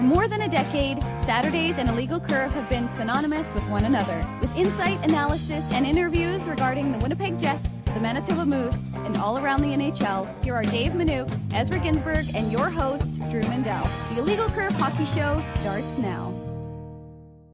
more than a decade, Saturdays and Illegal Curve have been synonymous with one another. With insight, analysis, and interviews regarding the Winnipeg Jets, the Manitoba Moose, and all around the NHL, here are Dave Manouk, Ezra Ginsburg, and your host, Drew Mendel. The Illegal Curve Hockey Show starts now.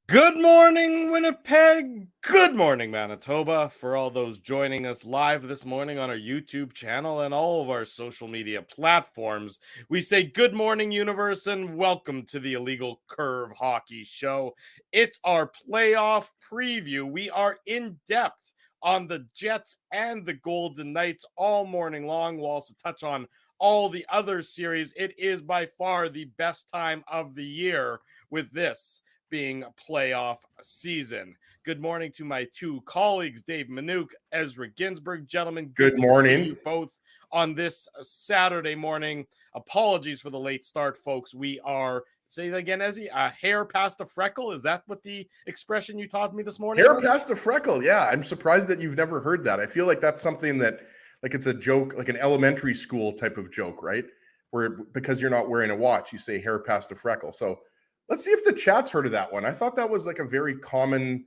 Good morning, Winnipeg. Good morning, Manitoba. For all those joining us live this morning on our YouTube channel and all of our social media platforms, we say good morning, universe, and welcome to the Illegal Curve Hockey Show. It's our playoff preview. We are in depth on the Jets and the Golden Knights all morning long. We'll also touch on all the other series. It is by far the best time of the year with this being a playoff season. Good morning to my two colleagues, Dave Manouk, Ezra Ginsburg. Gentlemen, good morning. You both on this Saturday morning. Apologies for the late start, folks. We are, say that again, Ezzy, a hair past a freckle. Is that what the expression you taught me this morning? Hair past a freckle. Yeah, I'm surprised that you've never heard that. I feel like that's something that, like, it's a joke, like an elementary school type of joke, right? Where because you're not wearing a watch, you say hair past a freckle. So let's see if the chat's heard of that one. I thought that was like a very common,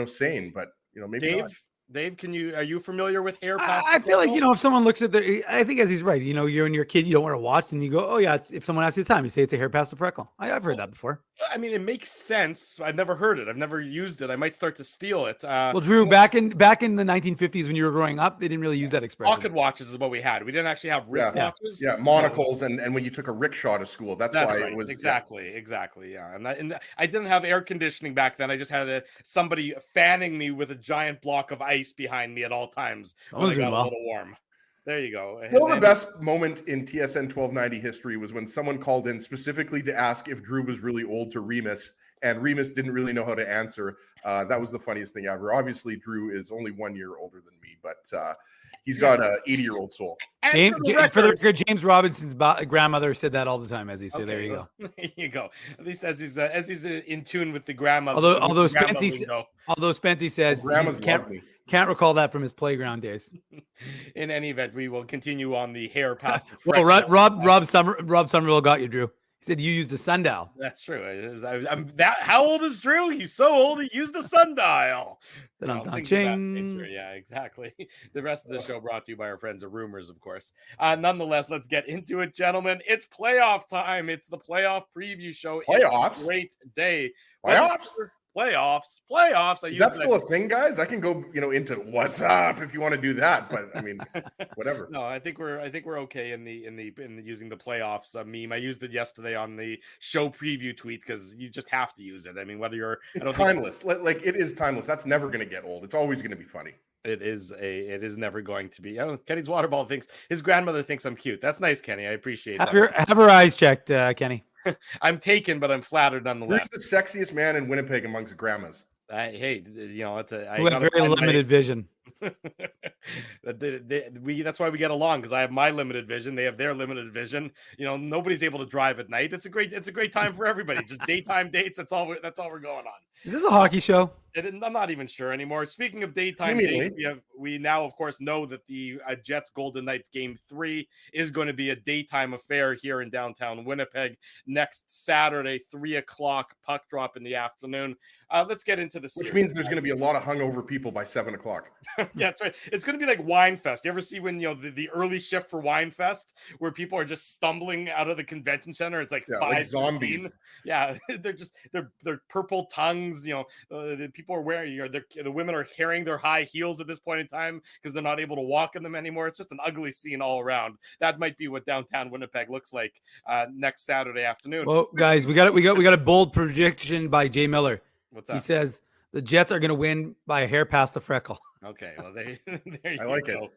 saying, but maybe Dave, not. Dave, are you familiar with hair past? I feel like, if someone looks at I think as he's right, you're in your kid, you don't wear a watch and you go, oh yeah, if someone asks you the time, you say it's a hair past the freckle. I've heard that before. I mean, it makes sense. I've never heard it. I've never used it. I might start to steal it. Well, Drew, back in the 1950s when you were growing up, they didn't really use that expression. Pocket watches is what we had. We didn't actually have wrist watches. Yeah, monocles, and when you took a rickshaw to school, that's why right. It was exactly. Yeah, and I didn't have air conditioning back then. I just had somebody fanning me with a giant block of ice behind me at all times when I got a little warm. There you go. Still, the best moment in TSN 1290 history was when someone called in specifically to ask if Drew was really old to Remus, and Remus didn't really know how to answer. That was the funniest thing ever. Obviously, Drew is only 1 year older than me, but he's got an 80-year-old soul. For the record, James Robinson's grandmother said that all the time, Ezzy. So there you go. There you go. At least as he's in tune with the grandmother. Although Spency says grandmas love me. Can't recall that from his playground days. In any event, we will continue on the hair past. Well, Rob Somerville got you, Drew. He said you used a sundial. That's true. How old is Drew? He's so old he used a sundial. Yeah, exactly. The rest of the show brought to you by our friends at Rumors, of course. Nonetheless, let's get into it, gentlemen. It's playoff time. It's the playoff preview show. Playoffs? It's a great day. Playoffs. Is that still a thing, guys? I can go, into what's up if you want to do that, but I mean, whatever. No, I think we're okay in the using the playoffs meme. I used it yesterday on the show preview tweet because you just have to use it. I mean, it's timeless. Like it is timeless. That's never going to get old. It's always going to be funny. It is never going to be. Kenny's waterball thinks his grandmother thinks I'm cute. That's nice, Kenny. I appreciate that. Have her eyes checked, Kenny. I'm taken, but I'm flattered nonetheless. Who's the sexiest man in Winnipeg amongst grandmas? Hey, who have very limited vision. That's why we get along, because I have my limited vision, they have their limited vision. Nobody's able to drive at night. It's a great time for everybody. Just daytime dates. That's all we're going on. Is this a hockey show? I'm not even sure anymore. Speaking of daytime dates, we now of course know that the Jets Golden Knights Game 3 is going to be a daytime affair here in downtown Winnipeg next Saturday, 3:00 puck drop in the afternoon. Let's get into the series. Which means there's going to be a lot of hungover people by 7:00. Yeah, that's right. It's going to be like Wine Fest. You ever see when the early shift for Wine Fest where people are just stumbling out of the convention center? It's like 5 like zombies. 15. Yeah, they're purple tongues. The people are wearing. The women are carrying their high heels at this point in time because they're not able to walk in them anymore. It's just an ugly scene all around. That might be what downtown Winnipeg looks like next Saturday afternoon. Well, guys, we got a bold prediction by Jay Miller. What's up? He says the Jets are going to win by a hair past the freckle. Okay, well, there you I like go.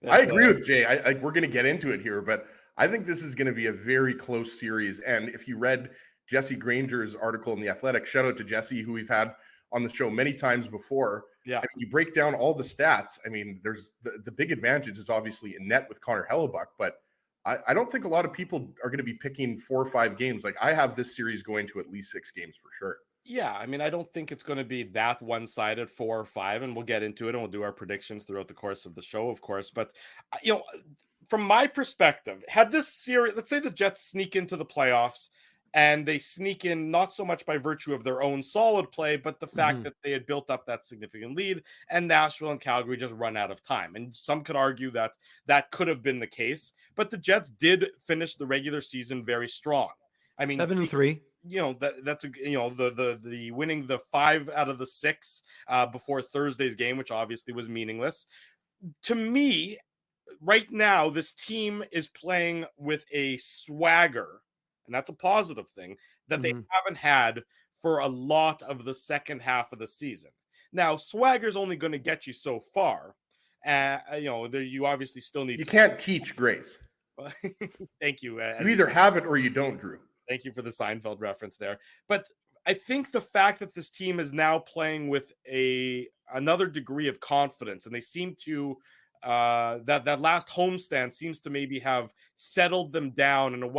it. I agree with Jay. We're going to get into it here, but I think this is going to be a very close series. And if you read Jesse Granger's article in The Athletic, shout out to Jesse, who we've had on the show many times before. Yeah, you break down all the stats. I mean, there's the big advantage is obviously in net with Connor Hellebuck, but I don't think a lot of people are going to be picking 4 or 5 games. Like, I have this series going to at least 6 games for sure. Yeah, I mean, I don't think it's going to be that one-sided 4 or 5, and we'll get into it and we'll do our predictions throughout the course of the show, of course. But, from my perspective, had this series, let's say the Jets sneak into the playoffs and they sneak in not so much by virtue of their own solid play, but the fact Mhm. that they had built up that significant lead, and Nashville and Calgary just run out of time. And some could argue that that could have been the case, but the Jets did finish the regular season very strong. I mean, 7-3. that's the winning the 5 out of the 6 before Thursday's game, which obviously was meaningless. To me, right now, this team is playing with a swagger, and that's a positive thing, that they Mhm. haven't had for a lot of the second half of the season. Now, swagger's only going to get you so far. You obviously still need You can't teach grace. Thank you. You either have it or you don't, Drew. Thank you for the Seinfeld reference there. But I think the fact that this team is now playing with another degree of confidence, and they seem to that last homestand seems to maybe have settled them down, and it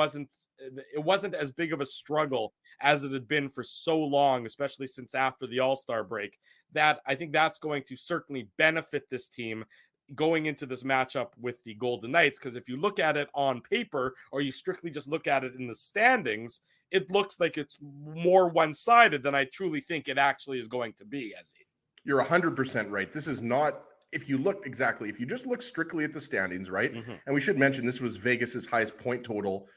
wasn't as big of a struggle as it had been for so long, especially since after the All-Star break. That I think that's going to certainly benefit this team going into this matchup with the Golden Knights, because if you look at it on paper or you strictly just look at it in the standings, it looks like it's more one-sided than I truly think it actually is going to be, Ezzy. You're 100% right. This is not, if you just look strictly at the standings, right? Mm-hmm. And we should mention this was Vegas's highest point total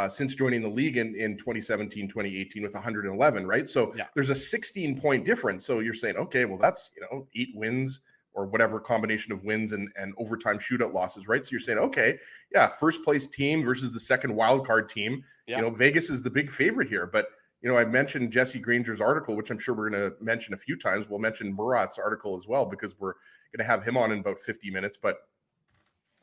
since joining the league in 2017, 2018 with 111, right? So Yeah. there's a 16-point difference. So you're saying, okay, well, that's, 8 wins or whatever combination of wins and overtime shootout losses, right? So you're saying, okay, yeah, first place team versus the second wild card team. Yeah. Vegas is the big favorite here. But, I mentioned Jesse Granger's article, which I'm sure we're going to mention a few times. We'll mention Murat's article as well, because we're going to have him on in about 50 minutes. But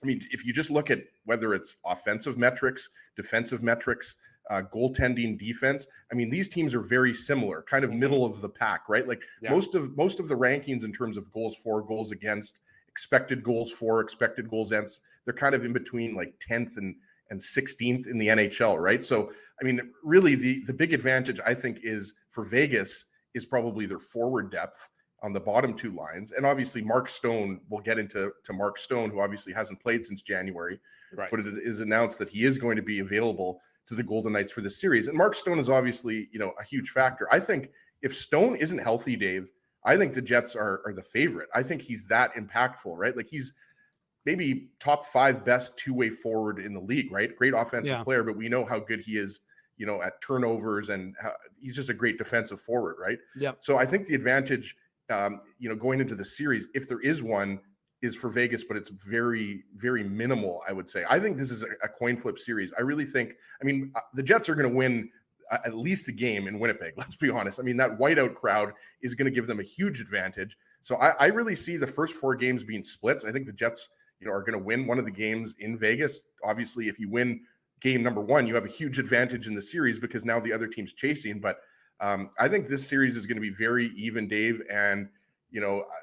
I mean, if you just look at whether it's offensive metrics, defensive metrics, goaltending, defense, I mean, these teams are very similar, kind of middle of the pack, right? Like most of the rankings in terms of goals for, goals against, expected goals for, expected goals against, they're kind of in between like 10th and 16th in the NHL, right? So, I mean, really the big advantage I think is for Vegas is probably their forward depth on the bottom two lines. And obviously Mark Stone, we'll get into Mark Stone, who obviously hasn't played since January, Right. but it is announced that he is going to be available to the Golden Knights for this series. And Mark Stone is obviously, a huge factor. I think if Stone isn't healthy, Dave, I think the Jets are the favorite. I think he's that impactful, right? Like he's maybe top 5 best two-way forward in the league, right? Great offensive player, but we know how good he is, at turnovers, and he's just a great defensive forward, right? Yeah. So I think the advantage, going into the series, if there is one, is for Vegas, but it's very, very minimal, I would say. I think this is a coin flip series. I really think, the Jets are going to win at least a game in Winnipeg. Let's be honest. I mean, that whiteout crowd is going to give them a huge advantage. So I really see the first 4 games being splits. I think the Jets, are going to win one of the games in Vegas. Obviously, if you win game number 1, you have a huge advantage in the series because now the other team's chasing. But I think this series is going to be very even, Dave. And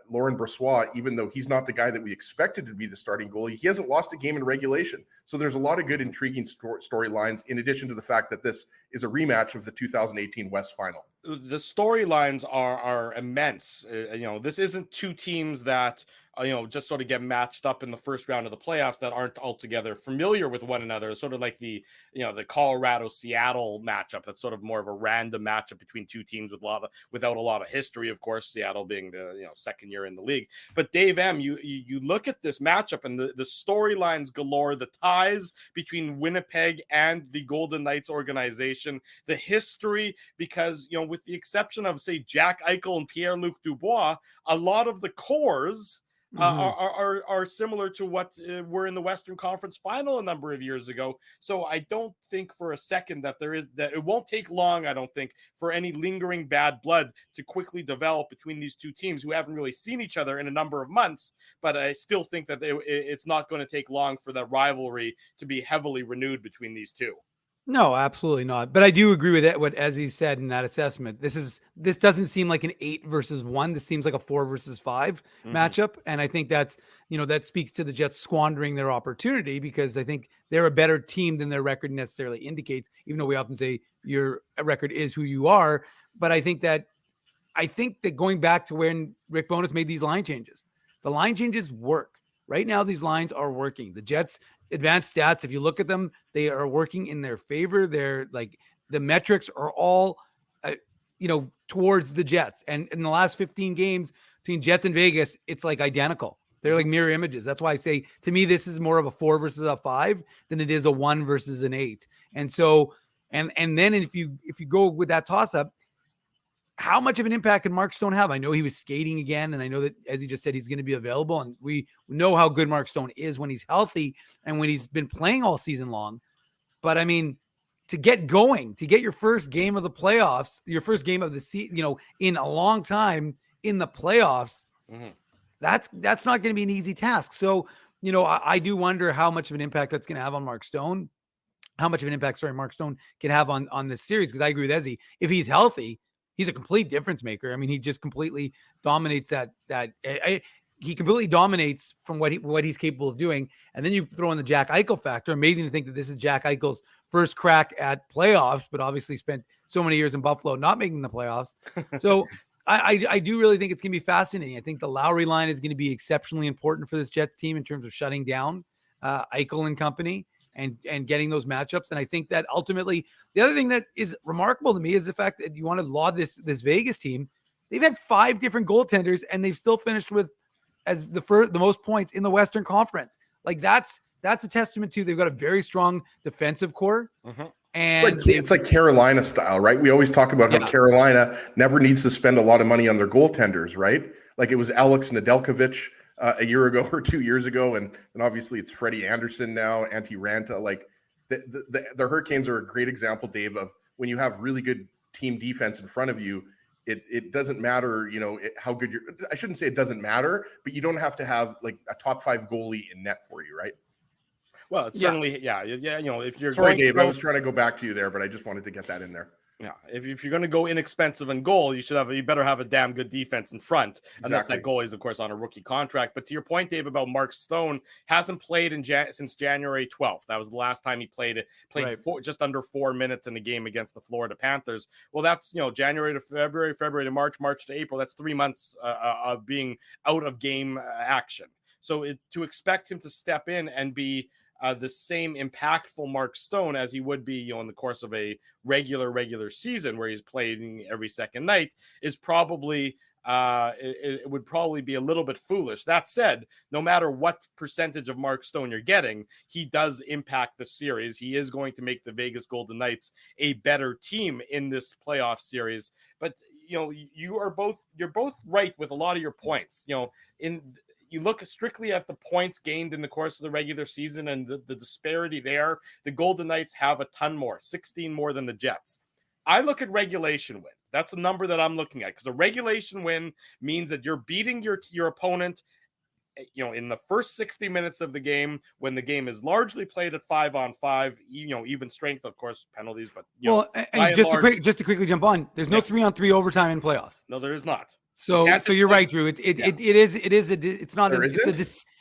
Laurent Brossoit, even though he's not the guy that we expected to be the starting goalie, he hasn't lost a game in regulation. So there's a lot of good, intriguing storylines, in addition to the fact that this is a rematch of the 2018 West Final. The storylines are immense. This isn't two teams that just sort of get matched up in the first round of the playoffs that aren't altogether familiar with one another. It's sort of like the Colorado-Seattle matchup. That's sort of more of a random matchup between two teams without a lot of history, of course, Seattle being the second year in the league. But Dave M., you look at this matchup and the storylines galore, the ties between Winnipeg and the Golden Knights organization, the history, because, with the exception of, say, Jack Eichel and Pierre-Luc Dubois, a lot of the cores are similar to what were in the Western Conference Final a number of years ago. So I don't think for a second that it won't take long, I don't think, for any lingering bad blood to quickly develop between these two teams who haven't really seen each other in a number of months. But I still think that it's not going to take long for that rivalry to be heavily renewed between these two. No, absolutely not. But I do agree with that, what Ezzy said in that assessment. This doesn't seem like an 8 versus 1. This seems like a 4 versus 5 matchup. And I think that's, that speaks to the Jets squandering their opportunity, because I think they're a better team than their record necessarily indicates, even though we often say your record is who you are. But I think that going back to when Rick Bowness made these line changes, the line changes work. Right now, these lines are working. The Jets' advanced stats, if you look at them, they are working in their favor. They're like the metrics are all, towards the Jets. And in the last 15 games between Jets and Vegas, it's like identical. They're like mirror images. That's why I say, to me, this is more of a 4 versus a 5 than it is a 1 versus an 8. And so, and then if you go with that toss up, how much of an impact can Mark Stone have? I know he was skating again, and I know that, as he just said, he's going to be available, and we know how good Mark Stone is when he's healthy and when he's been playing all season long. But I mean, to get going, to get your first game of the playoffs, your first game of the season, in a long time in the playoffs, that's not going to be an easy task. So, I do wonder how much of an impact that's going to have on Mark Stone, how much of an impact, Mark Stone can have on this series. Because I agree with Ezzy. If he's healthy, he's a complete difference maker. I mean, he just completely dominates he completely dominates from what he's capable of doing. And then you throw in the Jack Eichel factor. Amazing to think that this is Jack Eichel's first crack at playoffs, but obviously spent so many years in Buffalo not making the playoffs. So I do really think it's going to be fascinating. I think the Lowry line is going to be exceptionally important for this Jets team in terms of shutting down Eichel and company and getting those matchups. And I think that ultimately the other thing that is remarkable to me is the fact that you want to laud this Vegas team. They've had 5 different goaltenders and they've still finished with as the most points in the Western Conference. Like that's a testament to they've got a very strong defensive core. And it's like Carolina style, right? We always talk about how Carolina never needs to spend a lot of money on their goaltenders, right? Like it was Alex Nedeljkovic a year ago or 2 years ago, and obviously it's Freddie Anderson now, Antti Ranta. Like the Hurricanes are a great example, Dave, of when you have really good team defense in front of you. It doesn't matter, how good I shouldn't say it doesn't matter, but you don't have to have like a top 5 goalie in net for you, right? Well, it's certainly, if you're sorry, Dave, I was trying to go back to you there, but I just wanted to get that in there. Yeah, if you're going to go inexpensive in goal, you better have a damn good defense in front. Unless that goalie is, of course, on a rookie contract. But to your point, Dave, about Mark Stone, hasn't played since January 12th. That was the last time he played right. Just under 4 minutes in a game against the Florida Panthers. Well, that's January to February, February to March, March to April. That's 3 months of being out of game action. So to expect him to step in and be the same impactful Mark Stone as he would be, in the course of a regular season where he's playing every second night is probably it would probably be a little bit foolish. That said, no matter what percentage of Mark Stone you're getting, he does impact the series. He is going to make the Vegas Golden Knights a better team in this playoff series. But you're both right with a lot of your points. You look strictly at the points gained in the course of the regular season and the disparity there. The Golden Knights have a ton more, 16 more than the Jets. I look at regulation wins. That's the number that I'm looking at, because a regulation win means that you're beating your opponent, in the first 60 minutes of the game, when the game is largely played at 5-on-5, even strength, of course, penalties, but just to quickly jump on, there's no 3-on-3 overtime in playoffs. No, there is not. So you're right, Drew. It's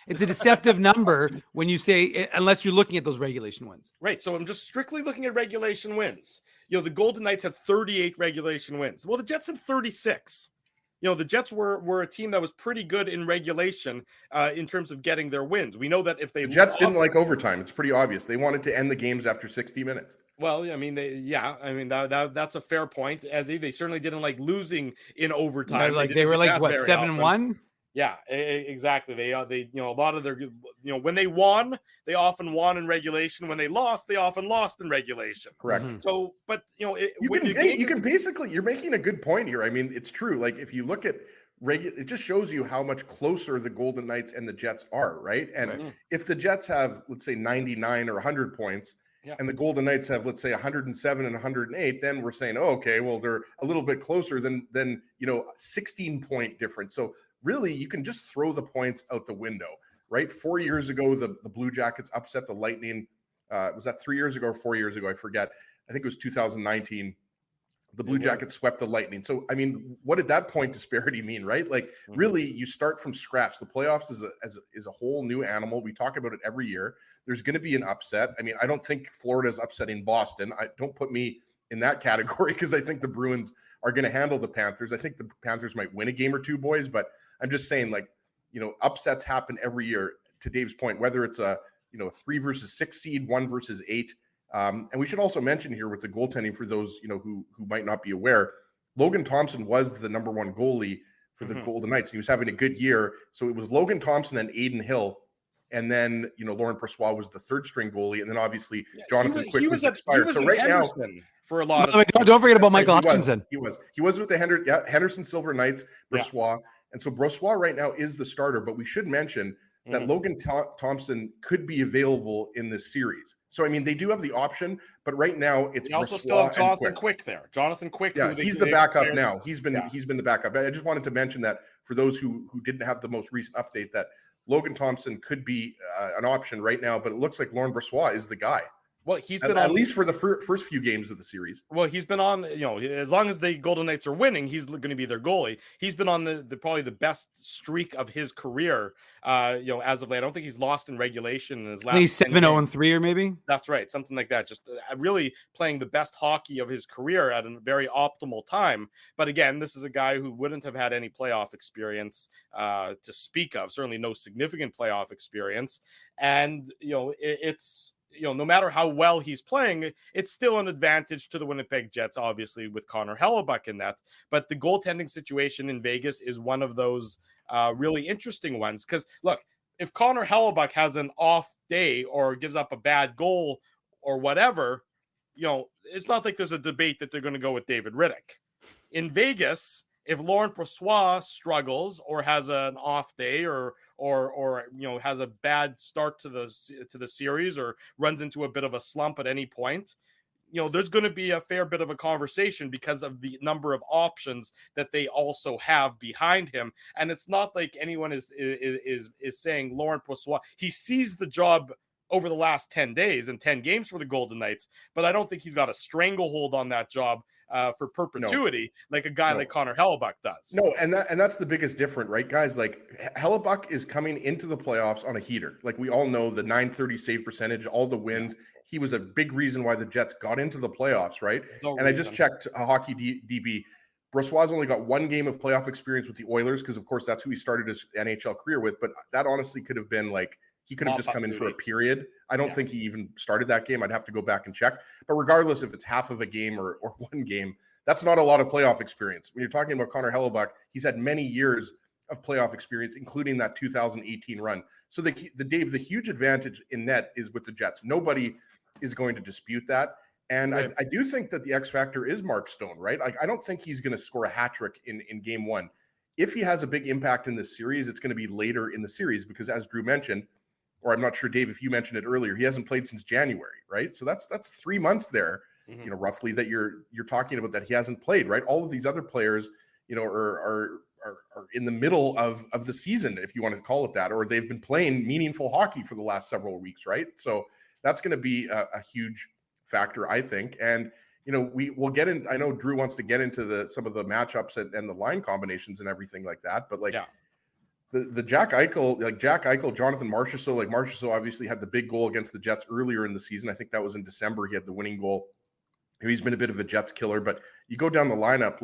a deceptive number when you say, unless you're looking at those regulation wins. Right. So I'm just strictly looking at regulation wins. The Golden Knights have 38 regulation wins. Well, the Jets have 36. The Jets were a team that was pretty good in regulation in terms of getting their wins. We know that if the Jets didn't like overtime, it's pretty obvious. They wanted to end the games after 60 minutes. Well, I mean, that's a fair point. They certainly didn't like losing in overtime. They were like what, 7-1? Yeah, exactly. They a lot of their when they won, they often won in regulation. When they lost, they often lost in regulation. Correct. Mm-hmm. So, but you can basically, you're making a good point here. I mean, it's true. Like if you look at it just shows you how much closer the Golden Knights and the Jets are, right? And if the Jets have, let's say, 99 or 100 points, and the Golden Knights have, let's say, 107 and 108, then we're saying, oh, okay, well, they're a little bit closer than 16-point difference. So really, you can just throw the points out the window, right? 4 years ago, the Blue Jackets upset the Lightning. Was that 3 years ago or 4 years ago? I forget. I think it was 2019. The Blue Jackets swept the Lightning. So, I mean, what did that point disparity mean, right? Like, really, you start from scratch. The playoffs is a whole new animal. We talk about it every year. There's going to be an upset. I mean, I don't think Florida's upsetting Boston. Don't put me in that category, because I think the Bruins are going to handle the Panthers. I think the Panthers might win a game or two, boys, but I'm just saying, like, upsets happen every year, to Dave's point, whether it's a 3 versus 6 seed, 1 versus 8. And we should also mention here with the goaltending for those, who might not be aware, Logan Thompson was the number one goalie for the Golden Knights. He was having a good year. So it was Logan Thompson and Aiden Hill. And then, Laurent Brossoit was the third string goalie. And then obviously Jonathan Quick was expired. So right now, for a lot of don't forget about Michael Hutchinson. He was with the Henderson Silver Knights, Brossoit. And so Brossoit right now is the starter, but we should mention that Logan Thompson could be available in this series. So, I mean, they do have the option, but right now it's you also still have Jonathan Quick there. Jonathan Quick. Yeah, he's the backup now. He's been the backup. I just wanted to mention that for those who didn't have the most recent update, that Logan Thompson could be an option right now, but it looks like Laurent Brossoit is the guy. Well, he's been at least for the first few games of the series. Well, he's been on, as long as the Golden Knights are winning, he's going to be their goalie. He's been on the probably the best streak of his career, as of late. I don't think he's lost in regulation in his last. He's 7-0-3 or maybe. That's right, something like that. Just really playing the best hockey of his career at a very optimal time. But again, this is a guy who wouldn't have had any playoff experience to speak of. Certainly, no significant playoff experience, and it's. No matter how well he's playing, it's still an advantage to the Winnipeg Jets, obviously, with Connor Hellebuyck in that. But the goaltending situation in Vegas is one of those really interesting ones. Because, look, if Connor Hellebuyck has an off day or gives up a bad goal or whatever, it's not like there's a debate that they're going to go with David Riddick. In Vegas, if Laurent Brossoit struggles or has an off day or has a bad start to the series or runs into a bit of a slump at any point, there's going to be a fair bit of a conversation because of the number of options that they also have behind him. And it's not like anyone is saying Laurent Brossoit, he seized the job over the last 10 days and 10 games for the Golden Knights, but I don't think he's got a stranglehold on that job for perpetuity, like a guy like Connor Hellebuyck does. No, and that's the biggest difference, right, guys? Like Hellebuyck is coming into the playoffs on a heater. Like we all know, the .930 save percentage, all the wins. He was a big reason why the Jets got into the playoffs, right? I just checked Hockey DB. Brossoit's only got one game of playoff experience with the Oilers because, of course, that's who he started his NHL career with. But that honestly could have been like, he could have just come in for a period. I don't think he even started that game. I'd have to go back and check. But regardless if it's half of a game or one game, that's not a lot of playoff experience. When you're talking about Connor Hellebuyck, he's had many years of playoff experience, including that 2018 run. So the huge advantage in net is with the Jets. Nobody is going to dispute that. And I do think that the X factor is Mark Stone, right? I don't think he's going to score a hat trick in game one. If he has a big impact in this series, it's going to be later in the series because, as Drew mentioned, or I'm not sure, Dave, if you mentioned it earlier, he hasn't played since January, right? So that's 3 months there, roughly, that you're talking about that he hasn't played, right? All of these other players, are in the middle of the season, if you want to call it that, or they've been playing meaningful hockey for the last several weeks, right? So that's going to be a huge factor, I think. And we'll get in. I know Drew wants to get into some of the matchups and the line combinations and everything like that, but the Jack Eichel, Jonathan Marchessault, like Marchessault obviously had the big goal against the Jets earlier in the season. I think that was in December. He had the winning goal. He's been a bit of a Jets killer, but you go down the lineup,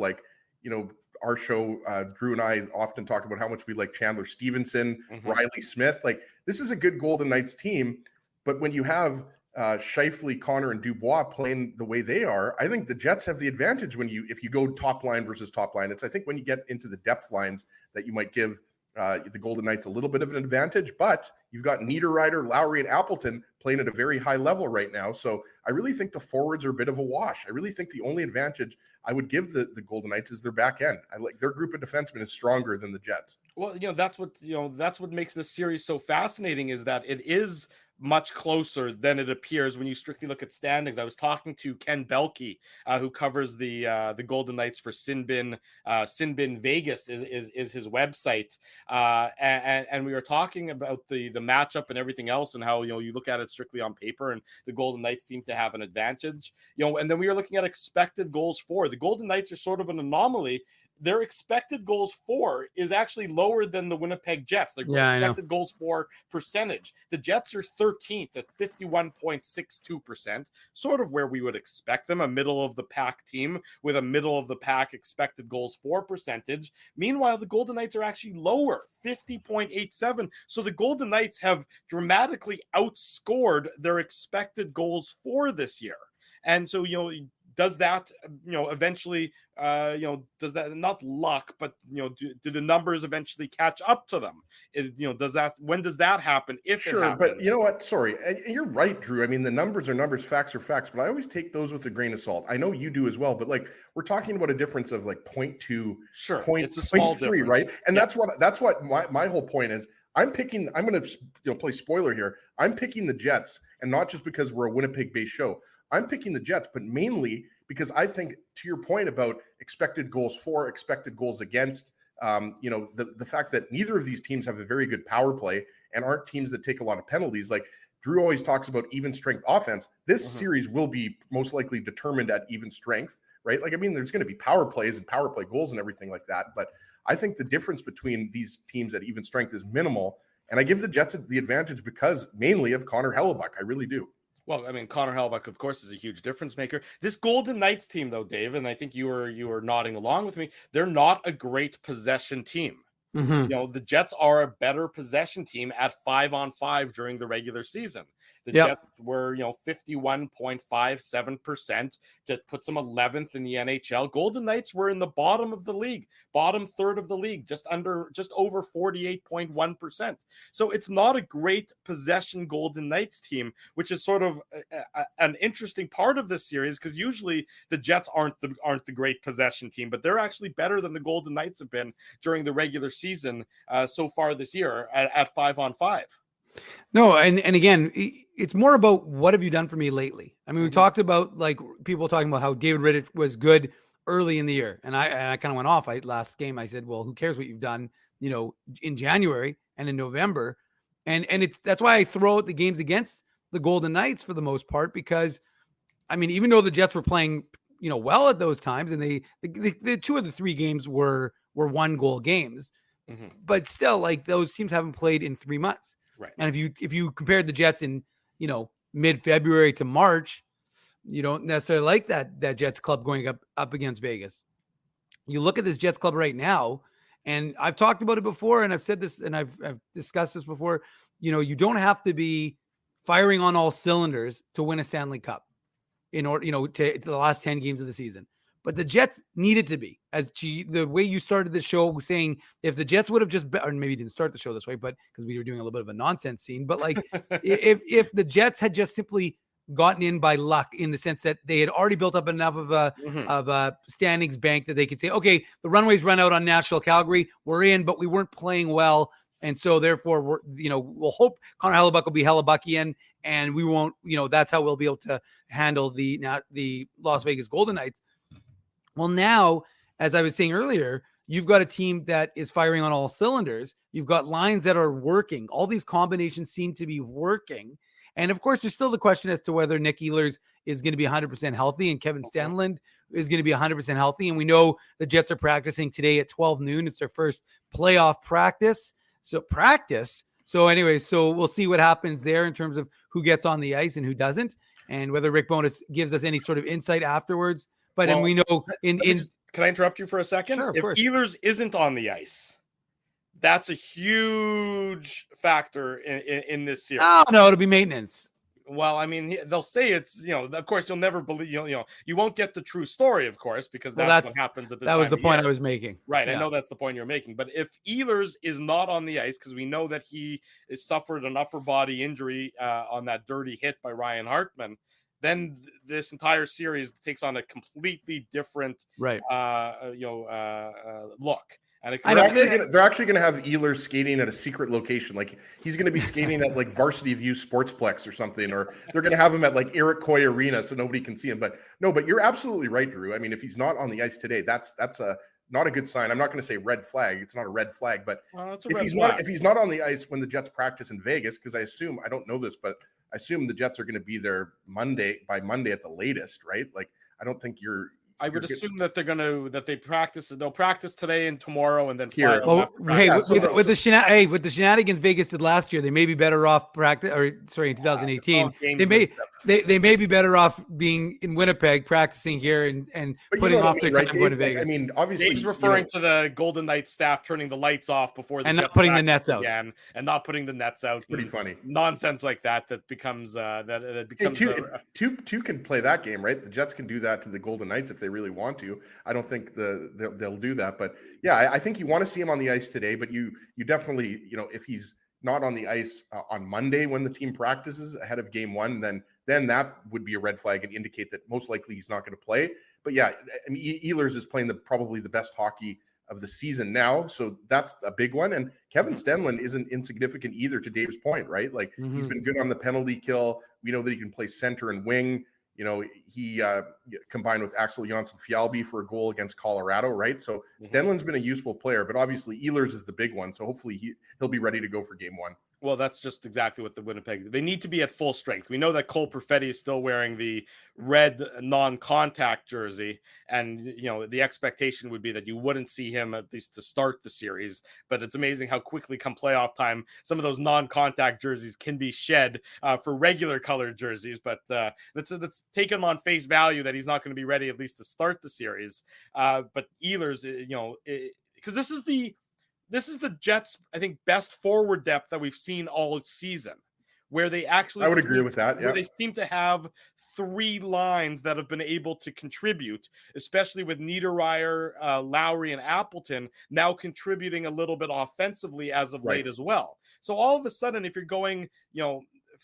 our show, Drew and I often talk about how much we like Chandler Stevenson, Riley Smith. Like, this is a good Golden Knights team, but when you have Scheifele, Connor, and Dubois playing the way they are, I think the Jets have the advantage if you go top line versus top line. I think when you get into the depth lines that you might give the Golden Knights a little bit of an advantage, but you've got Niederreiter, Lowry, and Appleton playing at a very high level right now. So I really think the forwards are a bit of a wash. I really think the only advantage I would give the Golden Knights is their back end. I like their group of defensemen is stronger than the Jets. Well, that's what makes this series so fascinating, is that it is much closer than it appears when you strictly look at standings. I was talking to Ken Belke, who covers the Golden Knights for Sinbin. Sinbin Vegas is his website, and we were talking about the matchup and everything else, and how you look at it strictly on paper, and the Golden Knights seem to have an advantage. And then we were looking at expected goals for. The Golden Knights are sort of an anomaly. their expected goals for is actually lower than the Winnipeg Jets. Their expected goals for percentage. The Jets are 13th at 51.62%, sort of where we would expect them, a middle of the pack team with a middle of the pack expected goals for percentage. Meanwhile, the Golden Knights are actually lower, 50.87. So the Golden Knights have dramatically outscored their expected goals for this year. And so, does that, eventually, does that, not luck, but, do the numbers eventually catch up to them? When does that happen? If sure, it happens? But you know what? Sorry. And you're right, Drew. I mean, the numbers are numbers, facts are facts, but I always take those with a grain of salt. I know you do as well, but like, we're talking about a difference of like 0.2, sure, it's a small 0.3, difference, right? And yes. that's what my whole point is. I'm going to play spoiler here. I'm picking the Jets, and not just because we're a Winnipeg-based show. I'm picking the Jets, but mainly because I think, to your point about expected goals for, expected goals against, the fact that neither of these teams have a very good power play and aren't teams that take a lot of penalties. Like Drew always talks about even strength offense. This series will be most likely determined at even strength, right? Like, I mean, there's going to be power plays and power play goals and everything like that. But I think the difference between these teams at even strength is minimal. And I give the Jets the advantage because mainly of Connor Hellebuyck. I really do. Well, I mean, Connor Hellebuyck, of course, is a huge difference maker. This Golden Knights team, though, Dave, and I think you were nodding along with me, they're not a great possession team. The Jets are a better possession team at 5-on-5 during the regular season. The Jets were, 51.57%. That puts them 11th in the NHL. Golden Knights were in the bottom of the league, bottom third of the league, just over 48.1%. So it's not a great possession Golden Knights team, which is sort of an interesting part of this series, because usually the Jets aren't the great possession team, but they're actually better than the Golden Knights have been during the regular season so far this year at 5-on-5. No, and again, it's more about what have you done for me lately? I mean, we talked about like people talking about how David Rittich was good early in the year, and I kind of went off. Last game I said, well, who cares what you've done, in January and in November, and that's why I throw out the games against the Golden Knights for the most part, because I mean, even though the Jets were playing, well at those times, and the 2 of the 3 games were 1-goal games, but still, like, those teams haven't played in 3 months. Right. And if you compared the Jets in, mid-February to March, you don't necessarily like that Jets club going up against Vegas. You look at this Jets club right now, and I've talked about it before, and I've said this, and I've discussed this before. You don't have to be firing on all cylinders to win a Stanley Cup in order, to the last 10 games of the season. But the Jets needed to be, the way you started the show saying, if the Jets would have or maybe you didn't start the show this way, but because we were doing a little bit of a nonsense scene, but like if the Jets had just simply gotten in by luck, in the sense that they had already built up enough of a standings bank that they could say, okay, the runways run out on Nashville, Calgary, we're in, but we weren't playing well. And so therefore we'll hope Connor Hellebuyck will be Hellebuckian, and we won't, that's how we'll be able to handle the Las Vegas Golden Knights. Well, now, as I was saying earlier, you've got a team that is firing on all cylinders. You've got lines that are working. All these combinations seem to be working. And of course, there's still the question as to whether Nick Ehlers is going to be 100% healthy and Kevin Stenlund is going to be 100% healthy. And we know the Jets are practicing today at 12 noon. It's their first playoff practice. So anyway, so we'll see what happens there in terms of who gets on the ice and who doesn't, and whether Rick Bowness gives us any sort of insight afterwards. But and we know can I interrupt you for a second? Sure, of if course. Ehlers isn't on the ice, that's a huge factor in this series. Oh no, it'll be maintenance. Well, I mean, they'll say it's, of course, you'll never believe, you won't get the true story, of course, because that's what happens at this time. That was the point I was making. Right. Yeah. I know that's the point you're making. But if Ehlers is not on the ice, because we know that he has suffered an upper body injury on that dirty hit by Ryan Hartman, then this entire series takes on a completely different look. And they're actually going to have Ehlers skating at a secret location. Like, he's going to be skating at like Varsity View Sportsplex or something, or they're going to have him at like Eric Coy Arena so nobody can see him. But you're absolutely right, Drew. I mean, if he's not on the ice today, that's not a good sign. I'm not going to say red flag. It's not a red flag, but if he's not on the ice when the Jets practice in Vegas, because I don't know this, but I assume the Jets are going to be there by Monday at the latest, right? Like, I don't think I would You're good. assume that they'll practice today and tomorrow and then Here. fly home Well, after hey, practice. with the shenanigans Vegas did last year, they may be better off in 2018. games They may be better off being in Winnipeg, practicing here and But putting you know what off I mean, their right, time going to Dave? Like, Vegas. I mean, obviously, Dave's referring to the Golden Knights staff turning the lights off before the And not Jets putting the practice nets out. again, and not putting the nets out. pretty funny. Nonsense like that becomes that Hey, becomes two can play that game, right? The Jets can do that to the Golden Knights if they really want to. I don't think they'll do that, but yeah, I think you want to see him on the ice today. But you definitely, if he's not on the ice on Monday when the team practices ahead of Game 1, then that would be a red flag and indicate that most likely he's not going to play. But yeah, I mean, Ehlers is playing probably the best hockey of the season now, so that's a big one. And Kevin Stenlund isn't insignificant either, to Dave's point, right? Like he's been good on the penalty kill. We know that he can play center and wing. He combined with Axel Jonsson-Fjällby for a goal against Colorado, right? So Stenlund's been a useful player, but obviously Ehlers is the big one. So hopefully he'll be ready to go for Game 1. Well, that's just exactly what the Winnipeg. They need to be at full strength. We know that Cole Perfetti is still wearing the red non-contact jersey, and the expectation would be that you wouldn't see him at least to start the series. But it's amazing how quickly, come playoff time, some of those non-contact jerseys can be shed for regular colored jerseys. But let's take him on face value that he's not going to be ready at least to start the series. But Ehlers, because this is the Jets, I think, best forward depth that we've seen all season, where they actually, I would agree with that. Yeah. Where they seem to have three lines that have been able to contribute, especially with Niederreiter, Lowry, and Appleton now contributing a little bit offensively as of late as well. So all of a sudden, if you're going,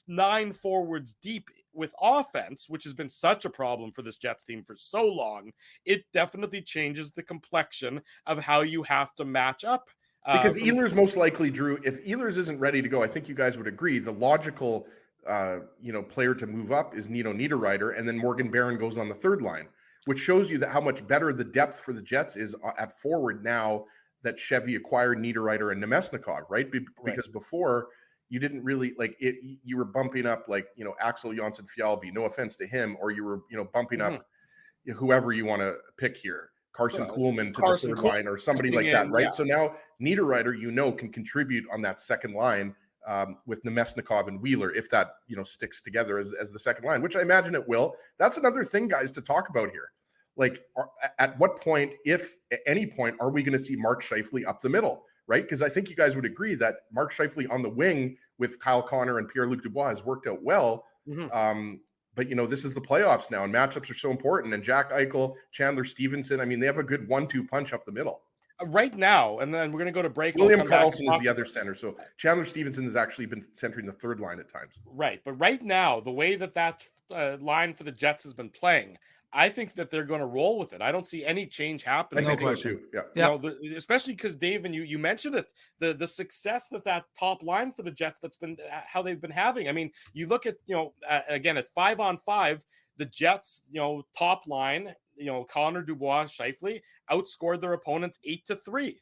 9 forwards deep with offense, which has been such a problem for this Jets team for so long, it definitely changes the complexion of how you have to match up. Because Ehlers most likely, Drew, if Ehlers isn't ready to go, I think you guys would agree, the logical player to move up is Nino Niederreiter, and then Morgan Barron goes on the third line, which shows you that how much better the depth for the Jets is at forward now that Chevy acquired Niederreiter and Nemesnikov, right? Because before you didn't really you were bumping up Axel Jonsson-Fjällby, no offense to him, or you were bumping up whoever you want to pick here. Carson Kuhlman to the third line or somebody like that, right? Yeah. So now Niederreiter, can contribute on that second line with Nemesnikov and Wheeler if that, sticks together as the second line, which I imagine it will. That's another thing, guys, to talk about here. At what point, if at any point, are we going to see Mark Scheifele up the middle, right? Because I think you guys would agree that Mark Scheifele on the wing with Kyle Connor and Pierre-Luc Dubois has worked out well. But, this is the playoffs now, and matchups are so important. And Jack Eichel, Chandler Stevenson, I mean, they have a good 1-2 punch up the middle. Right now, and then we're going to go to break. William Karlsson is the other center. So Chandler Stevenson has actually been centering the third line at times. Right. But right now, the way that line for the Jets has been playing, I think that they're going to roll with it. I don't see any change happening. I think so too. Yeah. Especially because Dave, and you mentioned it, the success that top line for the Jets, that's been how they've been having. I mean, you look at, again, at 5-on-5, the Jets, top line, Connor, Dubois, Scheifele outscored their opponents 8-3.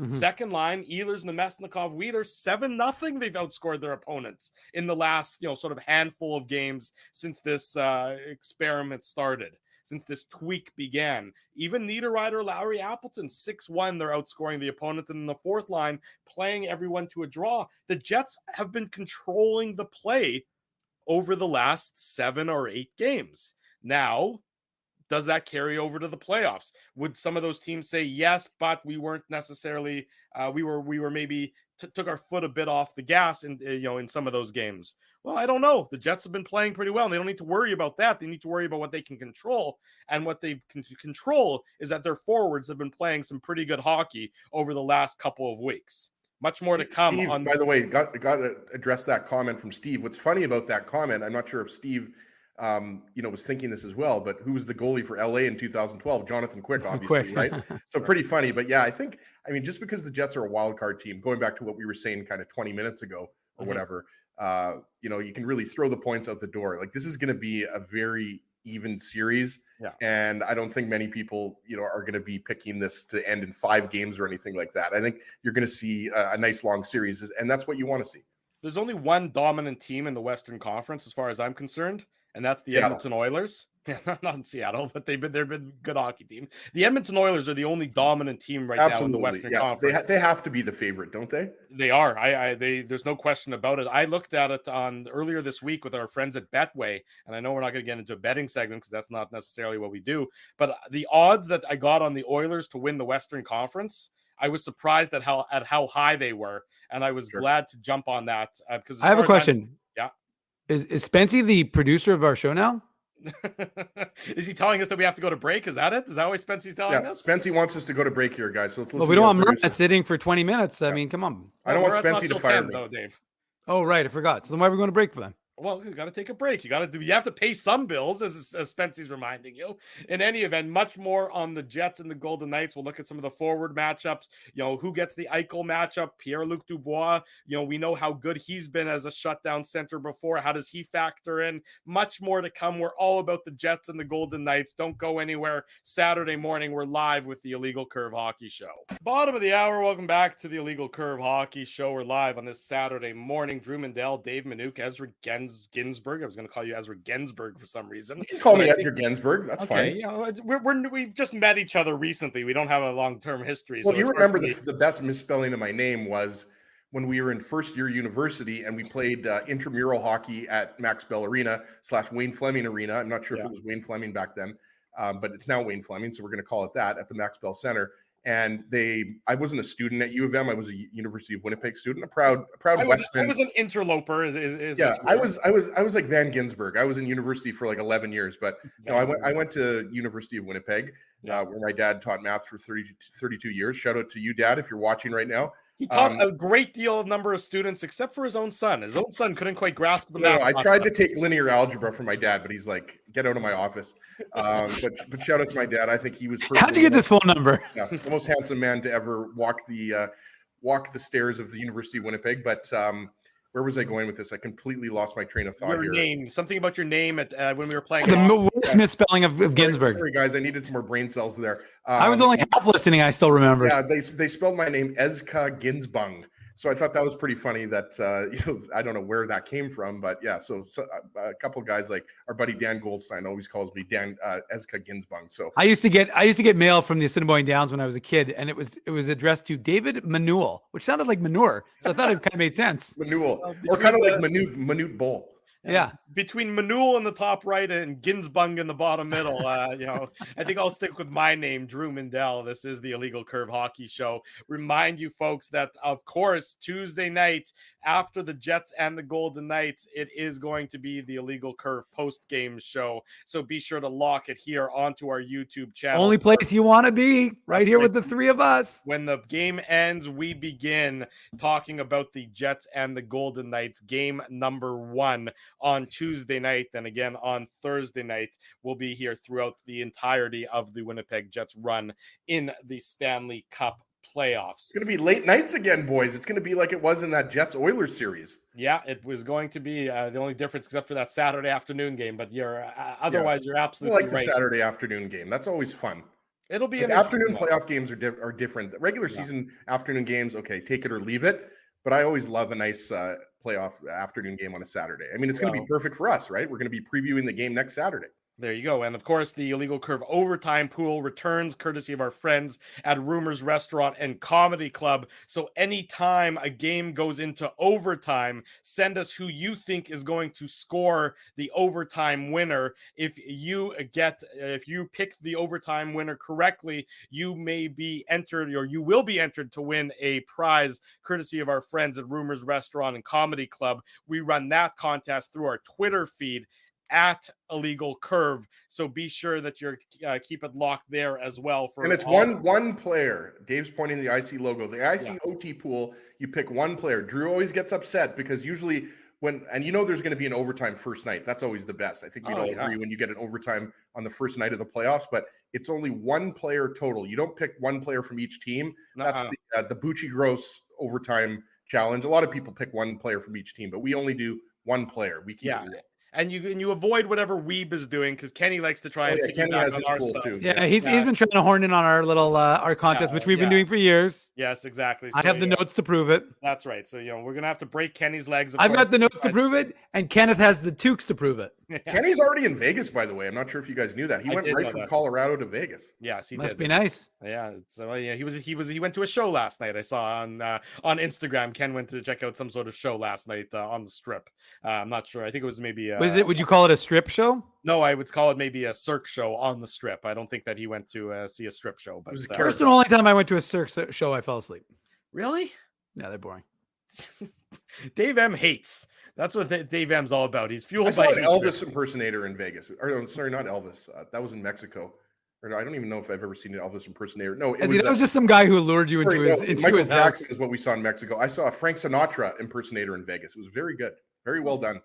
Second line, Ehlers, Nemesnikov, Wheeler, 7-0. They've outscored their opponents in the last, sort of handful of games since this experiment started. Since this tweak began. Even Niederreiter, Lowry, Appleton, 6-1, they're outscoring the opponent. And in the fourth line, playing everyone to a draw. The Jets have been controlling the play over the last 7 or 8 games. Now, does that carry over to the playoffs? Would some of those teams say yes, but we weren't necessarily, we were maybe took our foot a bit off the gas in some of those games? Well, I don't know. The Jets have been playing pretty well, and they don't need to worry about that. They need to worry about what they can control, and what they can control is that their forwards have been playing some pretty good hockey over the last couple of weeks. Much more to come. Steve, by the way, got to address that comment from Steve. What's funny about that comment, I'm not sure if Steve was thinking this as well, but who was the goalie for LA in 2012? Jonathan Quick, obviously, right? So pretty funny. But yeah, just because the Jets are a wild card team, going back to what we were saying kind of 20 minutes ago or whatever, you can really throw the points out the door. This is going to be a very even series. Yeah. And I don't think many people, are going to be picking this to end in 5 games or anything like that. I think you're going to see a nice long series, and that's what you want to see. There's only one dominant team in the Western Conference, as far as I'm concerned, and that's the Edmonton Oilers. Yeah, not in Seattle, but they've been a good hockey team. The Edmonton Oilers are the only dominant team right now in the Absolutely. Western Yeah, Conference. they have to be the favorite, don't they? They are. There's no question about it. I looked at it on earlier this week with our friends at Betway, and I know we're not going to get into a betting segment because that's not necessarily what we do. But the odds that I got on the Oilers to win the Western Conference, I was surprised at how high they were, and I was glad to jump on that because I have a question. Yeah, is Spency the producer of our show now? Is he telling us that we have to go to break? Is that it? Is that why Spency's telling us? Spency wants us to go to break here, guys. So let's listen. Well, we don't want Murat sitting for 20 minutes. I mean, come on. I don't want Spency to fire me, though, Dave. Oh, right. I forgot. So then why are we going to break for them? Well, you got to take a break. You have to pay some bills, as Spency's reminding you. In any event, much more on the Jets and the Golden Knights. We'll look at some of the forward matchups. Who gets the Eichel matchup? Pierre-Luc Dubois. We know how good he's been as a shutdown center before. How does he factor in? Much more to come. We're all about the Jets and the Golden Knights. Don't go anywhere. Saturday morning, we're live with the Illegal Curve Hockey Show. Bottom of the hour. Welcome back to the Illegal Curve Hockey Show. We're live on this Saturday morning. Drew Mandel, Dave Minuk, Ezra Ginsburg. I was going to call you Ezra Ginsburg for some reason. You can call me Ezra Ginsburg. That's fine. We've just met each other recently. We don't have a long-term history. Well, you remember the best misspelling of my name was when we were in first year university and we played intramural hockey at Max Bell Arena / Wayne Fleming Arena. I'm not sure if it was Wayne Fleming back then, but it's now Wayne Fleming, so we're going to call it that, at the Max Bell Center. And I wasn't a student at U of M. I was a University of Winnipeg student, a proud Westman. I was an interloper. I was like Van Ginsberg. I was in university for like 11 years, but no, I went to University of Winnipeg, where my dad taught math for 32 years. Shout out to you, Dad, if you're watching right now. He taught a great deal of number of students, except for his own son. His own son couldn't quite grasp the math. I tried to take linear algebra from my dad, but he's like, get out of my office. But shout out to my dad. I think he was. How'd you get this phone number? Yeah, the most handsome man to ever walk the stairs of the University of Winnipeg. But where was I going with this? I completely lost my train of thought. Your name, something about your name at when we were playing. It's the worst misspelling of Ginsburg. Sorry, guys, I needed some more brain cells there. I was only half listening. I still remember. Yeah, they spelled my name Ezka Ginsbung. So I thought that was pretty funny that, I don't know where that came from, but yeah. So a couple of guys like our buddy Dan Goldstein always calls me Dan Ezka Ginsbung. So I used to get mail from the Assiniboine Downs when I was a kid, and it was addressed to David Manuel, which sounded like manure. So I thought it kind of made sense. Manuel, or kind of like Minute Bowl. Yeah. Between Manuel in the top right and Ginsbung in the bottom middle, I think I'll stick with my name, Drew Mandel. This is the Illegal Curve Hockey Show. Remind you folks that, of course, Tuesday night after the Jets and the Golden Knights, it is going to be the Illegal Curve post-game show. So be sure to lock it here onto our YouTube channel. Only place you want to be, right here with the three of us. When the game ends, we begin talking about the Jets and the Golden Knights, game number 1 on Tuesday night. Then again on Thursday night, we'll be here throughout the entirety of the Winnipeg Jets run in the Stanley Cup playoffs. It's going to be late nights again, boys. It's going to be like it was in that Jets Oilers series. Yeah, it was going to be the only difference, except for that Saturday afternoon game. But you're you're absolutely right. I like the Saturday afternoon game. That's always fun. It'll be afternoon playoff games are different. The regular season afternoon games, okay, take it or leave it. But I always love a nice playoff afternoon game on a Saturday. I mean, it's going to be perfect for us, right? We're going to be previewing the game next Saturday. There you go. And of course, the Illegal Curve Overtime Pool returns courtesy of our friends at Rumors Restaurant and Comedy Club. So anytime a game goes into overtime, send us who you think is going to score the overtime winner. If you pick the overtime winner correctly, you may be entered, or you will be entered to win a prize courtesy of our friends at Rumors Restaurant and Comedy Club. We run that contest through our Twitter feed at Illegal Curve, so be sure that you're keep it locked there as well. And it's one player. Dave's pointing the IC logo. The IC OT pool, you pick one player. Drew always gets upset because usually there's going to be an overtime first night. That's always the best. I think we'd all agree when you get an overtime on the first night of the playoffs, but it's only one player total. You don't pick one player from each team. That's the Bucci Gross overtime challenge. A lot of people pick one player from each team, but we only do one player. We keep it real. and you avoid whatever Weeb is doing because Kenny likes to try Oh, and yeah, Kenny piggyback has on his our pool stuff. too. Yeah, he's been trying to horn in on our little our contest, which we've been doing for years. Yes, exactly. I So, have the notes to prove it. That's right. So we're gonna have to break Kenny's legs. Of I've course. got the notes to prove it, and Kenneth has the toques to prove it. Kenny's already in Vegas, by the way. I'm not sure if you guys knew that. He I went did right know from that. Colorado to Vegas. Yes, he Must did. be nice. Yeah. So he went to a show last night. I saw on Instagram. Ken went to check out some sort of show last night on the Strip. I'm not sure. I think it was maybe. Would you call it a strip show? No, I would call it maybe a Cirque show on the Strip. I don't think that he went to see a strip show. But was a First and only time I went to a Cirque show, I fell asleep. really, Yeah, they're boring. Dave M hates. That's what Dave M's all about. He's I fueled saw by an hatred. Elvis impersonator in Vegas. Or no, sorry, not Elvis. That was in Mexico. Or no, I don't even know if I've ever seen an Elvis impersonator. No, That was just some guy who lured you into Michael his house. Jackson is what we saw in Mexico. I saw a Frank Sinatra impersonator in Vegas. It was very good, very well done,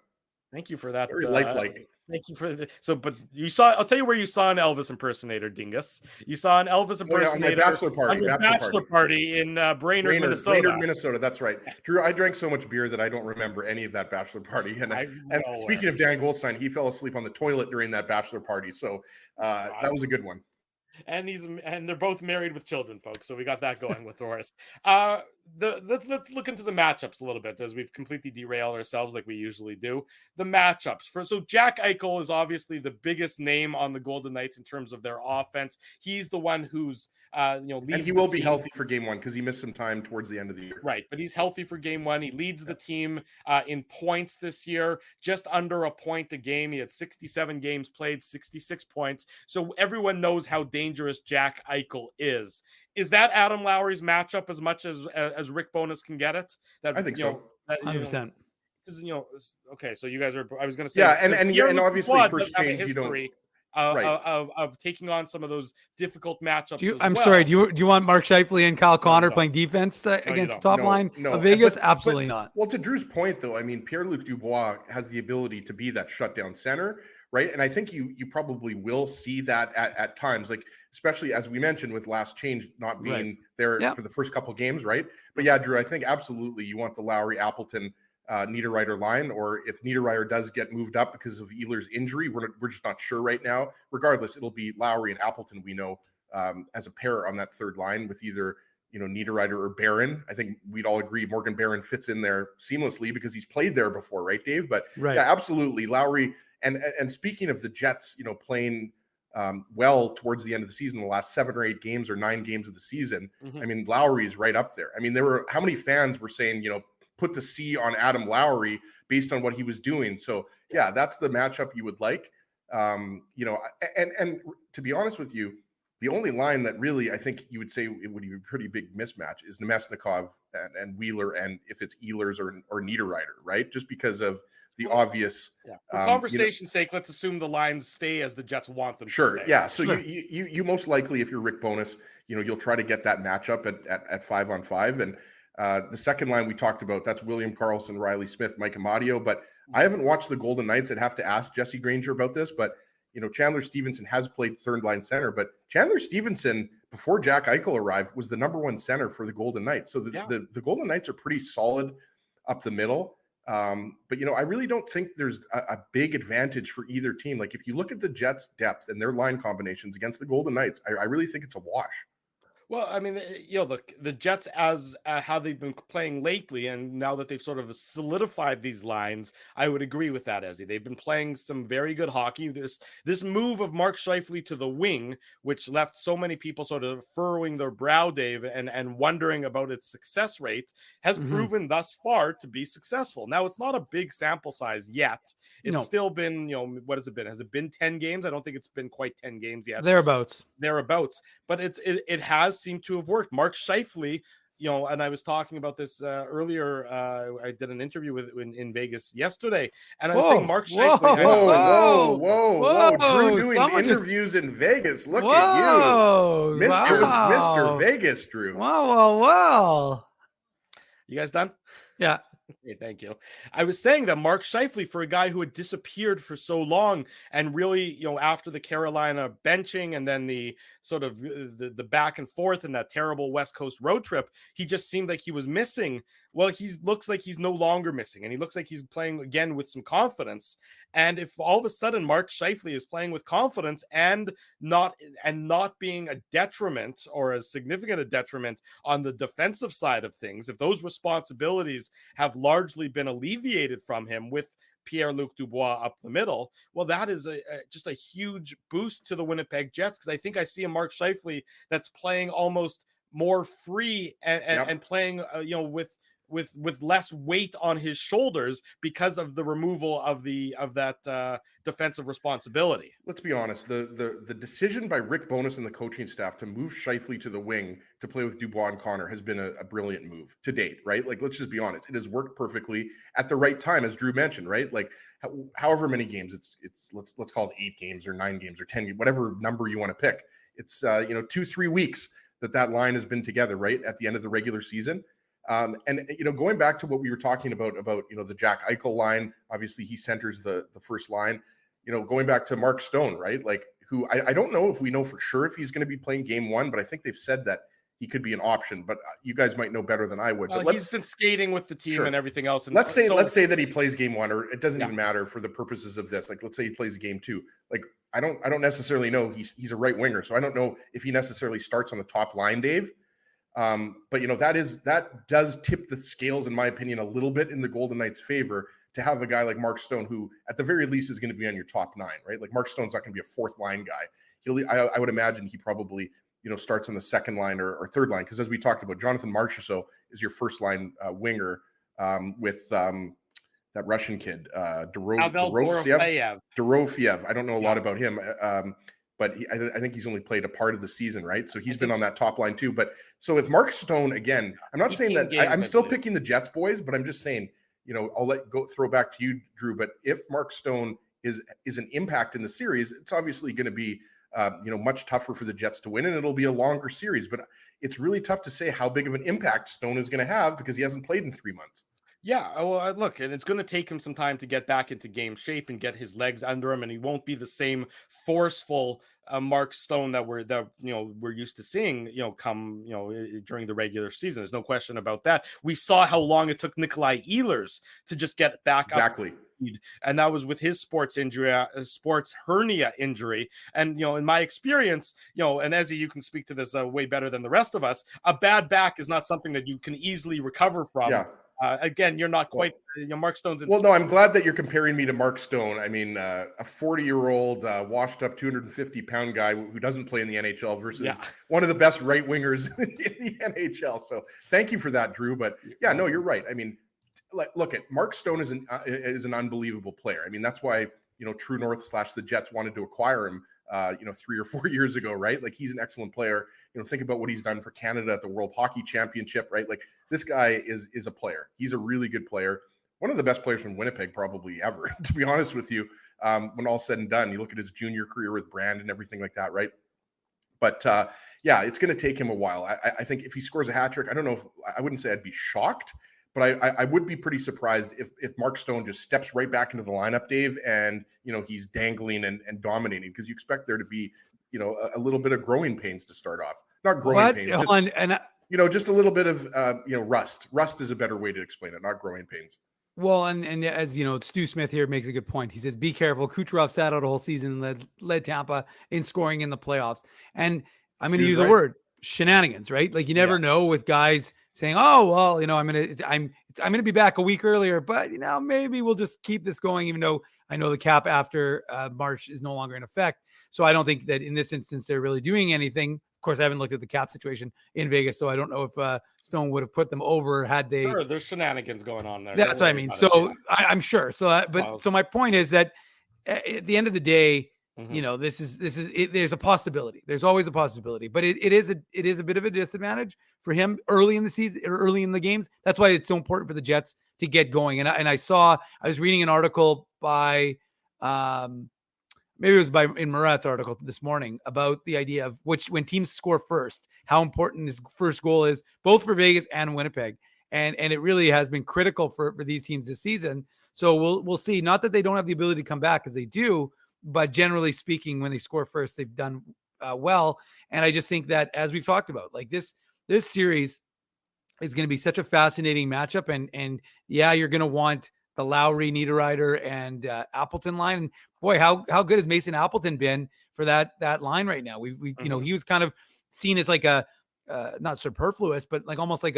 Thank you for that. very lifelike. Thank you for but you saw. I'll tell you where you saw an Elvis impersonator, dingus. You saw an Elvis Oh, yeah, on my impersonator bachelor party. on your bachelor party in Brainerd, Minnesota. Minnesota. That's right, Drew. I drank so much beer that I don't remember any of that bachelor party. And speaking of Dan Goldstein, he fell asleep on the toilet during that bachelor party. So that was a good one. And they're both married with children, folks. So we got that going with Horace. Let's look into the matchups a little bit as we've completely derailed ourselves like we usually do. The matchups so Jack Eichel is obviously the biggest name on the Golden Knights in terms of their offense. He's the one who's leads and he will be healthy for game one because he missed some time towards the end of the year. Right, but he's healthy for game one. He leads the team in points this year, just under a point a game. He had 67 games played, 66 points. So everyone knows how dangerous Jack Eichel is. Is that Adam Lowry's matchup as much as Rick Bowness can get it? I think so. 100%. Okay, so you guys are. I was going to say, yeah, and obviously first change you don't. Of taking on some of those difficult matchups. I'm sorry. Do you want Mark Scheifele and Kyle Connor playing defense against the top line of Vegas? Absolutely not. Well, to Drew's point, though, I mean, Pierre-Luc Dubois has the ability to be that shutdown center, right? And I think you probably will see that at times, like especially as we mentioned with last change not being there for the first couple games, right? But yeah, Drew, I think absolutely you want the Lowry, Appleton, Niederreiter line, or if Niederreiter does get moved up because of Ehlers' injury, we're just not sure right now. Regardless, it'll be Lowry and Appleton, we know, as a pair on that third line with either Niederreiter or Barron. I think we'd all agree Morgan Barron fits in there seamlessly because he's played there before, right, Dave? But yeah, absolutely, Lowry. And speaking of the Jets, playing well towards the end of the season, the last 7 or 8 games or 9 games of the season, I mean, Lowry is right up there. I mean, how many fans were saying, put the C on Adam Lowry based on what he was doing. So yeah, that's the matchup you would like. And to be honest with you, the only line that really I think you would say it would be a pretty big mismatch is Nemesnikov and Wheeler, and if it's Ehlers or Niederreiter, right? Just because of the obvious. Yeah. For conversation's sake, let's assume the lines stay as the Jets want them. Sure. To stay. Yeah. So you most likely, if you're Rick Bowness, you'll try to get that matchup at 5-on-5. And the second line we talked about, that's William Karlsson, Riley Smith, Mike Amadio. But I haven't watched the Golden Knights. I'd have to ask Jesse Granger about this. But, Chandler Stevenson has played third line center. But Chandler Stevenson, before Jack Eichel arrived, was the number 1 center for the Golden Knights. So the Golden Knights are pretty solid up the middle. But, I really don't think there's a big advantage for either team. Like if you look at the Jets' depth and their line combinations against the Golden Knights, I really think it's a wash. Well, I mean, the Jets as how they've been playing lately, and now that they've sort of solidified these lines, I would agree with that, Ezzy. They've been playing some very good hockey. This move of Mark Scheifele to the wing, which left so many people sort of furrowing their brow, Dave, and wondering about its success rate, has proven thus far to be successful. Now, it's not a big sample size yet. It's still been, what has it been? Has it been 10 games? I don't think it's been quite 10 games yet. Thereabouts. But it has seemed to have worked. Mark Scheifele, and I was talking about this earlier. I did an interview in Vegas yesterday, and I was saying Mark Scheifele. Whoa! Drew doing interviews in Vegas. Look at you, Mr. Vegas, Drew. Wow! You guys done? Yeah. Okay, thank you. I was saying that Mark Scheifele, for a guy who had disappeared for so long, and really, after the Carolina benching and then the sort of the back and forth and that terrible West Coast road trip, he just seemed like he was missing. well, he looks like he's no longer missing, and he looks like he's playing again with some confidence. And if all of a sudden Mark Scheifele is playing with confidence and not being a detriment or as significant a detriment on the defensive side of things, if those responsibilities have largely been alleviated from him with Pierre-Luc Dubois up the middle, well, that is just a huge boost to the Winnipeg Jets, because I think I see a Mark Scheifele that's playing almost more free and playing with less weight on his shoulders because of the removal of that defensive responsibility. Let's be honest. The decision by Rick Bowness and the coaching staff to move Scheifele to the wing to play with Dubois and Connor has been a brilliant move to date, right? Like, let's just be honest. It has worked perfectly at the right time, as Drew mentioned, right? Like, however many games it's let's call it 8 games or 9 games or 10, whatever number you want to pick. It's 2-3 weeks that line has been together, right, at the end of the regular season. And going back to what we were talking about the Jack Eichel line, obviously he centers the first line. Going back to Mark Stone, right? Like, who I don't know if we know for sure if he's going to be playing game 1, but I think they've said that he could be an option. But you guys might know better than I would. But he's been skating with the team sure. and everything else. And let's say that he plays game 1, or it doesn't even matter for the purposes of this. Like, let's say he plays game 2. Like, I don't necessarily know. He's a right winger, so I don't know if he necessarily starts on the top line, Dave. But that does tip the scales, in my opinion, a little bit in the Golden Knights' favor to have a guy like Mark Stone, who at the very least is going to be on your top 9, right? Like, Mark Stone's not going to be a fourth line guy. I would imagine he probably starts on the second line or third line, because as we talked about, Jonathan Marchessault is your first line winger with that Russian kid, Dorofeyev. I don't know a lot about him, but I think he's only played a part of the season, right? So he's been on that top line too. But so with Mark Stone, again, I'm not saying that I'm still picking the Jets boys, but I'm just saying, I'll throw back to you, Drew. But if Mark Stone is an impact in the series, it's obviously going to be much tougher for the Jets to win, and it'll be a longer series. But it's really tough to say how big of an impact Stone is going to have because he hasn't played in 3 months. Yeah, well, look, and it's going to take him some time to get back into game shape and get his legs under him, and he won't be the same forceful Mark Stone that we're used to seeing, come during the regular season. There's no question about that. We saw how long it took Nikolai Ehlers to just get back up. And that was with his sports hernia injury. And, in my experience, and Ezzy, you can speak to this way better than the rest of us, a bad back is not something that you can easily recover from. Yeah. Again, you're not quite, Mark Stone's. Well, no, I'm glad that you're comparing me to Mark Stone. I mean, a 40-year-old washed up 250-pound guy who doesn't play in the NHL versus one of the best right wingers in the NHL. So thank you for that, Drew. But yeah, no, you're right. I mean, look at Mark Stone is an unbelievable player. I mean, that's why, True North / the Jets wanted to acquire him, 3 or 4 years ago, right? Like, he's an excellent player. Think about what he's done for Canada at the World Hockey Championship, right? Like, this guy is a player. He's a really good player. One of the best players from Winnipeg probably ever, to be honest with you. When all's said and done, you look at his junior career with Brand and everything like that, right? But it's going to take him a while. I think if he scores a hat trick, I wouldn't say I'd be shocked, but I would be pretty surprised if Mark Stone just steps right back into the lineup, Dave, and he's dangling and dominating, because you expect there to be a little bit of growing pains to start off. Not growing pains, just a little bit of rust. Rust is a better way to explain it, not growing pains. Well, and as Stu Smith here makes a good point. He says, be careful. Kucherov sat out a whole season, led Tampa in scoring in the playoffs. And I'm going to use a word, shenanigans, right? Like, you never know with guys saying, oh, well, I'm going to be back a week earlier, but maybe we'll just keep this going, even though I know the cap after March is no longer in effect. So I don't think that in this instance, they're really doing anything. Of course, I haven't looked at the cap situation in Vegas, so I don't know if Stone would have put them over had they. Sure, there's shenanigans going on there. That's what I mean. So I'm sure. So, so my point is that at the end of the day, this is it. There's a possibility. There's always a possibility, but it is a bit of a disadvantage for him early in the season, early in the games. That's why it's so important for the Jets to get going. And I was reading an article by. Maybe it was in Murat's article this morning about the idea of when teams score first, how important this first goal is, both for Vegas and Winnipeg. And it really has been critical for these teams this season. So we'll see. Not that they don't have the ability to come back, because they do, but generally speaking, when they score first, they've done well. And I just think that, as we've talked about, like this series, is going to be such a fascinating matchup. And yeah, you're going to want the Lowry, Niederreiter, and Appleton line. And boy, how good has Mason Appleton been for that line right now? We you know, he was kind of seen as like a not superfluous, but like almost like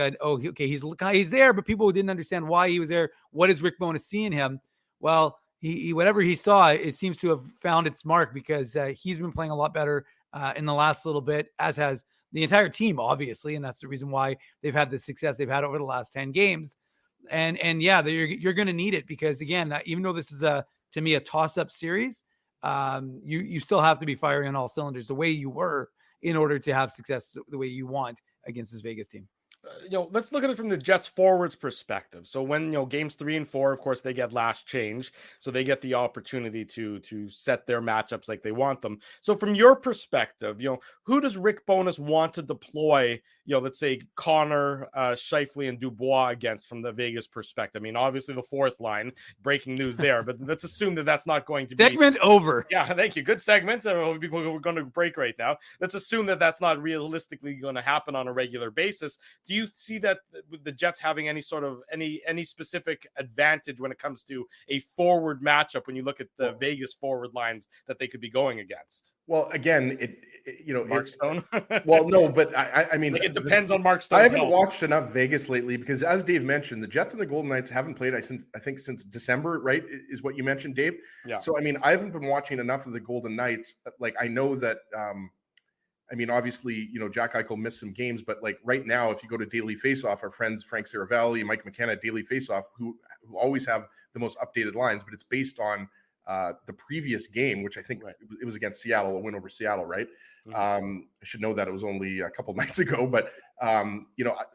he's there, but people didn't understand why he was there. What is Rick Bowness seeing him? Well, he whatever he saw, it seems to have found its mark, because he's been playing a lot better in the last little bit, as has the entire team, obviously, and that's the reason why they've had the success they've had over the last 10 games. And yeah, you're going to need it, because again, even though this is to me a toss-up series, you still have to be firing on all cylinders the way you were in order to have success the way you want against this Vegas team. Let's look at it from the Jets forwards perspective. So when, games 3 and 4, of course, they get last change. So they get the opportunity to set their matchups like they want them. So from your perspective, who does Rick Bowness want to deploy, let's say Connor, Scheifele, and Dubois against from the Vegas perspective? I mean, obviously the fourth line, breaking news there, but let's assume that that's not going to be. Segment over. Yeah, thank you. Good segment. We're going to break right now. Let's assume that that's not realistically going to happen on a regular basis. Do you see that with the Jets having any sort of any specific advantage when it comes to a forward matchup when you look at the Vegas forward lines that they could be going against? Well, again, Mark Stone. Well, no, but I mean, it depends on Mark Stone. I haven't watched enough Vegas lately, because as Dave mentioned, the Jets and the Golden Knights haven't played since December, right? Is what you mentioned, Dave. Yeah. So I mean, I haven't been watching enough of the Golden Knights. Like, I know that. I mean, obviously, Jack Eichel missed some games, but like right now, if you go to Daily Faceoff, our friends Frank Saravalli and Mike McKenna at Daily Faceoff, who always have the most updated lines, but it's based on the previous game, which I think it was against Seattle, a win over Seattle, right? Mm-hmm. I should know that it was only a couple nights ago, but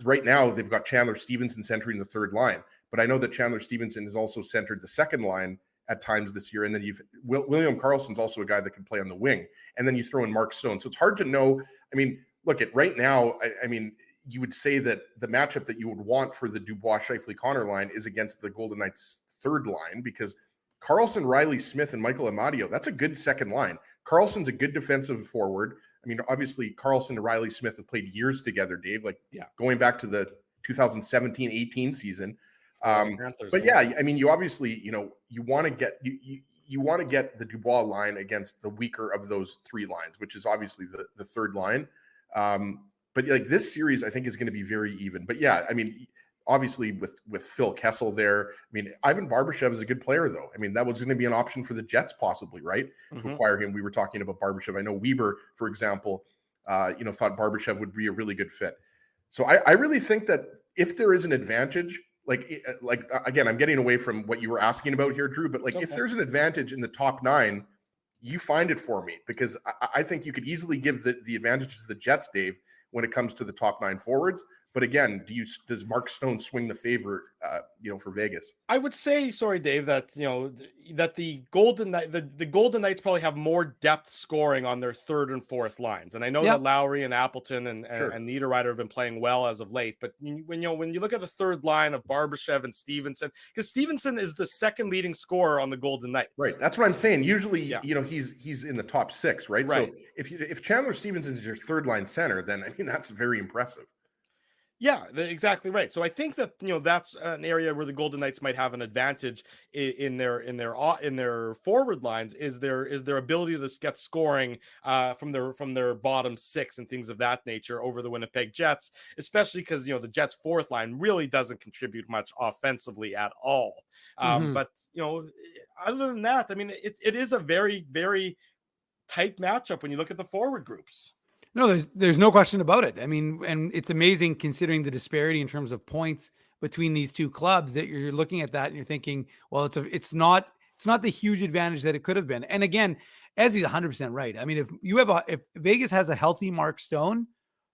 right now they've got Chandler Stevenson centering the third line, but I know that Chandler Stevenson has also centered the second line at times this year. And then William Karlsson's also a guy that can play on the wing. And then you throw in Mark Stone. So it's hard to know. I mean, look at right now, I mean, you would say that the matchup that you would want for the Dubois, Scheifele, Connor line is against the Golden Knights third line, because Karlsson, Riley Smith, and Michael Amadio, that's a good second line. Karlsson's a good defensive forward. I mean, obviously Karlsson and Riley Smith have played years together, Dave, going back to the 2017-18 season. But yeah, I mean, you obviously, you want to get you want to get the Dubois line against the weaker of those three lines, which is obviously the third line. But like this series, I think is going to be very even. But yeah, I mean, obviously with Phil Kessel there, I mean, Ivan Barbashev is a good player, though. I mean, that was going to be an option for the Jets possibly, right? To acquire him. We were talking about Barbashev. I know Weber, for example, thought Barbashev would be a really good fit. So I really think that if there is an advantage, like again, I'm getting away from what you were asking about here, Drew, but if there's an advantage in the top 9, you find it for me, because I think you could easily give the advantage to the Jets, Dave, when it comes to the top 9 forwards. But again, does Mark Stone swing the favor, for Vegas? I would say, sorry, Dave, that that the Golden Knights probably have more depth scoring on their third and fourth lines, and I know that Lowry and Appleton and Niederreiter have been playing well as of late. But when you look at the third line of Barbashev and Stevenson, because Stevenson is the second leading scorer on the Golden Knights, right? That's what I'm saying. Usually, he's in the top 6, right? So if Chandler Stevenson is your third line center, then I mean that's very impressive. Yeah, exactly right. So I think that that's an area where the Golden Knights might have an advantage in their forward lines is their ability to get scoring from their bottom 6 and things of that nature over the Winnipeg Jets, especially because the Jets' fourth line really doesn't contribute much offensively at all. But other than that, I mean, it is a very, very tight matchup when you look at the forward groups. No, there's no question about it. I mean, and it's amazing considering the disparity in terms of points between these two clubs that you're looking at that and you're thinking, well, it's not the huge advantage that it could have been. And again, as he's 100% right. I mean, if Vegas has a healthy Mark Stone,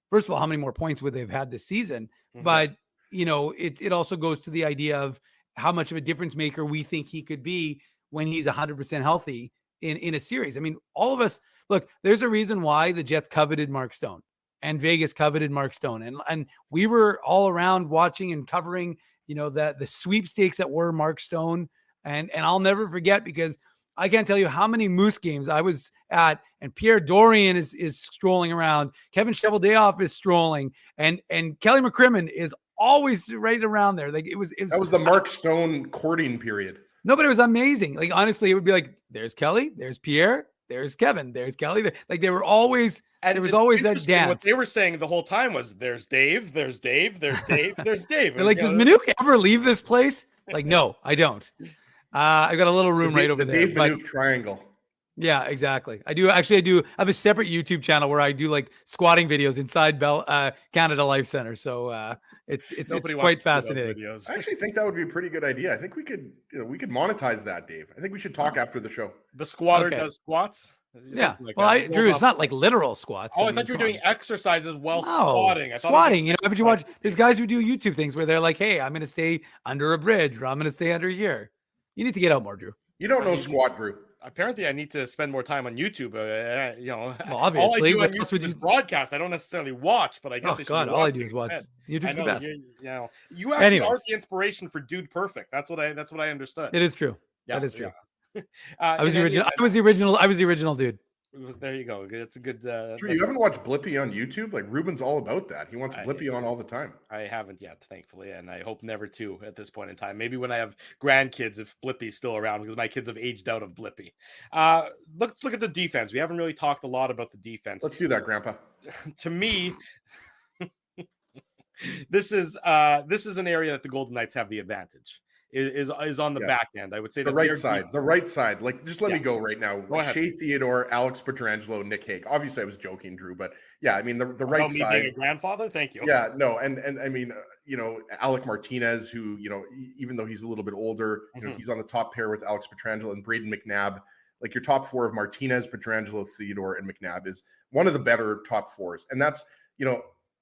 first of all, how many more points would they have had this season? Mm-hmm. But it also goes to the idea of how much of a difference maker we think he could be when he's 100% healthy in a series. I mean, all of us. Look, there's a reason why the Jets coveted Mark Stone and Vegas coveted Mark Stone. And we were all around watching and covering, the sweepstakes that were Mark Stone. And I'll never forget, because I can't tell you how many Moose games I was at, and Pierre Dorian is strolling around. Kevin Cheveldayoff is strolling, and Kelly McCrimmon is always right around there. Like it was That was the Mark Stone courting period. no, but it was amazing. Like honestly, it would be like, there's Kelly, there's Pierre, there's Kevin, there's Kelly. Like they were always, And there was it's always that interesting, dance. what they were saying the whole time was, "There's Dave, there's Dave, there's Dave, there's Dave." They're like, does Manuk ever leave this place? It's like, no, I don't. I got a little room right over the there. Dave but- Manuk triangle. Yeah, exactly. I do actually. I have a separate YouTube channel where I do like squatting videos inside Canada Life Center. So it's Nobody wants quite to see those fascinating. videos. I actually think that would be a pretty good idea. I think we could monetize that, Dave. I think we should talk after the show. The squatter Okay. does squats. Yeah. Something like Well, that. Drew, it's not like literal squats. Oh, I mean, thought you were come doing on. exercises while No, squatting. I thought squatting. Haven't you watched? There's guys who do YouTube things where they're like, "Hey, I'm going to stay under a bridge, or I'm going to stay under here." You need to get out more, Drew. You don't know squat, Drew. Apparently, I need to spend more time on YouTube. Well, all obviously, I do on what else YouTube would is you- broadcast. I don't necessarily watch, but I guess Oh I should God, be all I watching do is watch. instead. YouTube's I the know best. you actually are Anyways. the inspiration for Dude Perfect. That's what I understood. It is true. Yeah, That is true. yeah. I was in the any original. event, I was the original. I was the original dude. There you go. It's a good. Drew, you haven't watched Blippi on YouTube? Like Ruben's all about that. He wants I- Blippi on all the time. I haven't yet, thankfully, and I hope never to at this point in time. Maybe when I have grandkids, if Blippi's still around, because my kids have aged out of Blippi. Let's look at the defense. We haven't really talked a lot about the defense. Let's do that, Grandpa. To me, this is an area that the Golden Knights have the advantage. Is on the Yes. back end. I would say The that right their side. The right side. Like, just let me Yeah. go right now. Go Like ahead. Shea Theodore, Alex Pietrangelo, Nick Hague. Obviously, I was joking, Drew, but yeah, I mean the About right me side. being a grandfather. Thank you. Yeah, no, and I mean, Alec Martinez, who even though he's a little bit older, Mhm. he's on the top pair with Alex Pietrangelo and Braden McNabb. Like your top four of Martinez, Pietrangelo, Theodore, and McNabb is one of the better top fours, and that's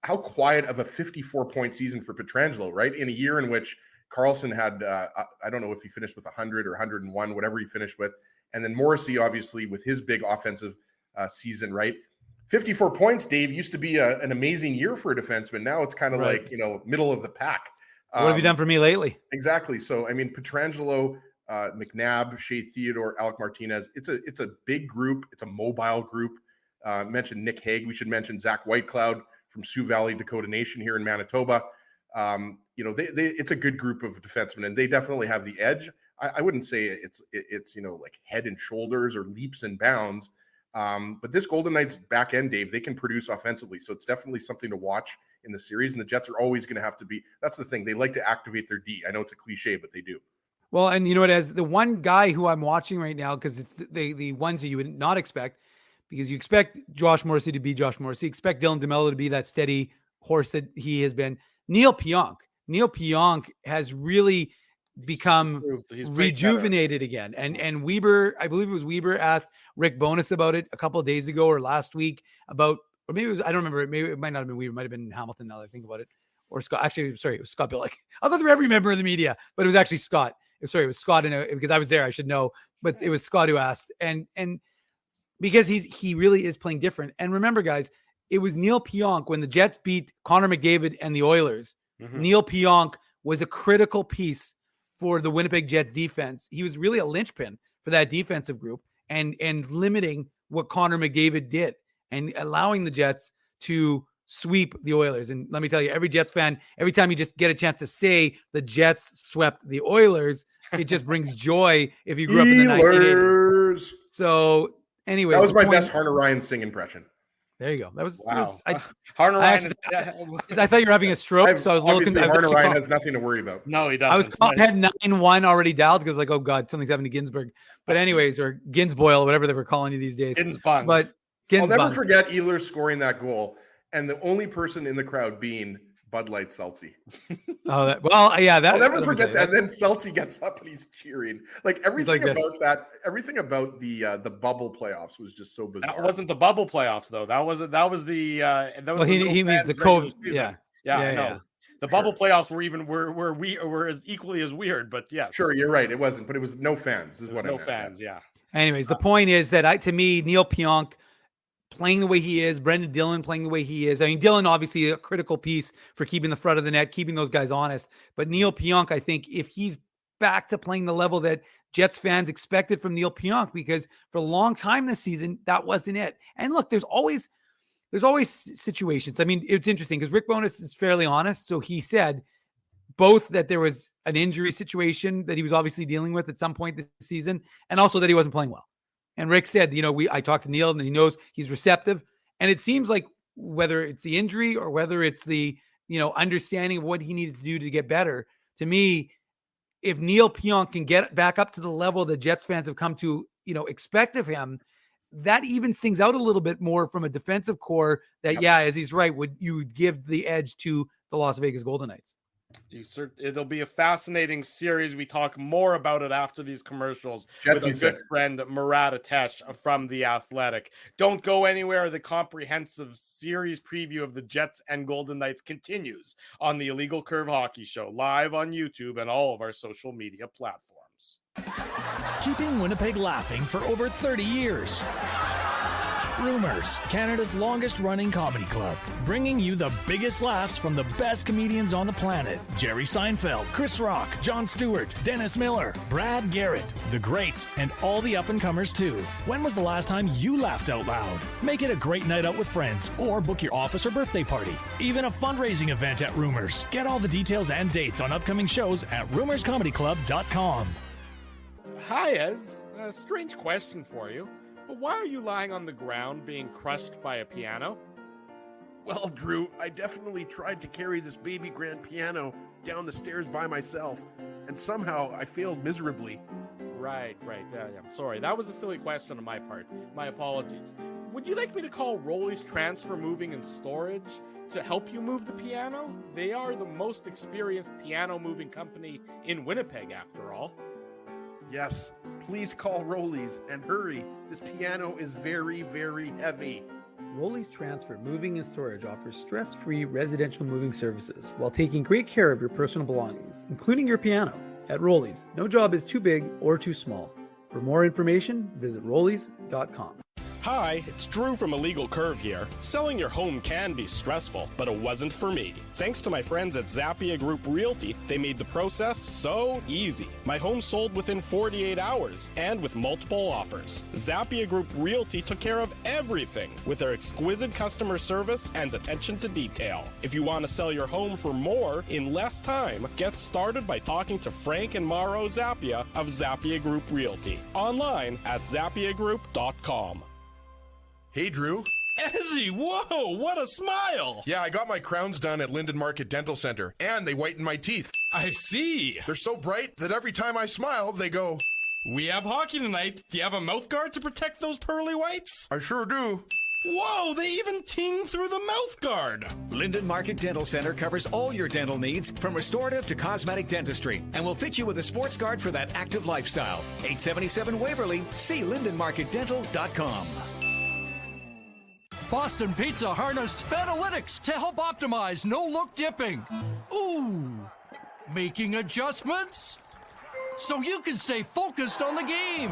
how quiet of a 54-point season for Pietrangelo, right? In a year in which Carlson had, I don't know if he finished with 100 or 101, whatever he finished with, and then Morrissey, obviously, with his big offensive season, right? 54 points, Dave, used to be an amazing year for a defenseman. Now it's kind of Right. like, middle of the pack. What have you done for me lately? Exactly. So, I mean, Pietrangelo, McNabb, Shea Theodore, Alec Martinez, it's a big group. It's a mobile group. Mentioned Nick Hague. We should mention Zach Whitecloud from Sioux Valley, Dakota Nation here in Manitoba. It's a good group of defensemen, and they definitely have the edge. I wouldn't say it's like head and shoulders or leaps and bounds. But this Golden Knights back end, Dave, they can produce offensively. So it's definitely something to watch in the series. And the Jets are always going to have to be, that's the thing. They like to activate their D. I know it's a cliche, but they do. Well, and you know what? As the one guy who I'm watching right now, because it's the ones that you would not expect, because you expect Josh Morrissey to be Josh Morrissey, expect Dylan DeMello to be that steady horse that he has been. Neil Pionk. Neil Pionk has really become He's played rejuvenated again. And Weber, I believe it was Weber, asked Rick Bowness about it a couple of days ago or last week about, or maybe it was, I don't remember. Maybe it might not have been Weber. It might have been Hamilton now that I think about it. Or Scott. Actually, sorry, it was Scott Billick. I'll go through every member of the media, but it was actually Scott. Sorry, it was Scott because I was there. I should know, but it was Scott who asked. And because he really is playing different. And remember, guys, it was Neil Pionk when the Jets beat Connor McDavid and the Oilers. Mhm. Neil Pionk was a critical piece for the Winnipeg Jets defense. He was really a linchpin for that defensive group and limiting what Connor McDavid did and allowing the Jets to sweep the Oilers. And let me tell you, every Jets fan, every time you just get a chance to say the Jets swept the Oilers, it just brings joy if you grew up in the 1980s. Steelers. So anyway, That was the my point- best Harner Ryan sing impression. There you go. That was, Wow. I Harner I Ryan. I thought you were having a stroke, so I was a little Obviously, confused. Harner Ryan has nothing to worry about. No, he doesn't. I was I had 9-1 already dialed because like, oh God, something's happened to Ginsburg. But anyways, or Ginsboil, whatever they were calling you these days. Ginsbung. But I'll never Ginsbung. forget Ehlers scoring that goal, and the only person in the crowd being Bud Light Seltzy. Oh, yeah, that I'll never let me forget tell that. you, And then Seltzy gets up and he's cheering. Like everything like this. about that, everything about the bubble playoffs was just so bizarre. that wasn't the bubble playoffs though. That was the that was Well, the he no means fans the regular COVID. season. Yeah, Yeah, Yeah, I know. yeah. The bubble playoffs were as equally as weird, but yes. Sure, you're right. It wasn't, but it was no fans. Is There what was I no meant. fans, yeah. Anyways, the point is that to me, Neil Pionk playing the way he is, Brendan Dillon playing the way he is. I mean, Dillon obviously a critical piece for keeping the front of the net, keeping those guys honest. But Neil Pionk, I think, if he's back to playing the level that Jets fans expected from Neil Pionk, because for a long time this season, that wasn't it. And look, there's always there's always situations. I mean, it's interesting because Rick Bowness is fairly honest. So he said both that there was an injury situation that he was obviously dealing with at some point this season, and also that he wasn't playing well. And Rick said, I talked to Neil and he knows he's receptive. And it seems like whether it's the injury or whether it's the, understanding of what he needed to do to get better, to me, if Neil Pionk can get back up to the level that Jets fans have come to, expect of him, that evens things out a little bit more from a defensive core that, as he's right, you would give the edge to the Las Vegas Golden Knights. It'll be a fascinating series. We talk more about it after these commercials Jets with a good friend, Murat Atesh from The Athletic. Don't go anywhere. The comprehensive series preview of the Jets and Golden Knights continues on the Illegal Curve Hockey Show, live on YouTube and all of our social media platforms. Keeping Winnipeg laughing for over 30 years. Rumors, Canada's longest-running comedy club, bringing you the biggest laughs from the best comedians on the planet. Jerry Seinfeld, Chris Rock, Jon Stewart, Dennis Miller, Brad Garrett, the greats, and all the up-and-comers too. When was the last time you laughed out loud? Make it a great night out with friends, or book your office or birthday party. Even a fundraising event at Rumors. Get all the details and dates on upcoming shows at rumorscomedyclub.com. Hi, Ez. A strange question for you. But why are you lying on the ground being crushed by a piano? Well, Drew, I definitely tried to carry this baby grand piano down the stairs by myself, and somehow I failed miserably. Right. I'm sorry. That was a silly question on my part. My apologies. Would you like me to call Rolly's Transfer Moving and Storage to help you move the piano? They are the most experienced piano moving company in Winnipeg, after all. Yes, please call Rolly's and hurry. This piano is very, very heavy. Rolly's Transfer Moving and Storage offers stress-free residential moving services while taking great care of your personal belongings, including your piano. At Rolly's, no job is too big or too small. For more information, visit rollys.com. Hi, it's Drew from Illegal Curve here. Selling your home can be stressful, but it wasn't for me. Thanks to my friends at Zappia Group Realty, they made the process so easy. My home sold within 48 hours and with multiple offers. Zappia Group Realty took care of everything with their exquisite customer service and attention to detail. If you want to sell your home for more in less time, get started by talking to Frank and Mauro Zappia of Zappia Group Realty. Online at zappiagroup.com. Hey, Drew. Ezzy, whoa, what a smile! Yeah, I got my crowns done at Linden Market Dental Center, and they whiten my teeth. I see. They're so bright that every time I smile, they go... We have hockey tonight. Do you have a mouth guard to protect those pearly whites? I sure do. Whoa, they even ting through the mouth guard. Linden Market Dental Center covers all your dental needs, from restorative to cosmetic dentistry, and will fit you with a sports guard for that active lifestyle. 877 Waverly. See lindenmarketdental.com. Boston Pizza harnessed Fetalytics to help optimize no-look dipping. Ooh, making adjustments so you can stay focused on the game.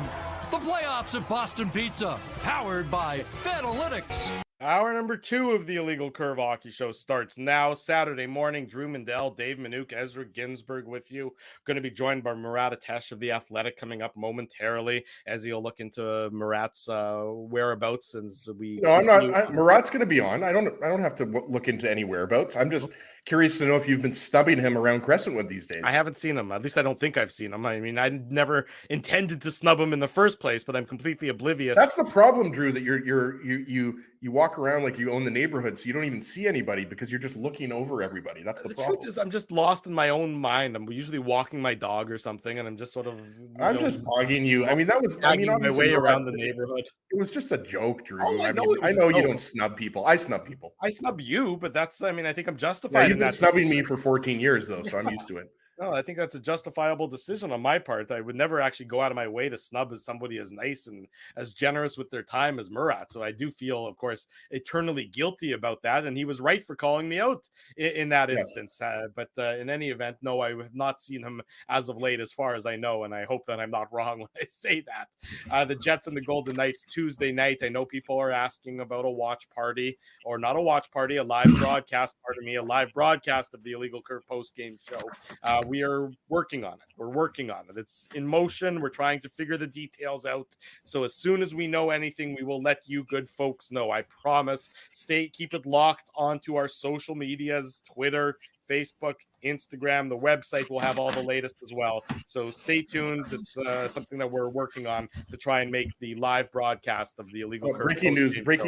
The playoffs at Boston Pizza, powered by Fetalytics. Hour number 2 of the Illegal Curve Hockey Show starts now. Saturday morning, Drew Mandel, Dave Minuk, Ezra Ginsburg with you. Going to be joined by Murat Atesh of The Athletic coming up momentarily as he'll look into Murat's whereabouts. Since we No, I'm not. Murat's going to be on. I don't have to look into any whereabouts. I'm just curious to know if you've been stubbing him around Crescentwood these days. I haven't seen him. At least I don't think I've seen him. I mean, I never intended to snub him in the first place, but I'm completely oblivious. That's the problem, Drew, that you walk around like you own the neighborhood, so you don't even see anybody because you're just looking over everybody. That's the problem. Truth is, I'm just lost in my own mind. I'm usually walking my dog or something, and I'm just sort of. I'm just bugging you. I mean, that was. I mean, my way around the neighborhood. It was just a joke, Drew. Oh, I know you don't snub people. I snub people. I snub you, but that's. I mean, I think I'm justified. You've been snubbing me for 14 years, though, so I'm used to it. No, I think that's a justifiable decision on my part. I would never actually go out of my way to snub as somebody as nice and as generous with their time as Murat. So I do feel, of course, eternally guilty about that. And he was right for calling me out in that instance. But in any event, no, I have not seen him as of late, as far as I know. And I hope that I'm not wrong when I say that. The Jets and the Golden Knights Tuesday night. I know people are asking about a watch party, or not a watch party, a live broadcast, a live broadcast of the Illegal Curve post-game show. we are working on it. We're working on it. It's in motion. We're trying to figure the details out. So as soon as we know anything, we will let you good folks know. I promise. Keep it locked onto our social medias, Twitter, Facebook, Instagram, the website will have all the latest as well. So stay tuned. It's something that we're working on to try and make the live broadcast of the Illegal Curve. Breaking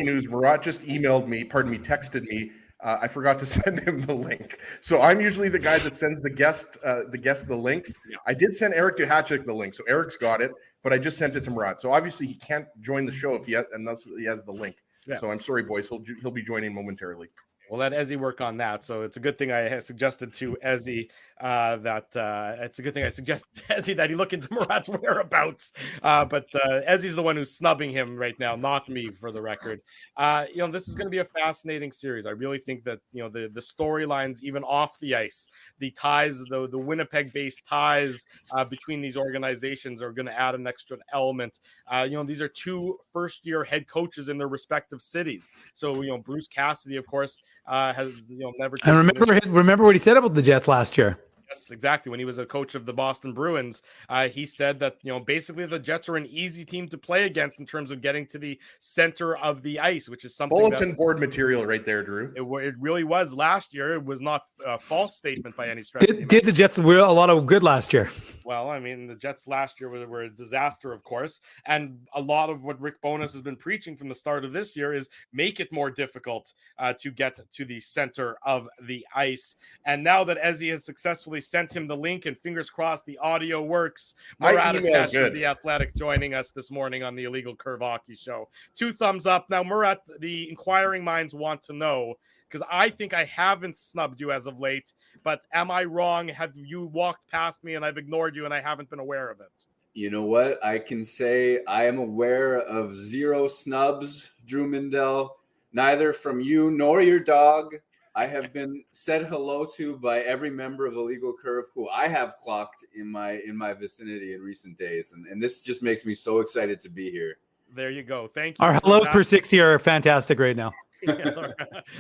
news. Murat just texted me. I forgot to send him the link. So I'm usually the guy that sends the guest the links. Yeah. I did send Eric Duhatschek the link. So Eric's got it, but I just sent it to Murat. So obviously he can't join the show unless he has the link. Yeah. So I'm sorry, boys. He'll be joining momentarily. We'll let Ezzy work on that. So it's a good thing I suggested to Ezzy that he look into Murat's whereabouts. But Ezzy's the one who's snubbing him right now, not me, for the record. This is going to be a fascinating series. I really think that, the storylines, even off the ice, the ties, the Winnipeg-based ties between these organizations are going to add an extra element. These are two first-year head coaches in their respective cities. So, Bruce Cassidy, of course, has never. And remember what he said about the Jets last year. Yes, exactly. When he was a coach of the Boston Bruins, he said that, basically the Jets are an easy team to play against in terms of getting to the center of the ice, which is something bulletin board material right there, Drew. It really was last year. It was not a false statement by any stretch. Did the Jets were a lot of good last year? Well, I mean, the Jets last year were a disaster, of course. And a lot of what Rick Bowness has been preaching from the start of this year is make it more difficult to get to the center of the ice. And now that Ezzy has successfully sent him the link, and fingers crossed the audio works, Murat Atesh for The Athletic joining us this morning on the Illegal Curve Hockey Show. 2 thumbs up. Now, Murat, the inquiring minds want to know, because I think I haven't snubbed you as of late, but am I wrong? Have you walked past me and I've ignored you and I haven't been aware of it? You know what? I can say I am aware of 0 snubs, Drew Mindell, neither from you nor your dog. I have been said hello to by every member of Illegal Curve who I have clocked in my vicinity in recent days. And this just makes me so excited to be here. There you go. Thank you. Our hellos per 60 are fantastic right now. Yes,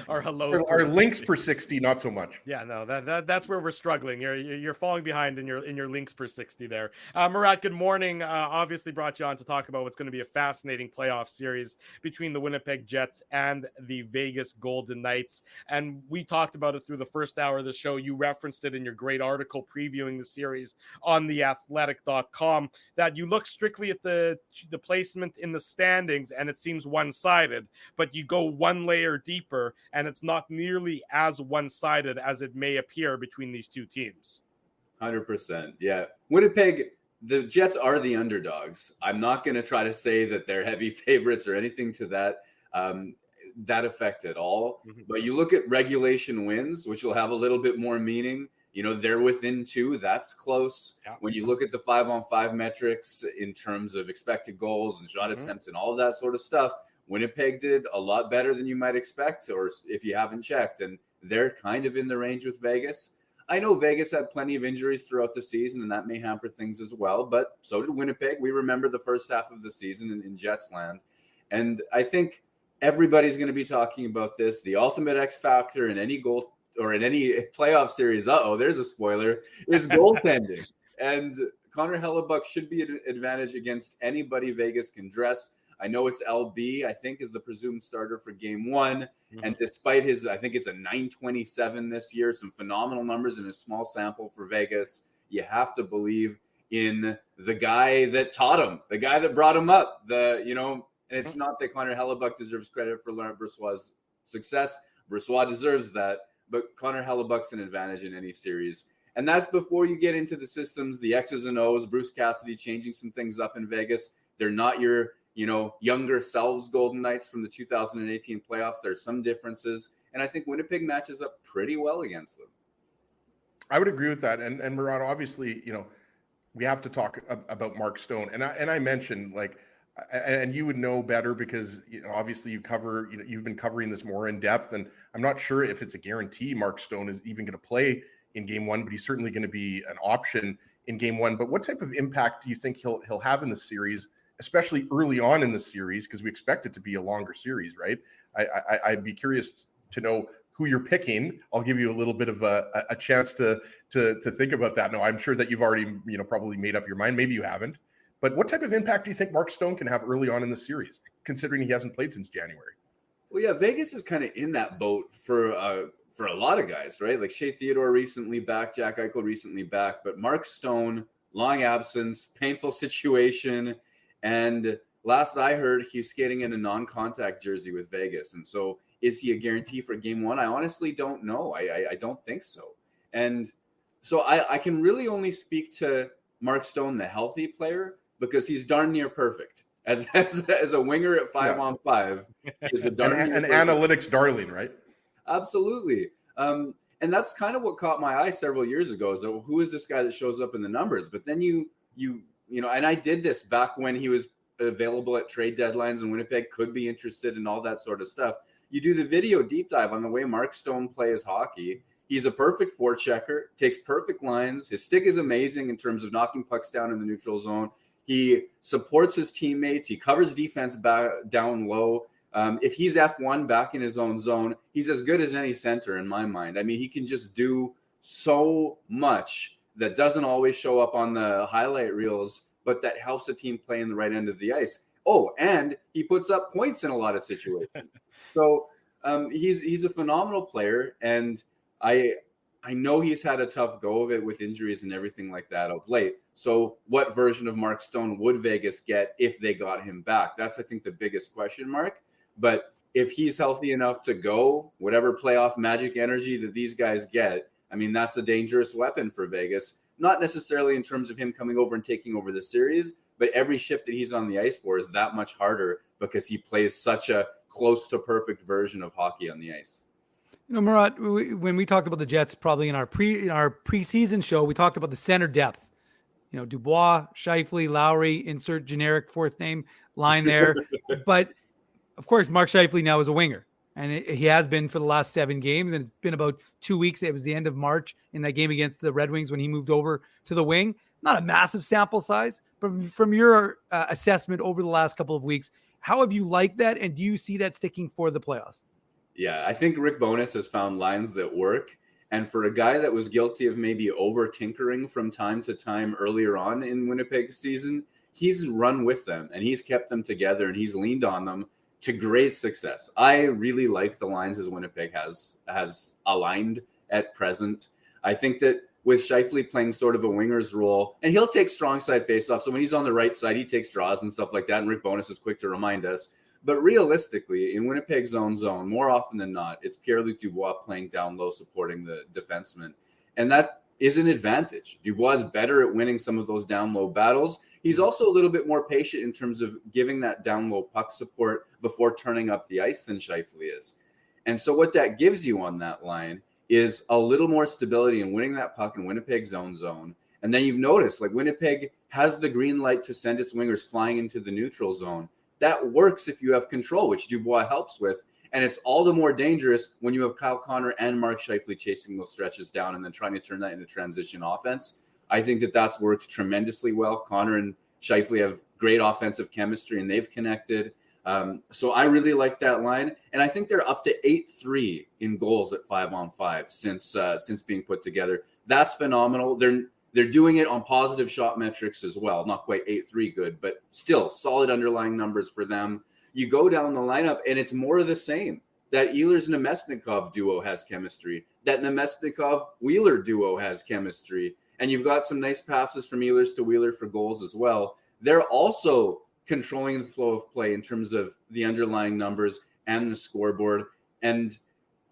our hellos. Our links per 60, not so much. Yeah, no, that's where we're struggling. You're falling behind in your links per 60 there. Murat, good morning. Obviously brought you on to talk about what's going to be a fascinating playoff series between the Winnipeg Jets and the Vegas Golden Knights. And we talked about it through the first hour of the show. You referenced it in your great article previewing the series on theathletic.com, that you look strictly at the placement in the standings and it seems one-sided, but you go one layer deeper and it's not nearly as one-sided as it may appear between these two teams. 100%. Yeah. Winnipeg, the Jets are the underdogs. I'm not going to try to say that they're heavy favorites or anything to that effect at all. Mm-hmm. But you look at regulation wins, which will have a little bit more meaning. They're within 2. That's close. Yeah. When you look at the 5-on-5 metrics in terms of expected goals and shot attempts and all of that sort of stuff, Winnipeg did a lot better than you might expect, or if you haven't checked, and they're kind of in the range with Vegas. I know Vegas had plenty of injuries throughout the season, and that may hamper things as well, but so did Winnipeg. We remember the first half of the season in Jets land, and I think everybody's going to be talking about this. The ultimate X factor in any goal or in any playoff series, there's a spoiler, is goaltending. And Connor Hellebuck should be an advantage against anybody Vegas can dress. I know it's LB, I think, is the presumed starter for game 1. Mm-hmm. And despite his, I think it's a 927 this year, some phenomenal numbers in a small sample for Vegas, you have to believe in the guy that taught him, the guy that brought him up. And it's not that Connor Hellebuck deserves credit for Laurent Brossois' success. Brossois deserves that, but Connor Hellebuck's an advantage in any series. And that's before you get into the systems, the X's and O's, Bruce Cassidy changing some things up in Vegas. They're not your younger selves Golden Knights from the 2018 playoffs. There's some differences, and I think Winnipeg matches up pretty well against them. I would agree with that. And Murat, obviously, we have to talk about Mark Stone. And I mentioned, and you would know better because, obviously you've been covering this more in depth, and I'm not sure if it's a guarantee Mark Stone is even going to play in game 1, but he's certainly going to be an option in game 1. But what type of impact do you think he'll have in the series, especially early on in the series, because we expect it to be a longer series, right? I'd be curious to know who you're picking, I'll give you a little bit of a chance to think about that. No, I'm sure that you've already, probably made up your mind. Maybe you haven't. But what type of impact do you think Mark Stone can have early on in the series, considering he hasn't played since January? Well, yeah, Vegas is kind of in that boat for a lot of guys, right? Like Shea Theodore recently back, Jack Eichel recently back, but Mark Stone, long absence, painful situation, and last I heard, he's skating in a non-contact jersey with Vegas. And so is he a guarantee for game one? I honestly don't know. I don't think so. And so I can really only speak to Mark Stone, the healthy player, because he's darn near perfect. As a winger at 5-on-5, he's a darn near an analytics darling, right? Absolutely. And that's kind of what caught my eye several years ago, is that, who is this guy that shows up in the numbers? But then you and I did this back when he was available at trade deadlines and Winnipeg could be interested in all that sort of stuff. You do the video deep dive on the way Mark Stone plays hockey. He's a perfect forechecker, takes perfect lines. His stick is amazing in terms of knocking pucks down in the neutral zone. He supports his teammates. He covers defense back down low. If he's F1 back in his own zone, he's as good as any center in my mind. I mean, he can just do so much that doesn't always show up on the highlight reels, but that helps the team play in the right end of the ice. Oh, and he puts up points in a lot of situations. So he's a phenomenal player, and I know he's had a tough go of it with injuries and everything like that of late. So what version of Mark Stone would Vegas get if they got him back? That's, I think, the biggest question mark. But if he's healthy enough to go, whatever playoff magic energy that these guys get, I mean, that's a dangerous weapon for Vegas. Not necessarily in terms of him coming over and taking over the series, but every shift that he's on the ice for is that much harder because he plays such a close to perfect version of hockey on the ice. Murat, when we talked about the Jets, probably in our preseason show, we talked about the center depth. Dubois, Scheifele, Lowry, insert generic fourth name line there. But of course, Mark Scheifele now is a winger, and he has been for the last 7 games. And it's been about 2 weeks. It was the end of March in that game against the Red Wings when he moved over to the wing. Not a massive sample size, but from your assessment over the last couple of weeks, how have you liked that? And do you see that sticking for the playoffs? Yeah, I think Rick Bowness has found lines that work. And for a guy that was guilty of maybe over tinkering from time to time earlier on in Winnipeg's season, he's run with them and he's kept them together and he's leaned on them to great success. I really like the lines as Winnipeg has aligned at present. I think that with Scheifele playing sort of a winger's role, and he'll take strong side faceoffs. So when he's on the right side, he takes draws and stuff like that. And Rick Bowness is quick to remind us. But realistically, in Winnipeg's own zone, more often than not, it's Pierre-Luc Dubois playing down low, supporting the defenseman. And that is an advantage. Dubois is better at winning some of those down low battles. He's also a little bit more patient in terms of giving that down low puck support before turning up the ice than Scheifele is. And so what that gives you on that line is a little more stability in winning that puck in Winnipeg's own zone. And then you've noticed, like, Winnipeg has the green light to send its wingers flying into the neutral zone. That works if you have control, which Dubois helps with. And it's all the more dangerous when you have Kyle Connor and Mark Scheifele chasing those stretches down and then trying to turn that into transition offense. I think that that's worked tremendously well. Connor and Scheifele have great offensive chemistry, and they've connected. So I really like that line. And I think they're up to 8-3 in goals at 5-on-5 since being put together. That's phenomenal. They're doing it on positive shot metrics as well. Not quite 8-3 good, but still solid underlying numbers for them. You go down the lineup, and it's more of the same. That Ehlers-Nemestnikov duo has chemistry. That Nemestnikov-Wheeler duo has chemistry. And you've got some nice passes from Ehlers to Wheeler for goals as well. They're also controlling the flow of play in terms of the underlying numbers and the scoreboard. And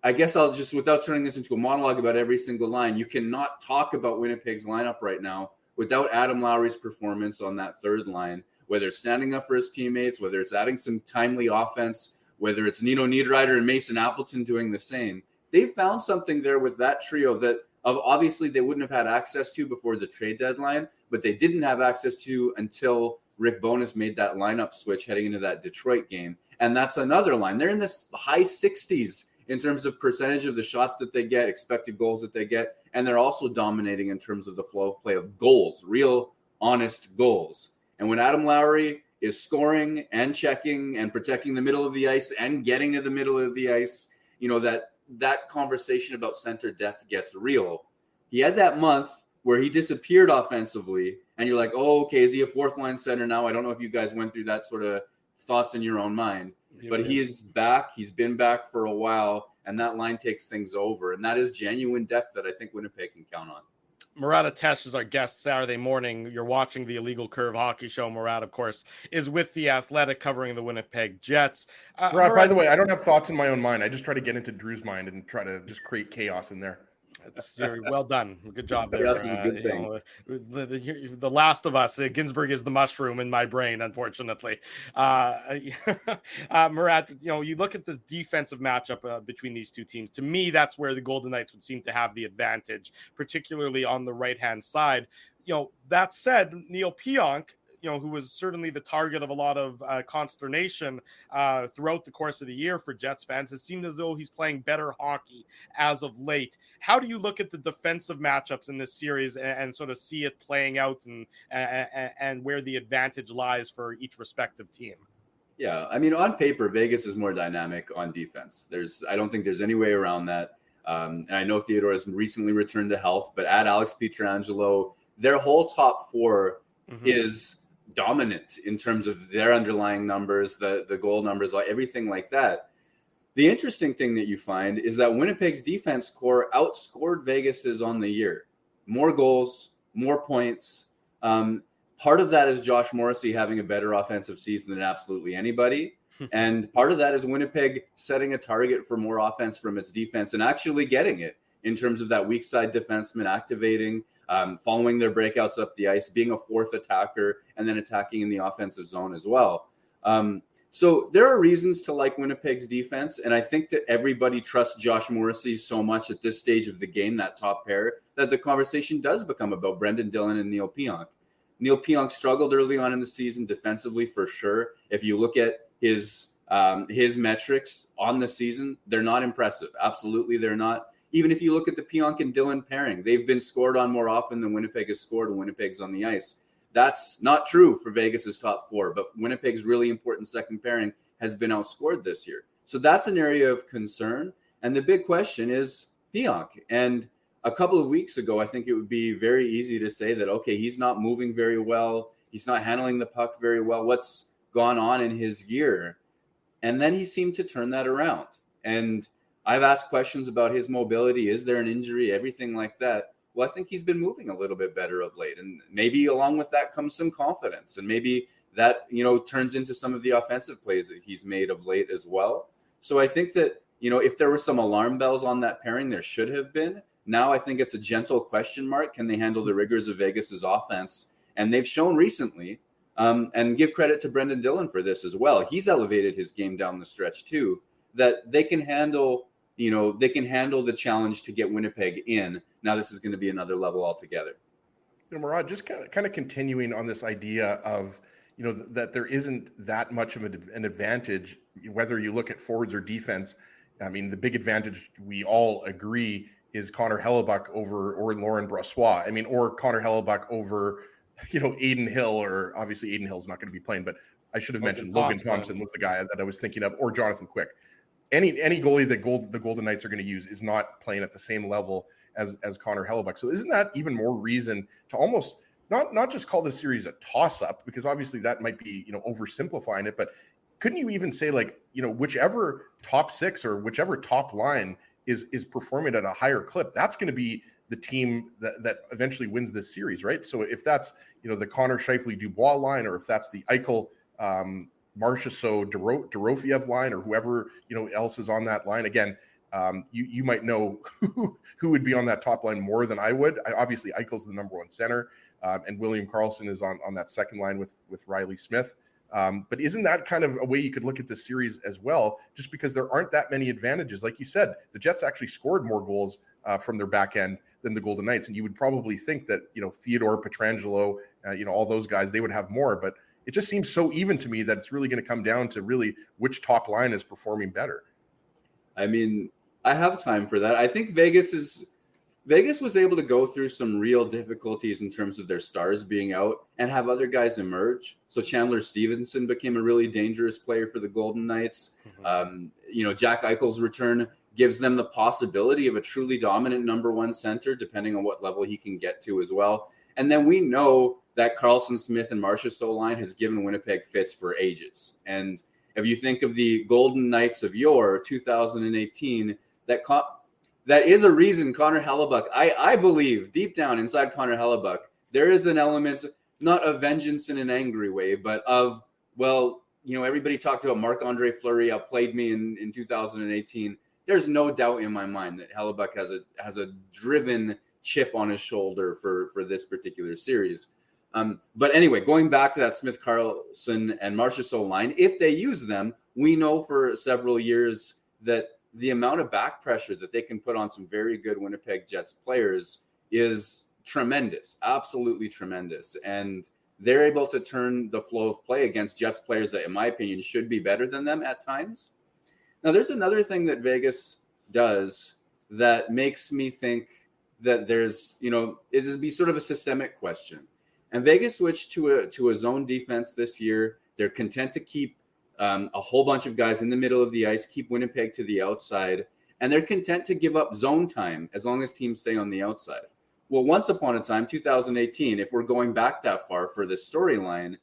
I guess I'll just, without turning this into a monologue about every single line, you cannot talk about Winnipeg's lineup right now without Adam Lowry's performance on that third line, whether it's standing up for his teammates, whether it's adding some timely offense, whether it's Nino Niederreiter and Mason Appleton doing the same. They found something there with that trio that obviously they wouldn't have had access to before the trade deadline, but they didn't have access to until Rick Bowness made that lineup switch heading into that Detroit game. And that's another line. They're in this high 60s in terms of percentage of the shots that they get, expected goals that they get. And they're also dominating in terms of the flow of play of goals, real, honest goals. And when Adam Lowry is scoring and checking and protecting the middle of the ice and getting to the middle of the ice, that that conversation about center depth gets real. He had that month where he disappeared offensively, and you're like, oh, okay, is he a fourth line center now? I don't know if you guys went through that sort of thoughts in your own mind, but he is back. He's been back for a while, and that line takes things over. And that is genuine depth that I think Winnipeg can count on. Murat Atesh is our guest Saturday morning. You're watching the Illegal Curve Hockey Show. Murat, of course, is with The Athletic covering the Winnipeg Jets. Murat, by the way, I don't have thoughts in my own mind. I just try to get into Drew's mind and try to just create chaos in there. It's very well done. Good job there. Yes, is a good thing. The Last of Us. Ginsburg is the mushroom in my brain, unfortunately. Murat, you look at the defensive matchup between these two teams. To me, that's where the Golden Knights would seem to have the advantage, particularly on the right-hand side. That said, Neil Pionk, who was certainly the target of a lot of consternation throughout the course of the year for Jets fans, has seemed as though he's playing better hockey as of late. How do you look at the defensive matchups in this series and sort of see it playing out and where the advantage lies for each respective team? Yeah, I mean, on paper, Vegas is more dynamic on defense. I don't think there's any way around that. And I know Theodore has recently returned to health, but add Alex Pietrangelo, their whole top four is dominant in terms of their underlying numbers, the goal numbers, everything like that. The interesting thing that you find is that Winnipeg's defense core outscored Vegas's on the year. More goals, more points. Part of that is Josh Morrissey having a better offensive season than absolutely anybody. And part of that is Winnipeg setting a target for more offense from its defense and actually getting it in terms of that weak side defenseman activating, following their breakouts up the ice, being a fourth attacker, and then attacking in the offensive zone as well. So there are reasons to like Winnipeg's defense, and I think that everybody trusts Josh Morrissey so much at this stage of the game, that top pair, that the conversation does become about Brendan Dillon and Neil Pionk. Neil Pionk struggled early on in the season defensively for sure. If you look at his metrics on the season, they're not impressive. Absolutely, they're not. Even if you look at the Pionk and Dillon pairing, they've been scored on more often than Winnipeg has scored when Winnipeg's on the ice. That's not true for Vegas's top four, but Winnipeg's really important second pairing has been outscored this year. So that's an area of concern. And the big question is Pionk. And a couple of weeks ago, I think it would be very easy to say that, okay, he's not moving very well. He's not handling the puck very well. What's gone on in his gear? And then he seemed to turn that around. And I've asked questions about his mobility. Is there an injury? Everything like that. Well, I think he's been moving a little bit better of late. And maybe along with that comes some confidence. And maybe that, turns into some of the offensive plays that he's made of late as well. So I think that, if there were some alarm bells on that pairing, there should have been. Now I think it's a gentle question mark. Can they handle the rigors of Vegas's offense? And they've shown recently, and give credit to Brendan Dillon for this as well. He's elevated his game down the stretch too, that they can handle the challenge to get Winnipeg in. Now this is going to be another level altogether. Murat, just kind of continuing on this idea of, that there isn't that much of an advantage, whether you look at forwards or defense. I mean, the big advantage we all agree is Connor Hellebuck or Lauren Brossoit. I mean, or Connor Hellebuck over, Aiden Hill, or obviously Aiden Hill's not going to be playing, but I should have mentioned Logan Thompson was the guy that I was thinking of, or Jonathan Quick. Any goalie that the Golden Knights are going to use is not playing at the same level as Connor Hellebuck. So isn't that even more reason to almost not just call this series a toss-up, because obviously that might be, oversimplifying it, but couldn't you even say, like, whichever top six or whichever top line is performing at a higher clip, that's going to be the team that eventually wins this series, right? So if that's, the Connor Scheifele Dubois line, or if that's the Eichel Marchessault Dorofiev line, or whoever else is on that line, again, you might know who would be on that top line more than I would. Obviously, Eichel's the number one center, and William Karlsson is on that second line with Riley Smith. But isn't that kind of a way you could look at this series as well? Just because there aren't that many advantages, like you said, the Jets actually scored more goals from their back end than the Golden Knights, and you would probably think that Theodore, Pietrangelo, all those guys, they would have more, but it just seems so even to me that it's really going to come down to really which top line is performing better. I mean, I have time for that. I think Vegas was able to go through some real difficulties in terms of their stars being out and have other guys emerge. So Chandler Stevenson became a really dangerous player for the Golden Knights. Jack Eichel's return gives them the possibility of a truly dominant number one center, depending on what level he can get to as well. And then we know that Carlson Smith and Marchessault line has given Winnipeg fits for ages. And if you think of the Golden Knights of yore, 2018, that is a reason Connor Hellebuck, I believe deep down inside Connor Hellebuck, there is an element, not of vengeance in an angry way, but of, well, everybody talked about Marc-Andre Fleury outplayed me in 2018. There's no doubt in my mind that Hellebuck has a driven chip on his shoulder for this particular series. But anyway, going back to that Smith, Carlson, and Marchessault line, if they use them, we know for several years that the amount of back pressure that they can put on some very good Winnipeg Jets players is tremendous, absolutely tremendous. And they're able to turn the flow of play against Jets players that, in my opinion, should be better than them at times. Now, there's another thing that Vegas does that makes me think that there's, is be sort of a systemic question. And Vegas switched to a zone defense this year. They're content to keep a whole bunch of guys in the middle of the ice, keep Winnipeg to the outside, and they're content to give up zone time as long as teams stay on the outside. Well, once upon a time, 2018, if we're going back that far for this storyline,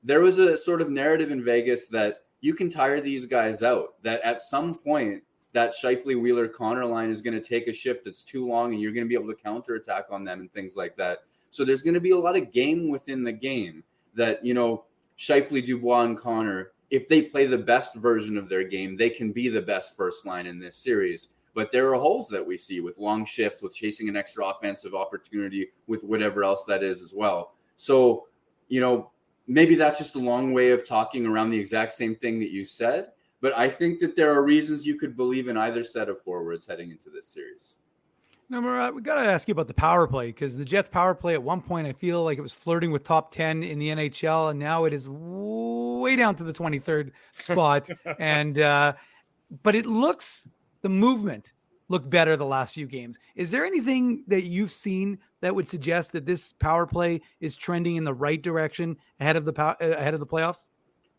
there was a sort of narrative in Vegas that you can tire these guys out, that at some point that Scheifele, Wheeler, Connor line is going to take a shift that's too long and you're going to be able to counterattack on them and things like that. So there's going to be a lot of game within the game that, Scheifele, Dubois, and Connor, if they play the best version of their game, they can be the best first line in this series. But there are holes that we see with long shifts, with chasing an extra offensive opportunity, with whatever else that is as well. So, maybe that's just a long way of talking around the exact same thing that you said. But I think that there are reasons you could believe in either set of forwards heading into this series. No, Murat, we got to ask you about the power play, because the Jets' power play at one point, I feel like it was flirting with top 10 in the NHL, and now it is way down to the 23rd spot. But it looks, the movement looked better the last few games. Is there anything that you've seen that would suggest that this power play is trending in the right direction ahead of the playoffs?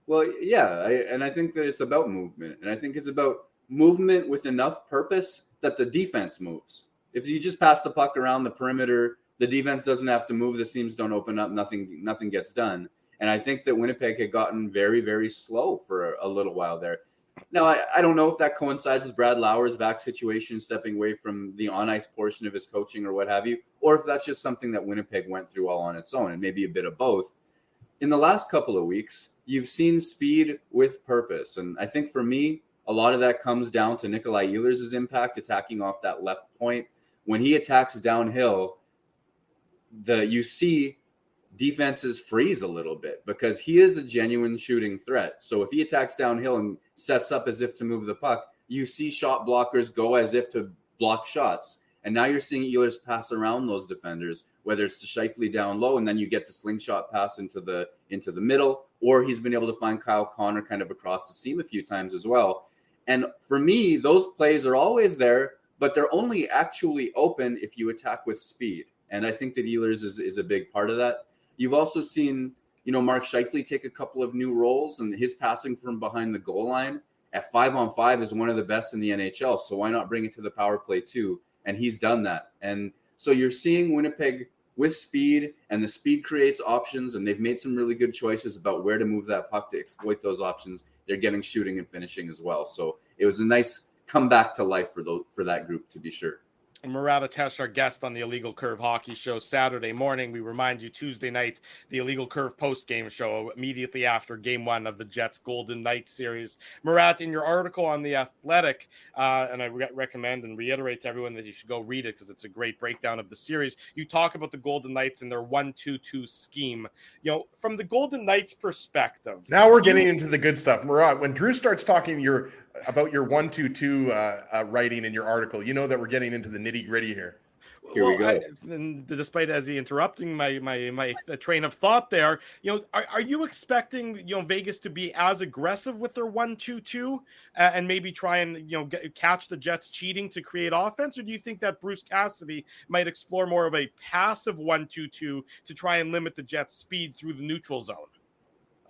Well, yeah, and I think that it's about movement, and I think it's about movement with enough purpose that the defense moves. If you just pass the puck around the perimeter, the defense doesn't have to move. The seams don't open up. Nothing gets done. And I think that Winnipeg had gotten very, very slow for a little while there. Now, I don't know if that coincides with Brad Lauer's back situation, stepping away from the on-ice portion of his coaching or what have you, or if that's just something that Winnipeg went through all on its own, and maybe a bit of both. In the last couple of weeks, you've seen speed with purpose. And I think for me, a lot of that comes down to Nikolai Ehlers' impact attacking off that left point. When he attacks downhill, you see defenses freeze a little bit because he is a genuine shooting threat. So if he attacks downhill and sets up as if to move the puck, you see shot blockers go as if to block shots. And now you're seeing Ehlers pass around those defenders, whether it's to Scheifele down low, and then you get the slingshot pass into the middle, or he's been able to find Kyle Connor kind of across the seam a few times as well. And for me, those plays are always there, but they're only actually open if you attack with speed. And I think that Ehlers is a big part of that. You've also seen, Mark Scheifele take a couple of new roles, and his passing from behind the goal line at 5-on-5 is one of the best in the NHL. So why not bring it to the power play too? And he's done that. And so you're seeing Winnipeg with speed, and the speed creates options, and they've made some really good choices about where to move that puck to exploit those options. They're getting shooting and finishing as well. So it was a nice comeback to life for that group, to be sure. Murat Atesh, our guest on the Illegal Curve Hockey Show Saturday morning. We remind you Tuesday night, the Illegal Curve post-game show immediately after Game 1 of the Jets Golden Knights series. Murat, in your article on The Athletic, and I recommend and reiterate to everyone that you should go read it because it's a great breakdown of the series, you talk about the Golden Knights and their 1-2-2 scheme. From the Golden Knights perspective. Now we're getting into the good stuff. Murat, when Drew starts talking about your 1-2-2 writing in your article, you know that we're getting into the nitty-gritty here. Here we go. And despite Ezzy interrupting my train of thought there, are you expecting Vegas to be as aggressive with their 1-2-2 and maybe try and catch the Jets cheating to create offense, or do you think that Bruce Cassidy might explore more of a passive 1-2-2 to try and limit the Jets' speed through the neutral zone?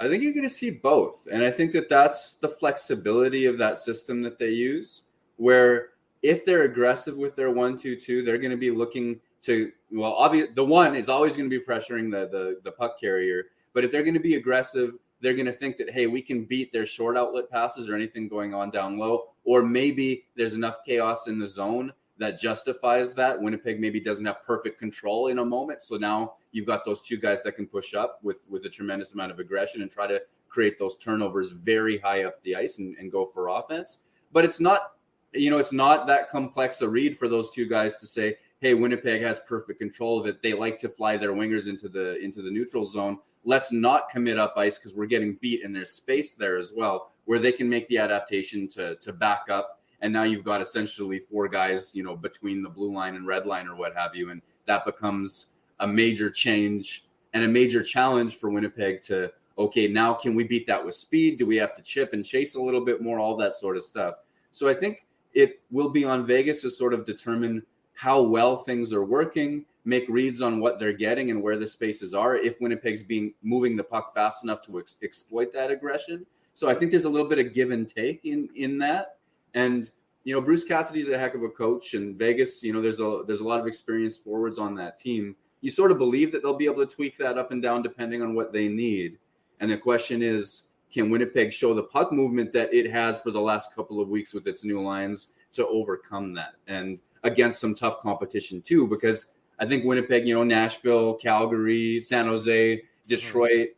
I think you're going to see both, and I think that that's the flexibility of that system that they use. where if they're aggressive with their 1-2-2, they're going to be looking to, well, obviously the one is always going to be pressuring the puck carrier. But if they're going to be aggressive, they're going to think that, hey, we can beat their short outlet passes or anything going on down low. Or maybe there's enough chaos in the zone that justifies that. Winnipeg maybe doesn't have perfect control in a moment. So now you've got those two guys that can push up with a tremendous amount of aggression and try to create those turnovers very high up the ice and go for offense. But it's not, it's not that complex a read for those two guys to say, hey, Winnipeg has perfect control of it. They like to fly their wingers into the neutral zone. Let's not commit up ice because we're getting beat and there's space there as well where they can make the adaptation to back up. And now you've got essentially four guys, between the blue line and red line or what have you. And that becomes a major change and a major challenge for Winnipeg to, okay, now can we beat that with speed? Do we have to chip and chase a little bit more? All that sort of stuff. So I think it will be on Vegas to sort of determine how well things are working, make reads on what they're getting and where the spaces are, if Winnipeg's moving the puck fast enough to exploit that aggression. So I think there's a little bit of give and take in that. And, Bruce Cassidy's a heck of a coach, and Vegas, there's a lot of experienced forwards on that team. You sort of believe that they'll be able to tweak that up and down depending on what they need. And the question is, can Winnipeg show the puck movement that it has for the last couple of weeks with its new lines to overcome that? And against some tough competition too, because I think Winnipeg, Nashville, Calgary, San Jose, Detroit,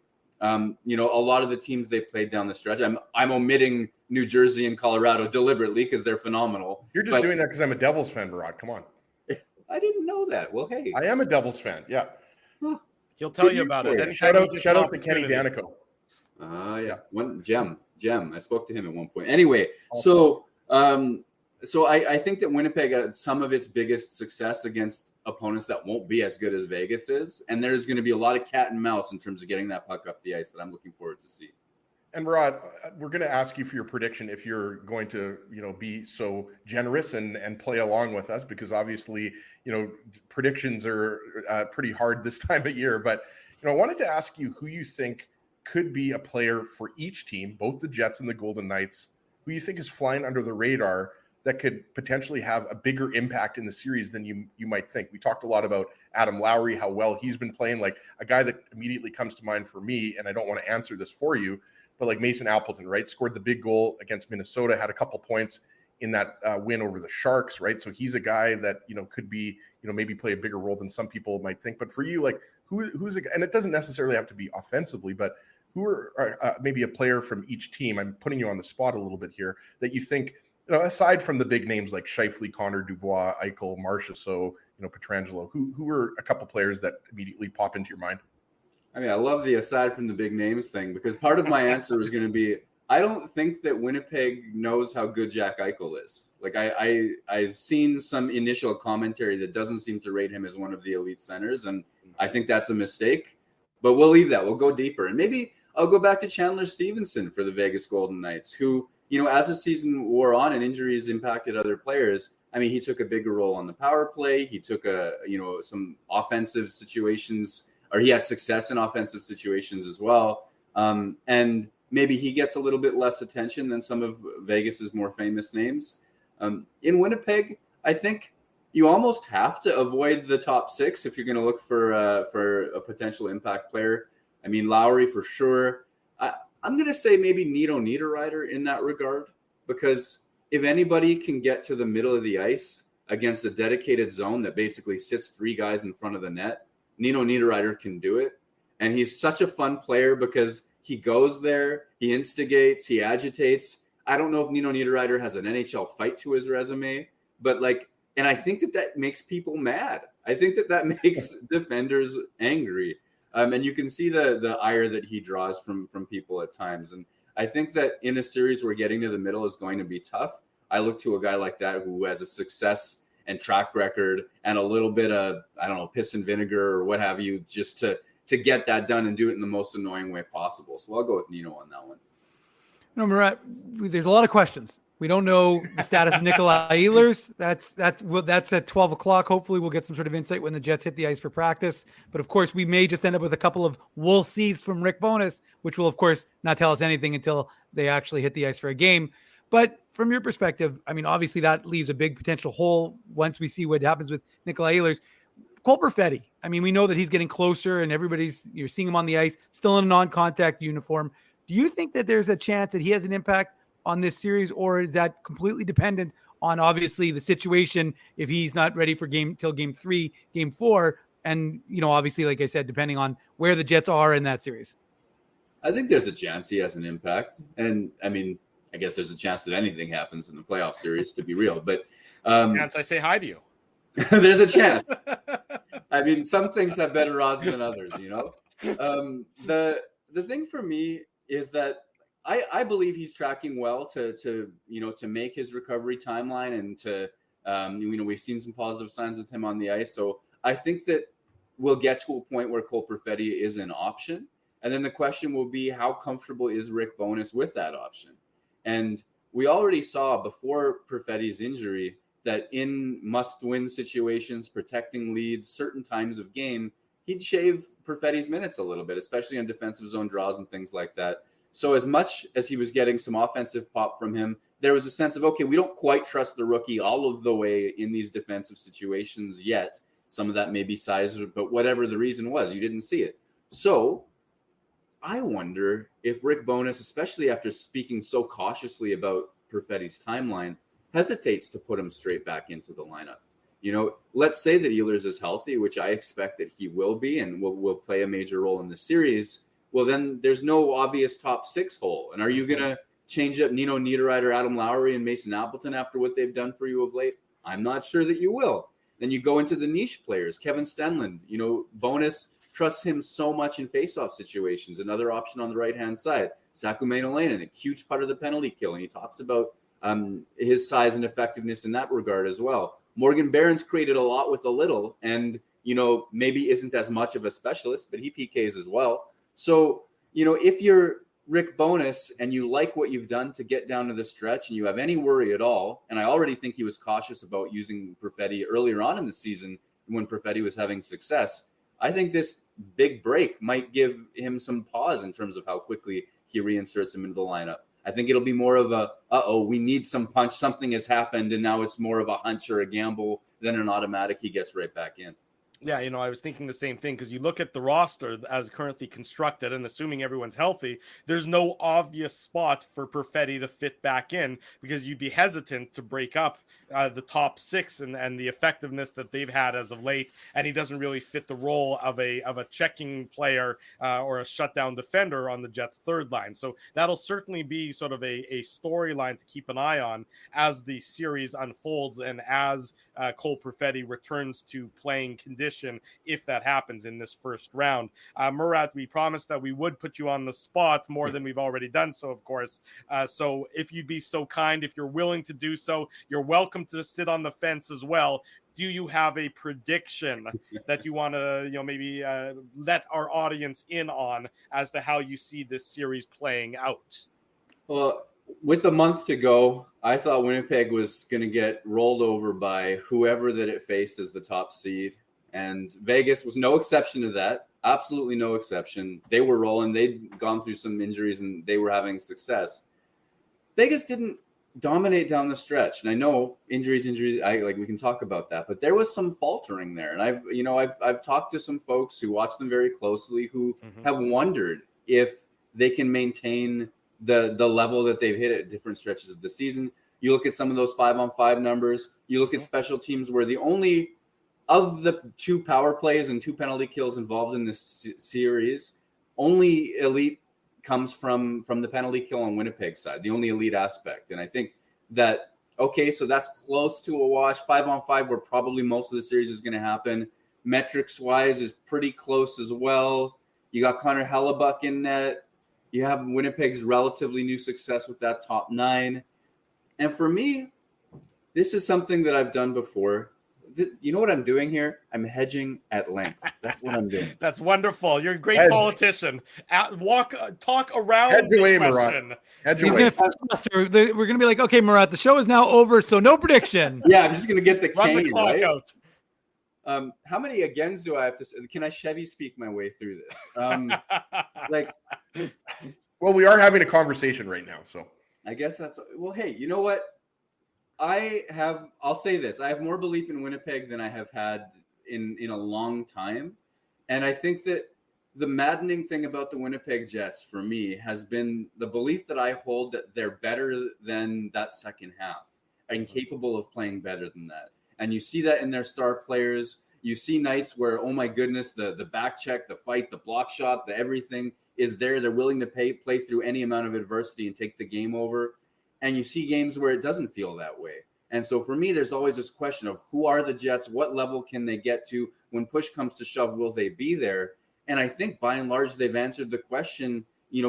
a lot of the teams they played down the stretch. I'm omitting New Jersey and Colorado deliberately because they're phenomenal. You're just doing that because I'm a Devils fan, Barad. Come on. I didn't know that. Well, hey. I am a Devils fan. Yeah. He'll tell you about it. Shout out to Kenny Danico. Yeah. One Gem. I spoke to him at one point. Anyway, so I think that Winnipeg had some of its biggest success against opponents that won't be as good as Vegas is. And there's going to be a lot of cat and mouse in terms of getting that puck up the ice that I'm looking forward to see. And Rod, we're going to ask you for your prediction if you're going to, be so generous and play along with us, because obviously, predictions are pretty hard this time of year. But, I wanted to ask you who you think could be a player for each team, both the Jets and the Golden Knights, who you think is flying under the radar that could potentially have a bigger impact in the series than you might think. We talked a lot about Adam Lowry, how well he's been playing. Like, a guy that immediately comes to mind for me, and I don't want to answer this for you, but like Mason Appleton, right? Scored the big goal against Minnesota, had a couple points in that win over the Sharks, right? So he's a guy that, could be, maybe play a bigger role than some people might think. But for you, like, who's a guy, and it doesn't necessarily have to be offensively, but who are maybe a player from each team, I'm putting you on the spot a little bit here, that you think, aside from the big names like Scheifele, Connor, Dubois, Eichel, Marchessault, Pietrangelo, who are a couple players that immediately pop into your mind? I mean, I love the aside from the big names thing, because part of my answer was going to be, I don't think that Winnipeg knows how good Jack Eichel is. Like, I've seen some initial commentary that doesn't seem to rate him as one of the elite centers, and I think that's a mistake. But we'll leave that. We'll go deeper. And maybe I'll go back to Chandler Stevenson for the Vegas Golden Knights, who, as the season wore on and injuries impacted other players, I mean, he took a bigger role on the power play. He took some offensive situations, or he had success in offensive situations as well. And maybe he gets a little bit less attention than some of Vegas's more famous names. In Winnipeg, I think you almost have to avoid the top six if you're going to look for a potential impact player. I mean, Lowry for sure. I'm going to say maybe Nino Niederreiter in that regard, because if anybody can get to the middle of the ice against a dedicated zone that basically sits three guys in front of the net, Nino Niederreiter can do it. And he's such a fun player because he goes there, he instigates, he agitates. I don't know if Nino Niederreiter has an NHL fight to his resume, but and I think that makes people mad. I think that makes defenders angry. And you can see the ire that he draws from people at times. And I think that in a series where getting to the middle is going to be tough, I look to a guy like that who has a success and track record and a little bit of, piss and vinegar or what have you, just to get that done and do it in the most annoying way possible. So I'll go with Nino on that one. Murat, there's a lot of questions. We don't know the status of Nikolai Ehlers. That's at 12 o'clock. Hopefully we'll get some sort of insight when the Jets hit the ice for practice. But of course, we may just end up with a couple of wool seats from Rick Bowness, which will, of course, not tell us anything until they actually hit the ice for a game. But from your perspective, I mean, obviously that leaves a big potential hole once we see what happens with Nikolai Ehlers. Cole Perfetti, I mean, we know that he's getting closer and you're seeing him on the ice, still in a non-contact uniform. Do you think that there's a chance that he has an impact on this series, or is that completely dependent on obviously the situation if he's not ready for game 3, game 4, and, obviously, like I said, depending on where the Jets are in that series? I think there's a chance he has an impact. And I mean, I guess there's a chance that anything happens in the playoff series, to be real. But chance I say hi to you. There's a chance. I mean, some things have better odds than others, The thing for me is that I believe he's tracking well to make his recovery timeline, and to we've seen some positive signs with him on the ice. So I think that we'll get to a point where Cole Perfetti is an option. And then the question will be, how comfortable is Rick Bowness with that option? And we already saw before Perfetti's injury that in must-win situations, protecting leads, certain times of game, he'd shave Perfetti's minutes a little bit, especially on defensive zone draws and things like that. So as much as he was getting some offensive pop from him, there was a sense of, okay, we don't quite trust the rookie all of the way in these defensive situations yet. Some of that may be size, but whatever the reason was, you didn't see it. So I wonder if Rick Bowness, especially after speaking so cautiously about Perfetti's timeline, hesitates to put him straight back into the lineup. Let's say that Ehlers is healthy, which I expect that he will be, and will play a major role in the series. Well, then there's no obvious top 6 hole. And are you going to change up Nino Niederreiter, Adam Lowry, and Mason Appleton after what they've done for you of late? I'm not sure that you will. Then you go into the niche players, Kevin Stenlund. Bowness trusts him so much in faceoff situations. Another option on the right-hand side, Saku Maenalanen, a huge part of the penalty kill. And he talks about his size and effectiveness in that regard as well. Morgan Barron's created a lot with a little, and, maybe isn't as much of a specialist, but he PKs as well. So, if you're Rick Bowness and you like what you've done to get down to the stretch and you have any worry at all, and I already think he was cautious about using Perfetti earlier on in the season when Perfetti was having success, I think this big break might give him some pause in terms of how quickly he reinserts him into the lineup. I think it'll be more of we need some punch, something has happened, and now it's more of a hunch or a gamble than an automatic he gets right back in. Yeah, I was thinking the same thing, because you look at the roster as currently constructed, and assuming everyone's healthy, there's no obvious spot for Perfetti to fit back in, because you'd be hesitant to break up the top 6 and the effectiveness that they've had as of late, and he doesn't really fit the role of a checking player or a shutdown defender on the Jets' third line. So that'll certainly be sort of a storyline to keep an eye on as the series unfolds, and as Cole Perfetti returns to playing condition, if that happens in this first round. Murat, we promised that we would put you on the spot more than we've already done so, of course. So if you'd be so kind, if you're willing to do so, you're welcome to sit on the fence as well. Do you have a prediction that you want to, maybe let our audience in on as to how you see this series playing out? Well, with a month to go, I thought Winnipeg was going to get rolled over by whoever that it faced as the top seed. And Vegas was no exception to that. Absolutely no exception. They were rolling. They'd gone through some injuries and they were having success. Vegas didn't dominate down the stretch. And I know injuries, we can talk about that, but there was some faltering there. And I've talked to some folks who watch them very closely who have wondered if they can maintain the level that they've hit at different stretches of the season. You look at some of those 5-on-5 numbers, you look at special teams where the only of the 2 power plays and 2 penalty kills involved in this series, only elite comes from the penalty kill on Winnipeg side, the only elite aspect. And I think that, okay, so that's close to a wash. 5-on-5, where probably most of the series is going to happen. Metrics-wise is pretty close as well. You got Connor Hellebuck in net. You have Winnipeg's relatively new success with that top 9. And for me, this is something that I've done before. You know what I'm doing here? I'm hedging at length. That's what I'm doing. That's wonderful. You're a great politician. Talk around the question. He's going to we're going to be like, okay, Murat, the show is now over, so no prediction. Yeah, I'm just going to get the run cane, the clock right? out. How many agains do I have to say? Can I Chevy speak my way through this? Well, we are having a conversation right now, so I guess that's well. Hey, you know what? I'll say this: I have more belief in Winnipeg than I have had in a long time, and I think that the maddening thing about the Winnipeg Jets for me has been the belief that I hold that they're better than that second half and capable of playing better than that. And you see that in their star players. You see nights where, oh my goodness, the back check, the fight, the block shot, the everything is there. They're willing to play through any amount of adversity and take the game over. And you see games where it doesn't feel that way. And so for me, there's always this question of who are the Jets? What level can they get to? When push comes to shove, will they be there? And I think by and large, they've answered the question,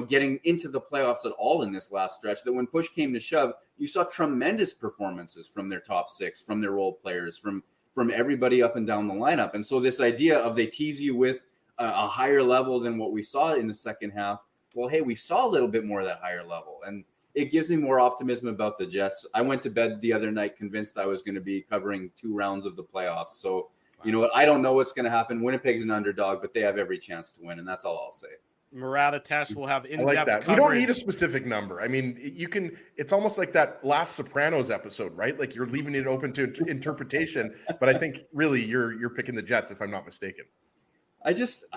getting into the playoffs at all in this last stretch, that when push came to shove, you saw tremendous performances from their top six, from their role players, from everybody up and down the lineup. And so this idea of they tease you with a higher level than what we saw in the second half. Well, hey, we saw a little bit more of that higher level. And it gives me more optimism about the Jets. I went to bed the other night convinced I was going to be covering 2 rounds of the playoffs. So, you know what? I don't know what's going to happen. Winnipeg's an underdog, but they have every chance to win, and that's all I'll say. Murat Atesh will have in-depth I like that. coverage. We don't need a specific number. I mean, it's almost like that last Sopranos episode, right? Like you're leaving it open to interpretation, but I think really you're picking the Jets, if I'm not mistaken. I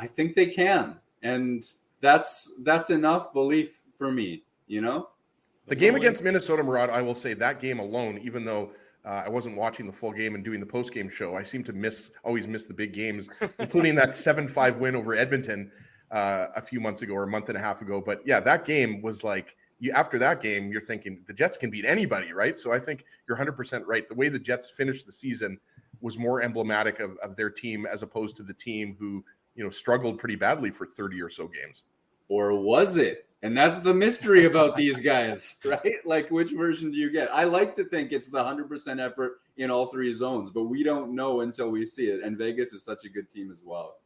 think they can. And that's enough belief for me, The game against Minnesota, Murat, I will say that game alone, even though I wasn't watching the full game and doing the post-game show, I seem to always miss the big games, including that 7-5 win over Edmonton a few months ago or a month and a half ago. But yeah, that game was like, after that game, you're thinking the Jets can beat anybody, right? So I think you're 100% right. The way the Jets finished the season was more emblematic of their team as opposed to the team who, struggled pretty badly for 30 or so games. Or was it? And that's the mystery about these guys, right? Like, which version do you get? I like to think it's the 100% effort in all 3 zones, but we don't know until we see it. And Vegas is such a good team as well.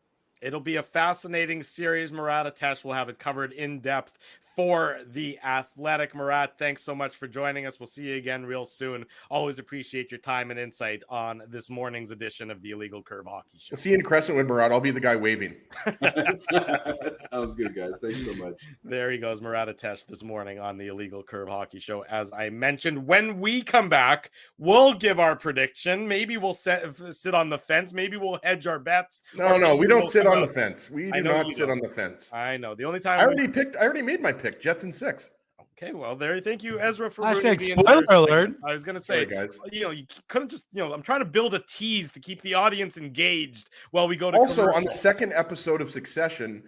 It'll be a fascinating series. Murat Atesh will have it covered in depth for The Athletic. Murat, thanks so much for joining us. We'll see you again real soon. Always appreciate your time and insight on this morning's edition of the Illegal Curve Hockey Show. We'll see you in Crescentwood, Murat. I'll be the guy waving. That sounds good, guys. Thanks so much. There he goes, Murat Atesh, this morning on the Illegal Curve Hockey Show. As I mentioned, when we come back, we'll give our prediction. Maybe we'll sit on the fence. Maybe we'll hedge our bets. No, we don't sit on the fence. We do not sit on the fence. I know. The only time I already made my pick. Jets in 6. Okay, well, there. Thank you, Ezra, for spoiler alert. I was gonna say, sorry, guys. You couldn't just, I'm trying to build a tease to keep the audience engaged while we go to also commercial. On the second episode of Succession,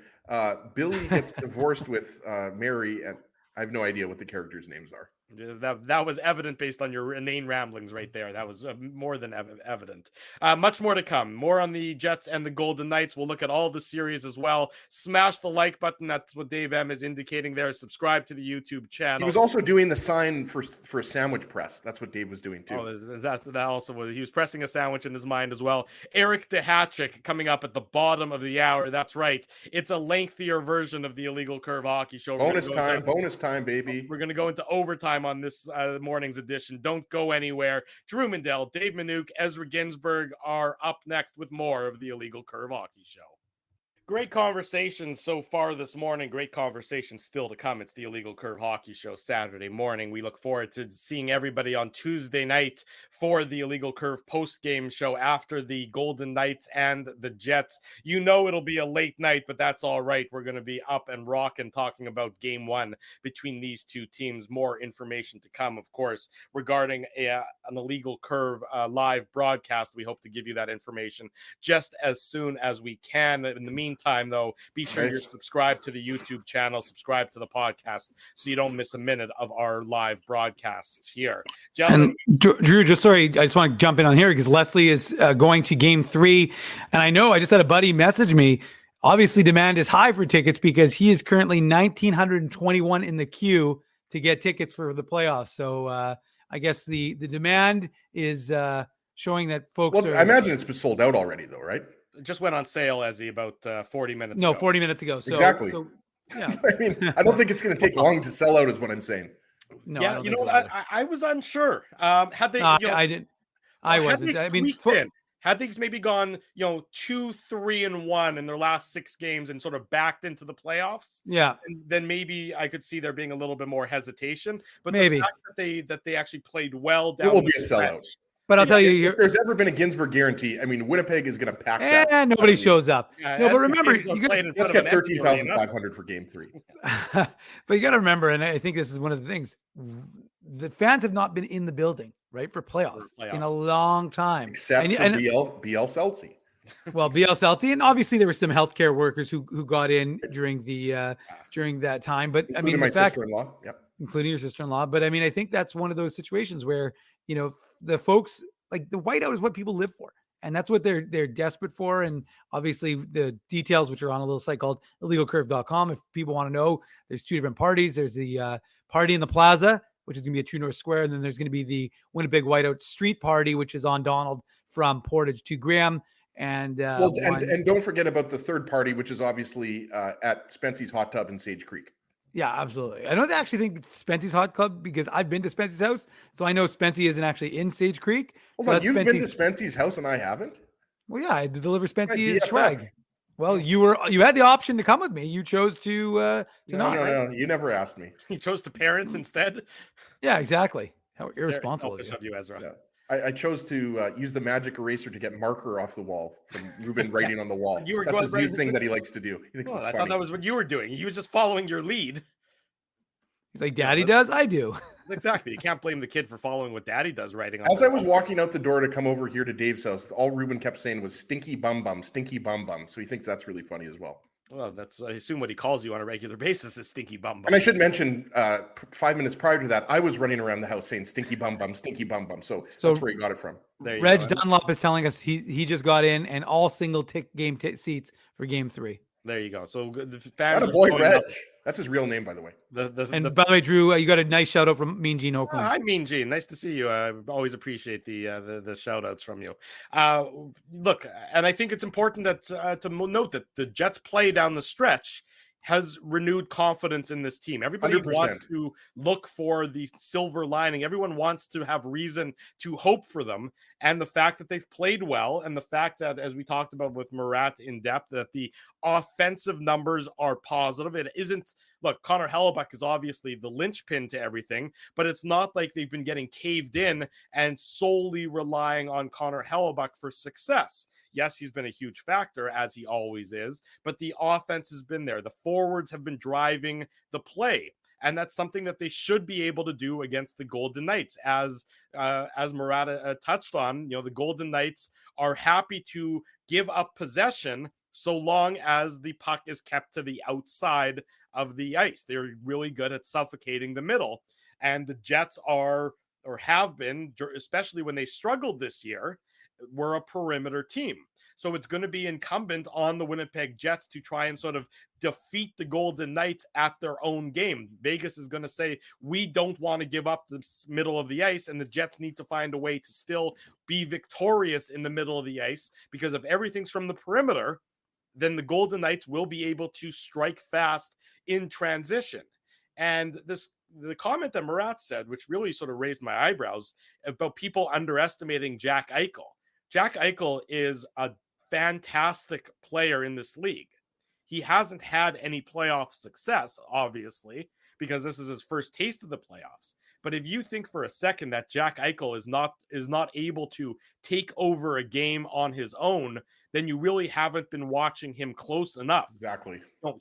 Billy gets divorced with Mary, and I have no idea what the characters' names are. That was evident based on your inane ramblings right there. That was more than evident. Much more to come. More on the Jets and the Golden Knights. We'll look at all the series as well. Smash the like button. That's what Dave M is indicating there. Subscribe to the YouTube channel. He was also doing the sign for a sandwich press. That's what Dave was doing too. Oh, that also was. He was pressing a sandwich in his mind as well. Eric DeHatchik coming up at the bottom of the hour. That's right. It's a lengthier version of the Illegal Curve Hockey Show. Bonus time, baby. We're going to go into overtime on this morning's edition. Don't go anywhere. Drew Mandel, Dave Minuk, Ezra Ginsburg are up next with more of the Illegal Curve Hockey Show. Great conversation so far this morning. Great conversation still to come. It's the Illegal Curve Hockey Show Saturday morning. We look forward to seeing everybody on Tuesday night for the Illegal Curve post-game show after the Golden Knights and the Jets. It'll be a late night, but that's all right. We're going to be up and rocking talking about Game 1 between these two teams. More information to come, of course, regarding an Illegal Curve live broadcast. We hope to give you that information just as soon as we can. In the meantime, though, be sure you're subscribed to the YouTube channel, subscribe to the podcast so you don't miss a minute of our live broadcasts here. Gentlemen, and Drew, I just want to jump in on here because Leslie is going to Game 3. And I know I just had a buddy message me. Obviously, demand is high for tickets because he is currently 1,921 in the queue to get tickets for the playoffs. So I guess the demand is showing that folks I imagine it's been sold out already, though, right? It just went on sale, Ezzy, about 40 minutes ago. 40 minutes ago. So, exactly. So, yeah. I mean, I don't think it's going to take long to sell out is what I'm saying. No, yeah, I was unsure. Had they? I didn't. I wasn't. I mean, Had they maybe gone, 2-3-1 in their last 6 games and sort of backed into the playoffs, Yeah. then maybe I could see there being a little bit more hesitation. But Maybe. the fact that they actually played well down It will the be a sellout. stretch. But I'll tell you, if there's ever been a Ginsburg guarantee, I mean, Winnipeg is going to pack that. and nobody shows up. Yeah, No, but every remember, game's you played guys, in Let's front get of an empty arena. 13,500 for game 3. but you got to remember, and I think this is one of the things, the fans have not been in the building, right, for playoffs, in a long time. Except And- for and- BL Seltzy. Well, BL Celtic, and obviously there were some healthcare workers who got in during that time. But Including my sister-in-law. Yep. Including your sister-in-law. But I mean, I think that's one of those situations where, the folks, like, the whiteout is what people live for. And that's what they're desperate for. And obviously the details, which are on a little site called illegalcurve.com. If people want to know, there's 2 different parties. There's the party in the plaza, which is going to be at True North Square. And then there's going to be the Winnipeg Whiteout Street Party, which is on Donald from Portage to Graham. And and don't forget about the third party, which is obviously at Spency's Hot Tub in Sage Creek. Yeah, absolutely. I don't actually think it's Spency's Hot Club because I've been to Spency's house. So I know Spency isn't actually in Sage Creek. Hold so on, you've been to Spency's house and I haven't? Well, yeah, I had to deliver Spency his BFF. swag. Well, you had the option to come with me. You chose to not. No, you never asked me. You chose to parent instead. Yeah, exactly. How irresponsible Very selfish of you, Ezra. Yeah. I chose to use the magic eraser to get marker off the wall from Ruben writing on the wall. That's his new thing that he likes to do. He thinks it's I funny. thought that was what you were doing. He was just following your lead. He's like, Daddy does, I do. Exactly. You can't blame the kid for following what Daddy does writing on. As I was walking out the door to come over here to Dave's house, all Ruben kept saying was stinky bum bum, stinky bum bum. So he thinks that's really funny as well. Well, I assume what he calls you on a regular basis is stinky bum bum. And I should mention, 5 minutes prior to that, I was running around the house saying stinky bum bum, stinky bum bum. So that's where he got it from. Reg Dunlop is telling us he just got in and all single game seats for game 3. There you go. So the fans Not a boy, Reg. That's his real name, by the way. By the way, Drew, you got a nice shout out from Mean Gene Oakland. Hi, Mean Gene. Nice to see you. I always appreciate the shout outs from you. Look, and I think it's important that to note that the Jets play down the stretch has renewed confidence in this team. Everybody 100%. wants to look for the silver lining. Everyone wants to have reason to hope for them. And the fact that they've played well, and the fact that, as we talked about with Murat in depth, that the offensive numbers are positive. It isn't, look, Connor Hellebuck is obviously the linchpin to everything, but it's not like they've been getting caved in and solely relying on Connor Hellebuck for success. Yes, he's been a huge factor, as he always is, but the offense has been there. The forwards have been driving the play. And that's something that they should be able to do against the Golden Knights. As Murat touched on, the Golden Knights are happy to give up possession so long as the puck is kept to the outside of the ice. They're really good at suffocating the middle. And the Jets are, or have been, especially when they struggled this year, were a perimeter team. So it's going to be incumbent on the Winnipeg Jets to try and sort of defeat the Golden Knights at their own game. Vegas is going to say, we don't want to give up the middle of the ice, and the Jets need to find a way to still be victorious in the middle of the ice, because if everything's from the perimeter, then the Golden Knights will be able to strike fast in transition. And the comment that Murat said, which really sort of raised my eyebrows, about people underestimating Jack Eichel. Jack Eichel is a fantastic player in this league. He hasn't had any playoff success, obviously, because this is his first taste of the playoffs. But if you think for a second that Jack Eichel is not able to take over a game on his own, then you really haven't been watching him close enough. Exactly. No,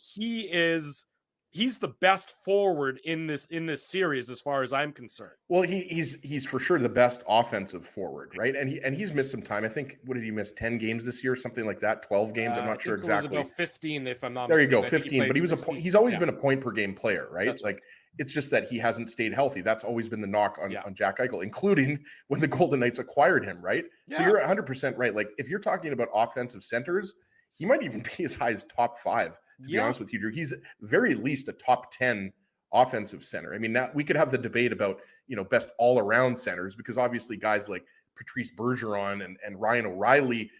he's the best forward in this series as far as I'm concerned. Well, he's for sure the best offensive forward, right? And he's missed some time. I think, what did he miss? 10 games this year, something like that. 12 games. I'm not sure exactly. It was about 15, if I'm not there mistaken. you go, 15. But he's always been a point per game player, right? That's like, it's just that he hasn't stayed healthy. That's always been the knock on Jack Eichel, including when the Golden Knights acquired him, right? Yeah. So you're 100% right. Like, if you're talking about offensive centers, he might even be as high as top 5, to be honest with you, Drew. He's very least a top 10 offensive center. I mean, now we could have the debate about, best all-around centers, because obviously guys like Patrice Bergeron and Ryan O'Reilly,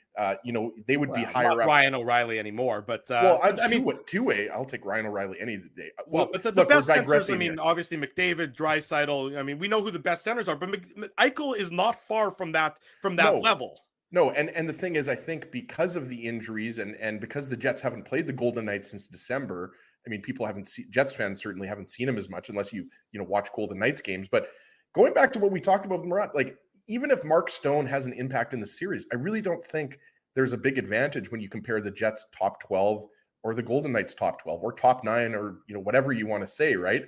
they would be higher not up. Ryan O'Reilly anymore, but I mean, two-way, I'll take Ryan O'Reilly any day. Well, but the best centers, I mean, obviously McDavid, Draisaitl. I mean, we know who the best centers are, but Eichel is not far from that level. No, and the thing is, I think because of the injuries and because the Jets haven't played the Golden Knights since December, I mean, people haven't seen, Jets fans certainly haven't seen him as much unless you watch Golden Knights games. But going back to what we talked about with Murat, like even if Mark Stone has an impact in the series, I really don't think there's a big advantage when you compare the Jets top 12 or the Golden Knights top 12 or top 9 or whatever you want to say, right?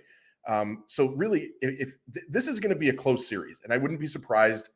So really, if this is going to be a close series, and I wouldn't be surprised.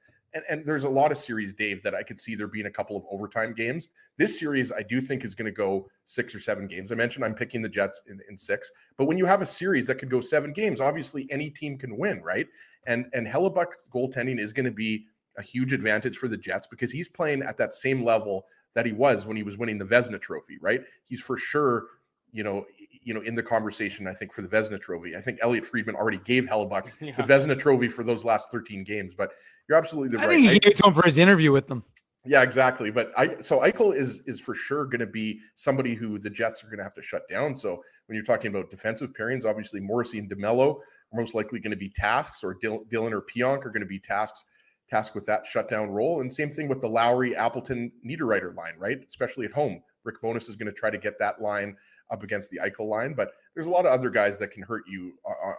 And there's a lot of series, Dave, that I could see there being a couple of overtime games. This series, I do think, is going to go 6 or 7 games. I mentioned I'm picking the Jets in 6. But when you have a series that could go 7 games, obviously any team can win, right? And Hellebuck's goaltending is going to be a huge advantage for the Jets because he's playing at that same level that he was when he was winning the Vezina Trophy, right? He's for sure, in the conversation, I think, for the Vezina Trophy. I think Elliot Friedman already gave Hellebuck the Vezina Trophy for those last 13 games, but you're absolutely right. I think he gave it to him for his interview with them. Yeah, exactly. But so Eichel is for sure going to be somebody who the Jets are going to have to shut down. So when you're talking about defensive pairings, obviously Morrissey and DeMello are most likely going to be tasks, or Dylan or Pionk are going to be tasked with that shutdown role. And same thing with the Lowry, Appleton, Niederreiter line, right? Especially at home. Rick Bowness is going to try to get that line up against the Eichel line, but there's a lot of other guys that can hurt you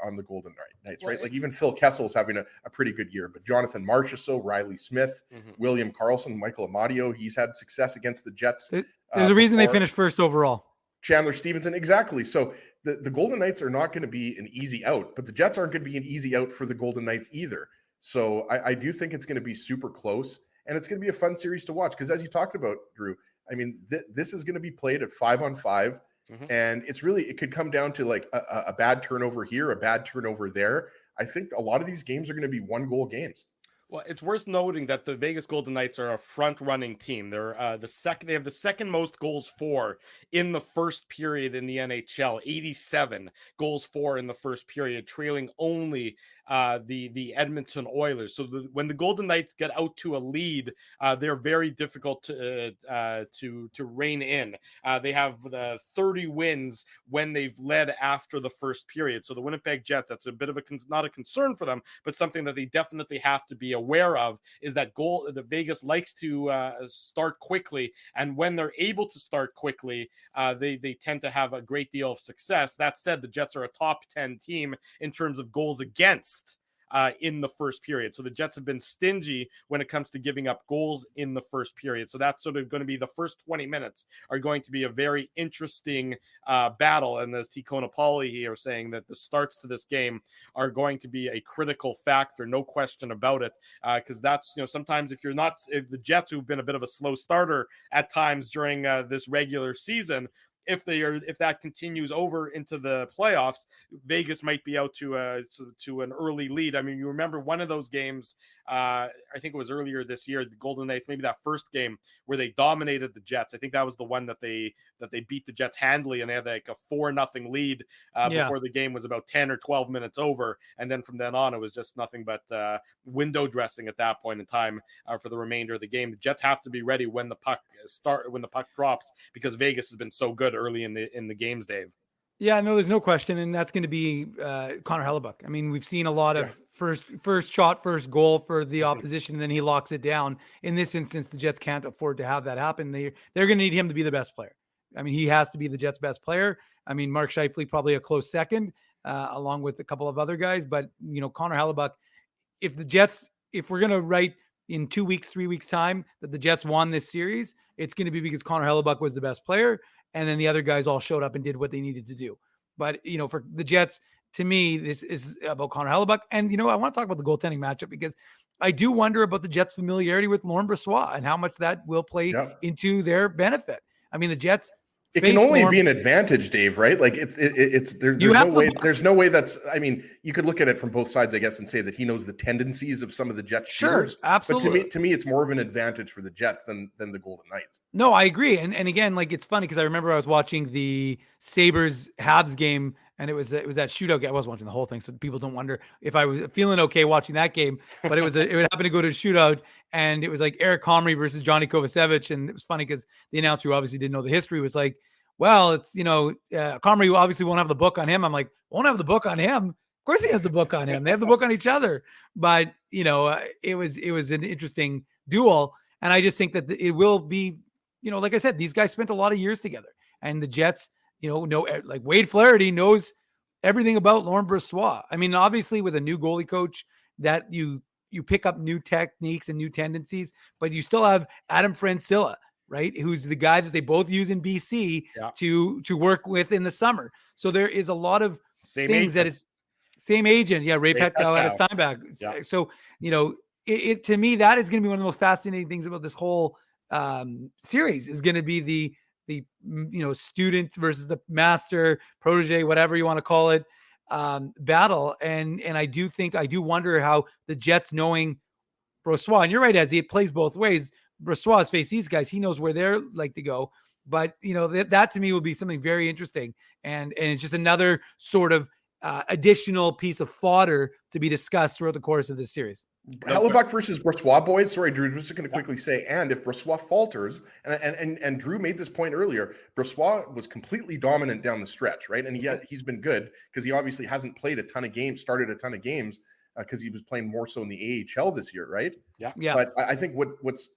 on the Golden Knights, right? Like even Phil Kessel's having a pretty good year, but Jonathan Marchessault, Riley Smith, William Karlsson, Michael Amadio, he's had success against the Jets. There's a reason they finished first overall. Chandler Stevenson, exactly. So the Golden Knights are not going to be an easy out, but the Jets aren't going to be an easy out for the Golden Knights either. So I do think it's going to be super close, and it's going to be a fun series to watch because, as you talked about, Drew, I mean, this is going to be played at 5-on-5. And it could come down to like a bad turnover here, a bad turnover there. I think a lot of these games are going to be 1-goal games. Well, it's worth noting that the Vegas Golden Knights are a front-running team. They're they have the second most goals for in the first period in the NHL, 87 goals for in the first period, trailing only the Edmonton Oilers. So when the Golden Knights get out to a lead, they're very difficult to rein in. They have 30 wins when they've led after the first period. So the Winnipeg Jets, that's a bit of not a concern for them, but something that they definitely have to be aware of is that the Vegas likes to start quickly, and when they're able to start quickly, they tend to have a great deal of success. That said, the Jets are a top 10 team in terms of goals against in the first period. So the Jets have been stingy when it comes to giving up goals in the first period. So that's sort of going to be the first 20 minutes are going to be a very interesting battle. And as T. Konopoli here saying that the starts to this game are going to be a critical factor, no question about it. Because that's, sometimes if the Jets, who've been a bit of a slow starter at times during this regular season, if that continues over into the playoffs, Vegas might be out to an early lead. I mean, you remember one of those games, I think it was earlier this year, the Golden Knights, maybe that first game where they dominated the Jets. I think that was the one that they beat the Jets handily, and they had like a 4-0 lead before the game was about 10 or 12 minutes over. And then from then on, it was just nothing but window dressing at that point in time for the remainder of the game. The Jets have to be ready when the puck drops, because Vegas has been so good early in the games, Dave. Yeah, no, there's no question, and that's going to be Connor Hellebuck. I mean, we've seen a lot of first shot, first goal for the opposition, and then he locks it down. In this instance, the Jets can't afford to have that happen. They're going to need him to be the best player. I mean, he has to be the Jets' best player. I mean, Mark Scheifele probably a close second, along with a couple of other guys. But Connor Hellebuck, if we're going to write in 2 weeks, 3 weeks time that the Jets won this series, it's going to be because Connor Hellebuck was the best player, and then the other guys all showed up and did what they needed to do. But, for the Jets, to me, this is about Connor Hellebuck. And, I want to talk about the goaltending matchup because I do wonder about the Jets' familiarity with Laurent Brossoit and how much that will play into their benefit. I mean, the Jets. It can only be an advantage, Dave, right? Like there's no way that's, I mean, you could look at it from both sides, I guess, and say that he knows the tendencies of some of the Jets shooters. Sure, absolutely. But to me, it's more of an advantage for the Jets than the Golden Knights. No, I agree. And again, like, it's funny because I remember I was watching the Sabres Habs game, and it was that shootout game. I was watching the whole thing, so people don't wonder if I was feeling okay watching that game. But it happened to go to a shootout, and it was like Eric Comrie versus Johnny Kovacevic. And it was funny because the announcer, who obviously didn't know the history, was like, well, it's, Comrie obviously won't have the book on him. I'm like, won't have the book on him? Of course he has the book on him. They have the book on each other. But, it was an interesting duel. And I just think that it will be, like I said, these guys spent a lot of years together, and the Jets, know, like Wade Flaherty knows everything about Laurent Brossoit. I mean, obviously with a new goalie coach that you pick up new techniques and new tendencies, but you still have Adam Francilla, right? Who's the guy that they both use in BC to work with in the summer. So there is a lot of things that is same agent. Yeah. Ray Petkow out of Steinbach. Yeah. So, it to me, that is going to be one of the most fascinating things about this whole series is going to be the student versus the master, protege, whatever you want to call it, battle. And I do wonder how the Jets, knowing Brossoit, and you're right, Ezzy, it plays both ways. Brossoit has faced these guys. He knows where they're like to go. But, that to me will be something very interesting. And it's just another sort of additional piece of fodder to be discussed throughout the course of this series. Hellebuyck versus Brossoit, boys. Sorry, Drew, just going to quickly say, and if Brossoit falters, and Drew made this point earlier, Brossoit was completely dominant down the stretch, right? And he's been good because he obviously hasn't played a ton of games, started a ton of games because he was playing more so in the AHL this year, right? Yeah. But I think what's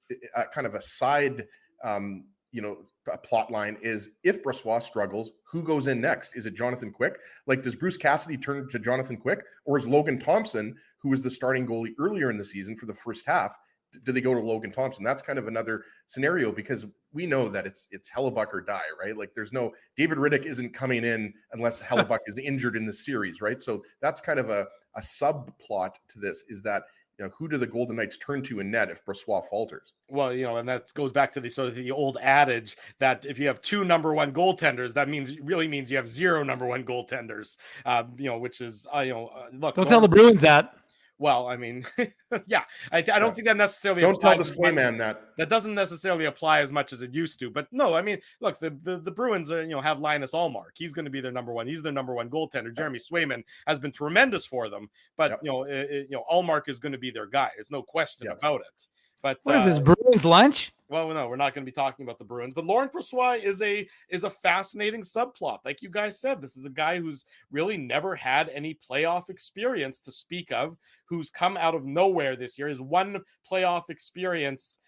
kind of a side, a plot line is if Brossoit struggles, who goes in next? Is it Jonathan Quick? Like, does Bruce Cassidy turn to Jonathan Quick, or is Logan Thompson, who was the starting goalie earlier in the season for the first half, do they go to Logan Thompson? That's kind of another scenario because we know that it's Hellebuyck or die, right? Like, there's no David Riddick isn't coming in unless Hellebuyck is injured in the series, right? So that's kind of a subplot to this, is that who do the Golden Knights turn to in net if Brossoit falters? Well, and that goes back to the old adage that if you have 2 number 1 goaltenders, that really means you have 0 number 1 goaltenders. Which is look. Don't tell the Bruins that. Well, I mean, yeah, I don't think that necessarily. Don't tell the sway man that. That doesn't necessarily apply as much as it used to. But no, I mean, look, the Bruins have Linus Ullmark. He's going to be their number 1. He's their number 1 goaltender. Jeremy Swayman has been tremendous for them. But Ullmark is going to be their guy. There's no question about it. But what is this, Bruins lunch? Well, no, we're not going to be talking about the Bruins, but Laurent Brossoit is a fascinating subplot. Like you guys said, this is a guy who's really never had any playoff experience to speak of, who's come out of nowhere this year. His one playoff experience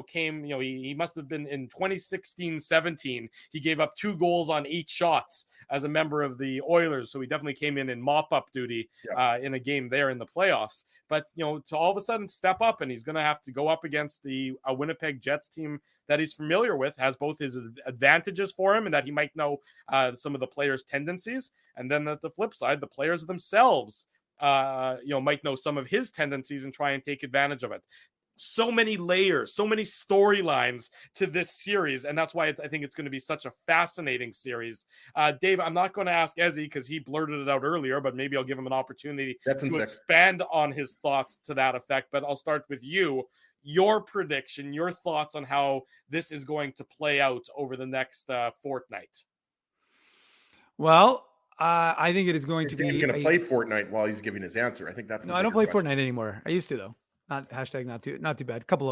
came, he must have been in 2016-17. He gave up 2 goals on 8 shots as a member of the Oilers. So he definitely came in mop-up duty in a game there in the playoffs. But, to all of a sudden step up, and he's going to have to go up against the Winnipeg Jets team that he's familiar with, has both his advantages for him and that he might know some of the players' tendencies. And then at the flip side, the players themselves, might know some of his tendencies and try and take advantage of it. So many layers, so many storylines to this series, and that's why I think it's going to be such a fascinating series. Dave, I'm not going to ask Ezzy because he blurted it out earlier, but maybe I'll give him an opportunity to expand on his thoughts to that effect. But I'll start with you. Your prediction, your thoughts on how this is going to play out over the next fortnight. Well, I think it is going to be. He's going to play Fortnite while he's giving his answer. I think that's no. I don't play Fortnite anymore. I used to though. Not too bad. Couple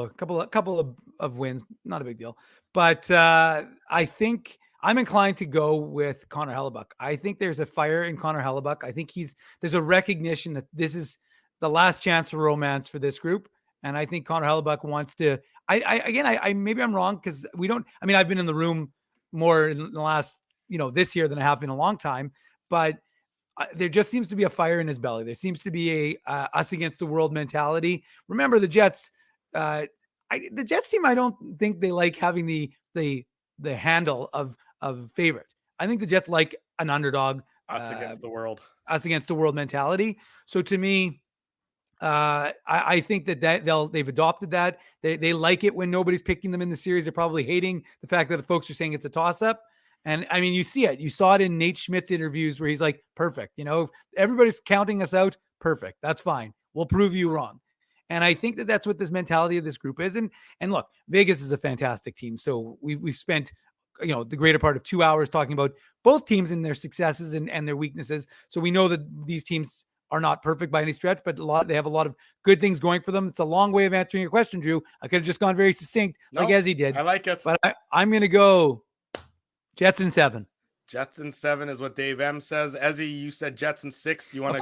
of wins, not a big deal. But I think I'm inclined to go with Connor Hellebuyck. I think there's a fire in Connor Hellebuyck. I think there's a recognition that this is the last chance for romance for this group, and I think Connor Hellebuyck wants to. I maybe I'm wrong because we don't. I mean, I've been in the room more in the last this year than I have in a long time, but. There just seems to be a fire in his belly. There seems to be a us against the world mentality. Remember the Jets, the Jets team. I don't think they like having the handle of favorite. I think the Jets like an underdog, us against the world mentality. So to me, I think that they've adopted that. They like it when nobody's picking them in the series. They're probably hating the fact that the folks are saying it's a toss up. And I mean, you see it. You saw it in Nate Schmidt's interviews where he's like, perfect. If everybody's counting us out, perfect. That's fine. We'll prove you wrong. And I think that that's what this mentality of this group is. And look, Vegas is a fantastic team. So we've spent, the greater part of 2 hours talking about both teams and their successes and their weaknesses. So we know that these teams are not perfect by any stretch, but they have a lot of good things going for them. It's a long way of answering your question, Drew. I could have just gone very succinct like Ezzy did. I like it. But I'm going to go Jets in 7. Jets in 7 is what Dave M says. Ezzy, you said Jets in 6. Do you want to? Of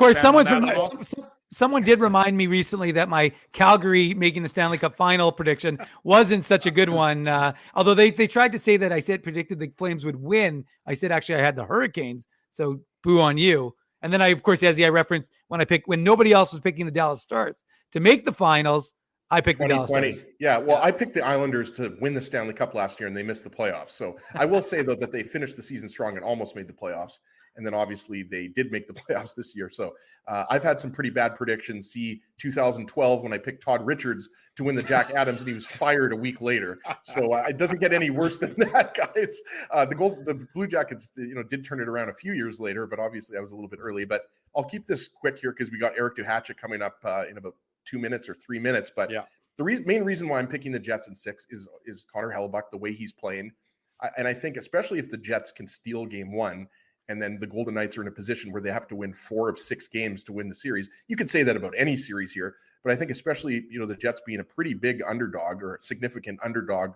someone did remind me recently that my Calgary making the Stanley Cup final prediction wasn't such a good one. Although they tried to say that I predicted the Flames would win. I said, actually, I had the Hurricanes. So boo on you. And then I referenced when nobody else was picking the Dallas Stars to make the finals, I picked the Dallas Stars. Yeah, well, I picked the Islanders to win the Stanley Cup last year, and they missed the playoffs. So I will say, though, that they finished the season strong and almost made the playoffs. And then obviously they did make the playoffs this year. So I've had some pretty bad predictions. See 2012 when I picked Todd Richards to win the Jack Adams, and he was fired a week later. So it doesn't get any worse than that, guys. The Blue Jackets, did turn it around a few years later, but obviously I was a little bit early. But I'll keep this quick here because we got Eric Duhatschek coming up in about 2 minutes or 3 minutes. But the main reason why I'm picking the Jets in 6 is Connor Hellebuyck, the way he's playing. And I think especially if the Jets can steal game 1, and then the Golden Knights are in a position where they have to win 4 of 6 games to win the series. You could say that about any series here, but I think especially, the Jets being a pretty big underdog or a significant underdog,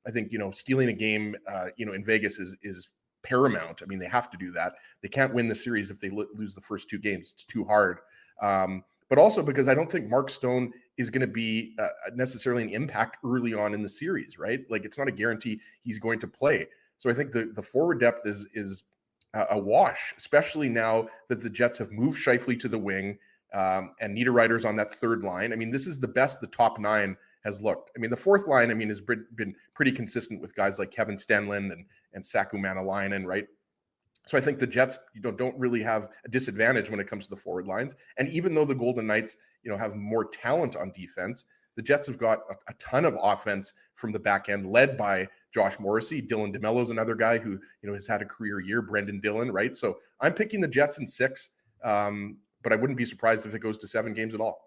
I think, stealing a game, in Vegas is paramount. I mean, they have to do that. They can't win the series if they lose the first 2 games. It's too hard. But also because I don't think Mark Stone is going to be necessarily an impact early on in the series, right? Like, it's not a guarantee he's going to play. So I think the forward depth is a wash, especially now that the Jets have moved Scheifele to the wing and Niederreiter's on that third line. I mean, this is the best the top 9 has looked. I mean, the fourth line, has been pretty consistent with guys like Kevin Stenlund and Saku Manalainen, right? So I think the Jets, don't really have a disadvantage when it comes to the forward lines. And even though the Golden Knights, have more talent on defense, the Jets have got a ton of offense from the back end, led by Josh Morrissey. Dylan DeMello's another guy who, has had a career year. Brendan Dillon, right? So I'm picking the Jets in 6, but I wouldn't be surprised if it goes to 7 games at all.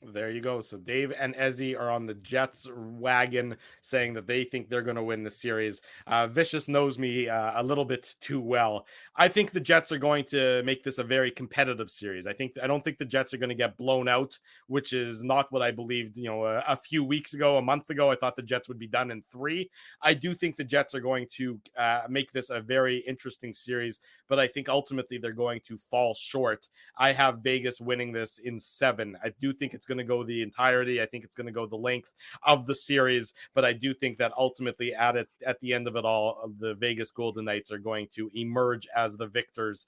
There you go. So Dave and Ezzy are on the Jets wagon, saying that they think they're going to win the series. Vicious knows me a little bit too well. I think the Jets are going to make this a very competitive series. I don't think the Jets are going to get blown out, which is not what I believed. A few weeks ago, a month ago, I thought the Jets would be done in 3. I do think the Jets are going to make this a very interesting series, but I think ultimately they're going to fall short. I have Vegas winning this in 7. I do think it's going to go the entirety. I think it's going to go the length of the series, but I do think that ultimately at the end of it all, the Vegas Golden Knights are going to emerge as the victors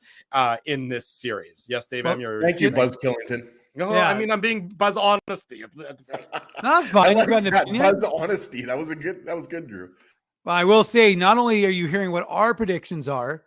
in this series. Yes, Dave, thank you, Buzz Killington. No, yeah. I'm being Buzz Honesty. That's fine. Buzz Honesty. That was good, Drew. Well, I will say, not only are you hearing what our predictions are,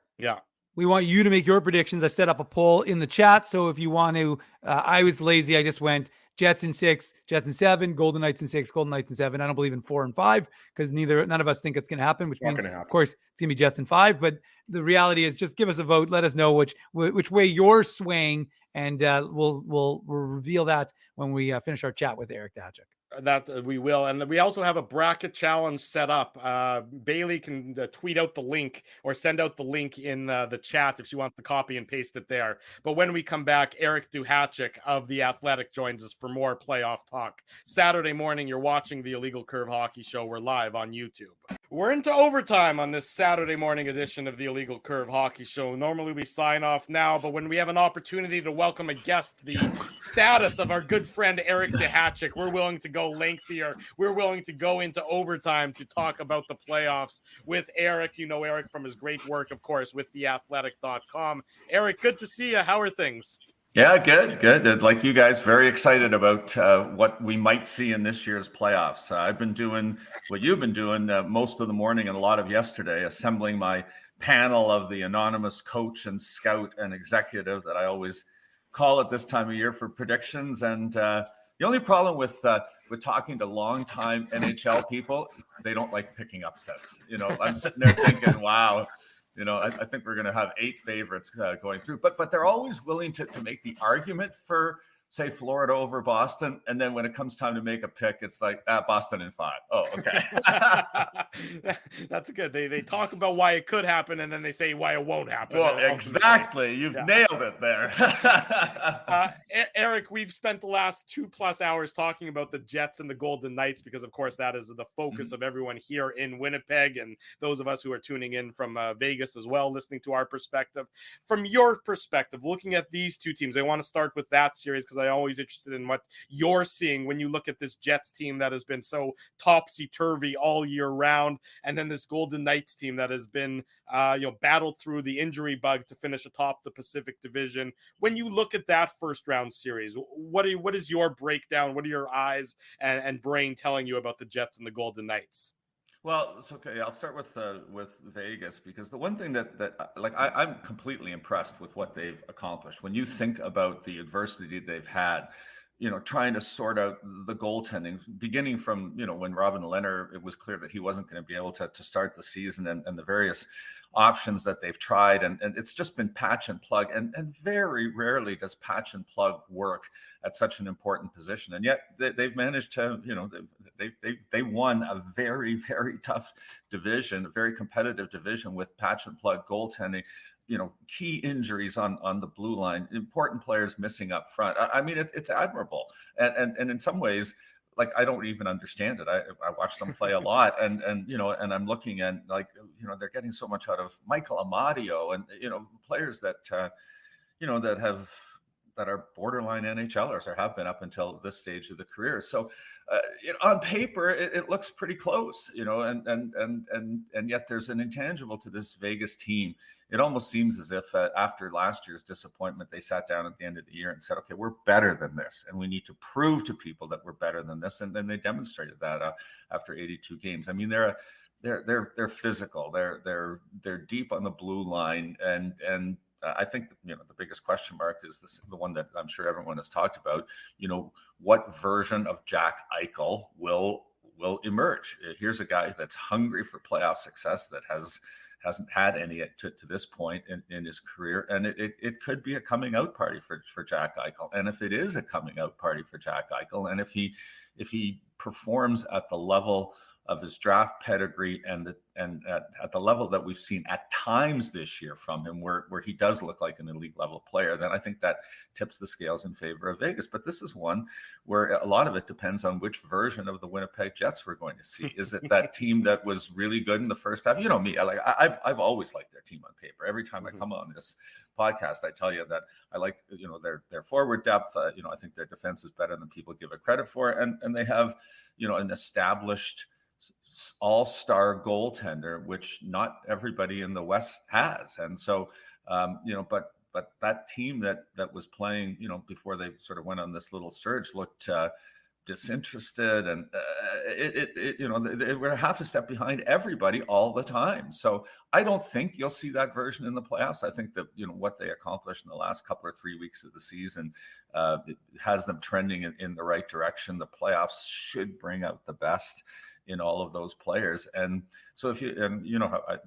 we want you to make your predictions. I've set up a poll in the chat, so if you want to, I was lazy. I just went Jets in 6, Jets in 7, Golden Knights in 6, Golden Knights in 7. I don't believe in 4 and 5 because none of us think it's going to happen, which means, of course, it's going to be Jets in 5. But the reality is, just give us a vote. Let us know which way you're swaying, and we'll reveal that when we finish our chat with Eric Duhatschek. That we will. And we also have a bracket challenge set up. Bailey can tweet out the link or send out the link in the chat if she wants to copy and paste it there. But when we come back, Eric Duhatschek of The Athletic joins us for more playoff talk. Saturday morning, you're watching the Illegal Curve Hockey Show. We're live on YouTube. We're into overtime on this Saturday morning edition of the Illegal Curve Hockey Show. Normally we sign off now, but when we have an opportunity to welcome a guest, the status of our good friend Eric Duhatschek, we're willing to go lengthier. We're willing to go into overtime to talk about the playoffs with Eric. You know Eric from his great work, of course, with theathletic.com. Eric, good to see you. How are things? Yeah, good. Like you guys, very excited about what we might see in this year's playoffs. I've been doing what you've been doing most of the morning and a lot of yesterday, assembling my panel of the anonymous coach and scout and executive that I always call at this time of year for predictions. And the only problem with talking to longtime NHL people, they don't like picking upsets. I'm sitting there thinking, wow. I think we're going to have 8 favorites going through, but they're always willing to make the argument for, say, Florida over Boston. And then when it comes time to make a pick, it's like Boston in 5. Oh, okay. That's good. They talk about why it could happen, and then they say why it won't happen. Well, exactly. You've nailed it there. Eric, we've spent the last 2+ hours talking about the Jets and the Golden Knights because, of course, that is the focus of everyone here in Winnipeg and those of us who are tuning in from Vegas as well, listening to our perspective. From your perspective, looking at these two teams, I want to start with that series because I'm always interested in what you're seeing when you look at this Jets team that has been so topsy-turvy all year round, and then this Golden Knights team that has been battled through the injury bug to finish atop the Pacific Division. When you look at that first round series, what is your breakdown? What are your eyes and brain telling you about the Jets and the Golden Knights? Well, it's okay. I'll start with Vegas, because the one thing I'm completely impressed with what they've accomplished. When you think about the adversity they've had, trying to sort out the goaltending, beginning from, when Robin Lehner, it was clear that he wasn't going to be able to start the season, and the various options that they've tried. And it's just been patch and plug. And very rarely does patch and plug work at such an important position. And yet they've managed to, they won a very, very tough division, a very competitive division with patch and plug goaltending. Key injuries on the blue line, important players missing up front. I mean, it's admirable. And in some ways, like, I don't even understand it. I watch them play a lot, and I'm looking at, they're getting so much out of Michael Amadio and, players that, that are borderline NHLers or have been up until this stage of the career. So on paper, it looks pretty close, and yet there's an intangible to this Vegas team. It almost seems as if after last year's disappointment, they sat down at the end of the year and said, okay, we're better than this, and we need to prove to people that we're better than this. And then they demonstrated that after 82 games. I mean, they're physical. They're deep on the blue line, and I think the biggest question mark is the one that I'm sure everyone has talked about. What version of Jack Eichel will emerge? Here's a guy that's hungry for playoff success, that hasn't had any to this point in his career, and it could be a coming out party for Jack Eichel. And if it is a coming out party for Jack Eichel, and if he performs at the level of his draft pedigree and at the level that we've seen at times this year from him, where he does look like an elite level player, then I think that tips the scales in favor of Vegas. But this is one where a lot of it depends on which version of the Winnipeg Jets we're going to see. Is it that team that was really good in the first half? You know me, I've always liked their team on paper. Every time I come on this podcast, I tell you that I like their forward depth. I think their defense is better than people give it credit for, and they have an established all-star goaltender, which not everybody in the West has. And so, but that team that was playing, before they sort of went on this little surge, looked disinterested, and they were half a step behind everybody all the time. So I don't think you'll see that version in the playoffs. I think that what they accomplished in the last couple or 3 weeks of the season it has them trending in the right direction. The playoffs should bring out the best in all of those players. And so if you, and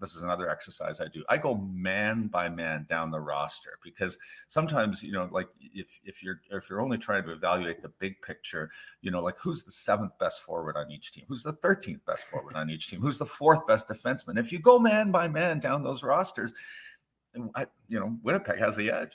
this is another exercise I do, I go man by man down the roster, because sometimes, like if you're only trying to evaluate the big picture, like who's the 7th best forward on each team? Who's the 13th best forward on each team? Who's the 4th best defenseman? If you go man by man down those rosters, Winnipeg has the edge.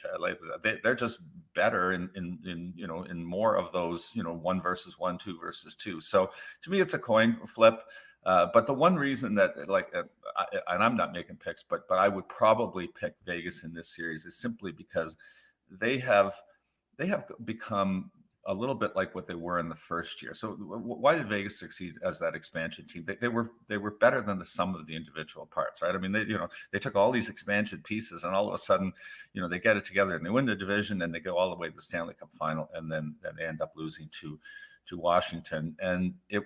They're just better in more of those, 1 versus 1, 2 versus 2. So to me, it's a coin flip. But the one reason that, and I'm not making picks, but I would probably pick Vegas in this series is simply because they have become a little bit like what they were in the first year. So why did Vegas succeed as that expansion team? They were better than the sum of the individual parts, right? I mean, they took all these expansion pieces, and all of a sudden, they get it together and they win the division, and they go all the way to the Stanley Cup final, and then they end up losing to Washington. And it,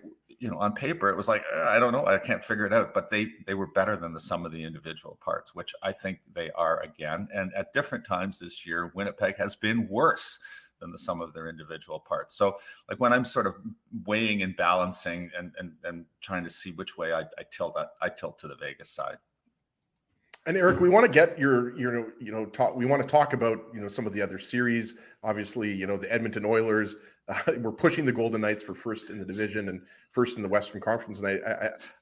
on paper, it was like, I don't know, I can't figure it out. But they were better than the sum of the individual parts, which I think they are again. And at different times this year, Winnipeg has been worse than the sum of their individual parts. So like when I'm sort of weighing and balancing and trying to see which way I tilt to the Vegas side. And Eric, we want to get your talk. We want to talk about some of the other series. Obviously, the Edmonton Oilers. We're pushing the Golden Knights for first in the division and first in the Western Conference. And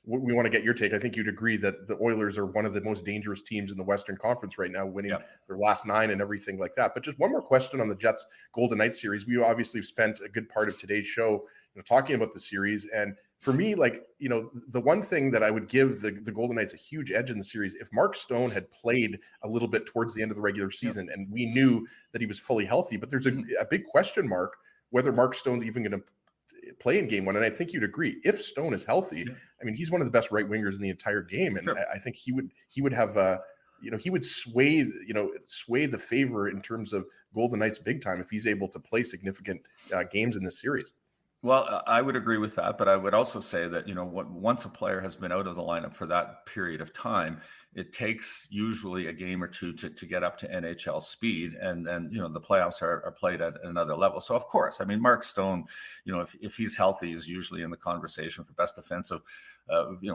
we want to get your take. I think you'd agree that the Oilers are one of the most dangerous teams in the Western Conference right now, winning their last 9 and everything like that. But just one more question on the Jets Golden Knights series. We obviously spent a good part of today's show talking about the series, and for me, like, the one thing that I would give the Golden Knights a huge edge in the series, if Mark Stone had played a little bit towards the end of the regular season and we knew that he was fully healthy, but there's a big question mark whether Mark Stone's even going to play in game one. And I think you'd agree, if Stone is healthy, I mean, he's one of the best right wingers in the entire game. And I think he would have, he would sway the favor in terms of Golden Knights big time if he's able to play significant games in this series. Well, I would agree with that, but I would also say that, once a player has been out of the lineup for that period of time, it takes usually a game or two to get up to NHL speed. And then, the playoffs are played at another level. So, of course, I mean, Mark Stone, if he's healthy, is usually in the conversation for best defensive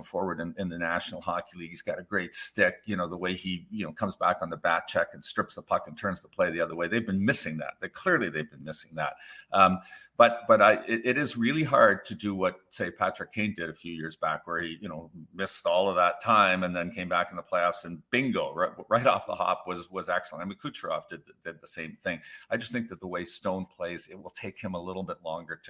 forward in the National Hockey League. He's got a great stick, the way he, comes back on the back check and strips the puck and turns the play the other way. They've been missing that. They've been missing that. But it is really hard to do what, say, Patrick Kane did a few years back, where he, missed all of that time and then came back in the playoffs and bingo, right off the hop was excellent. I mean, Kucherov did the same thing. I just think that the way Stone plays, it will take him a little bit longer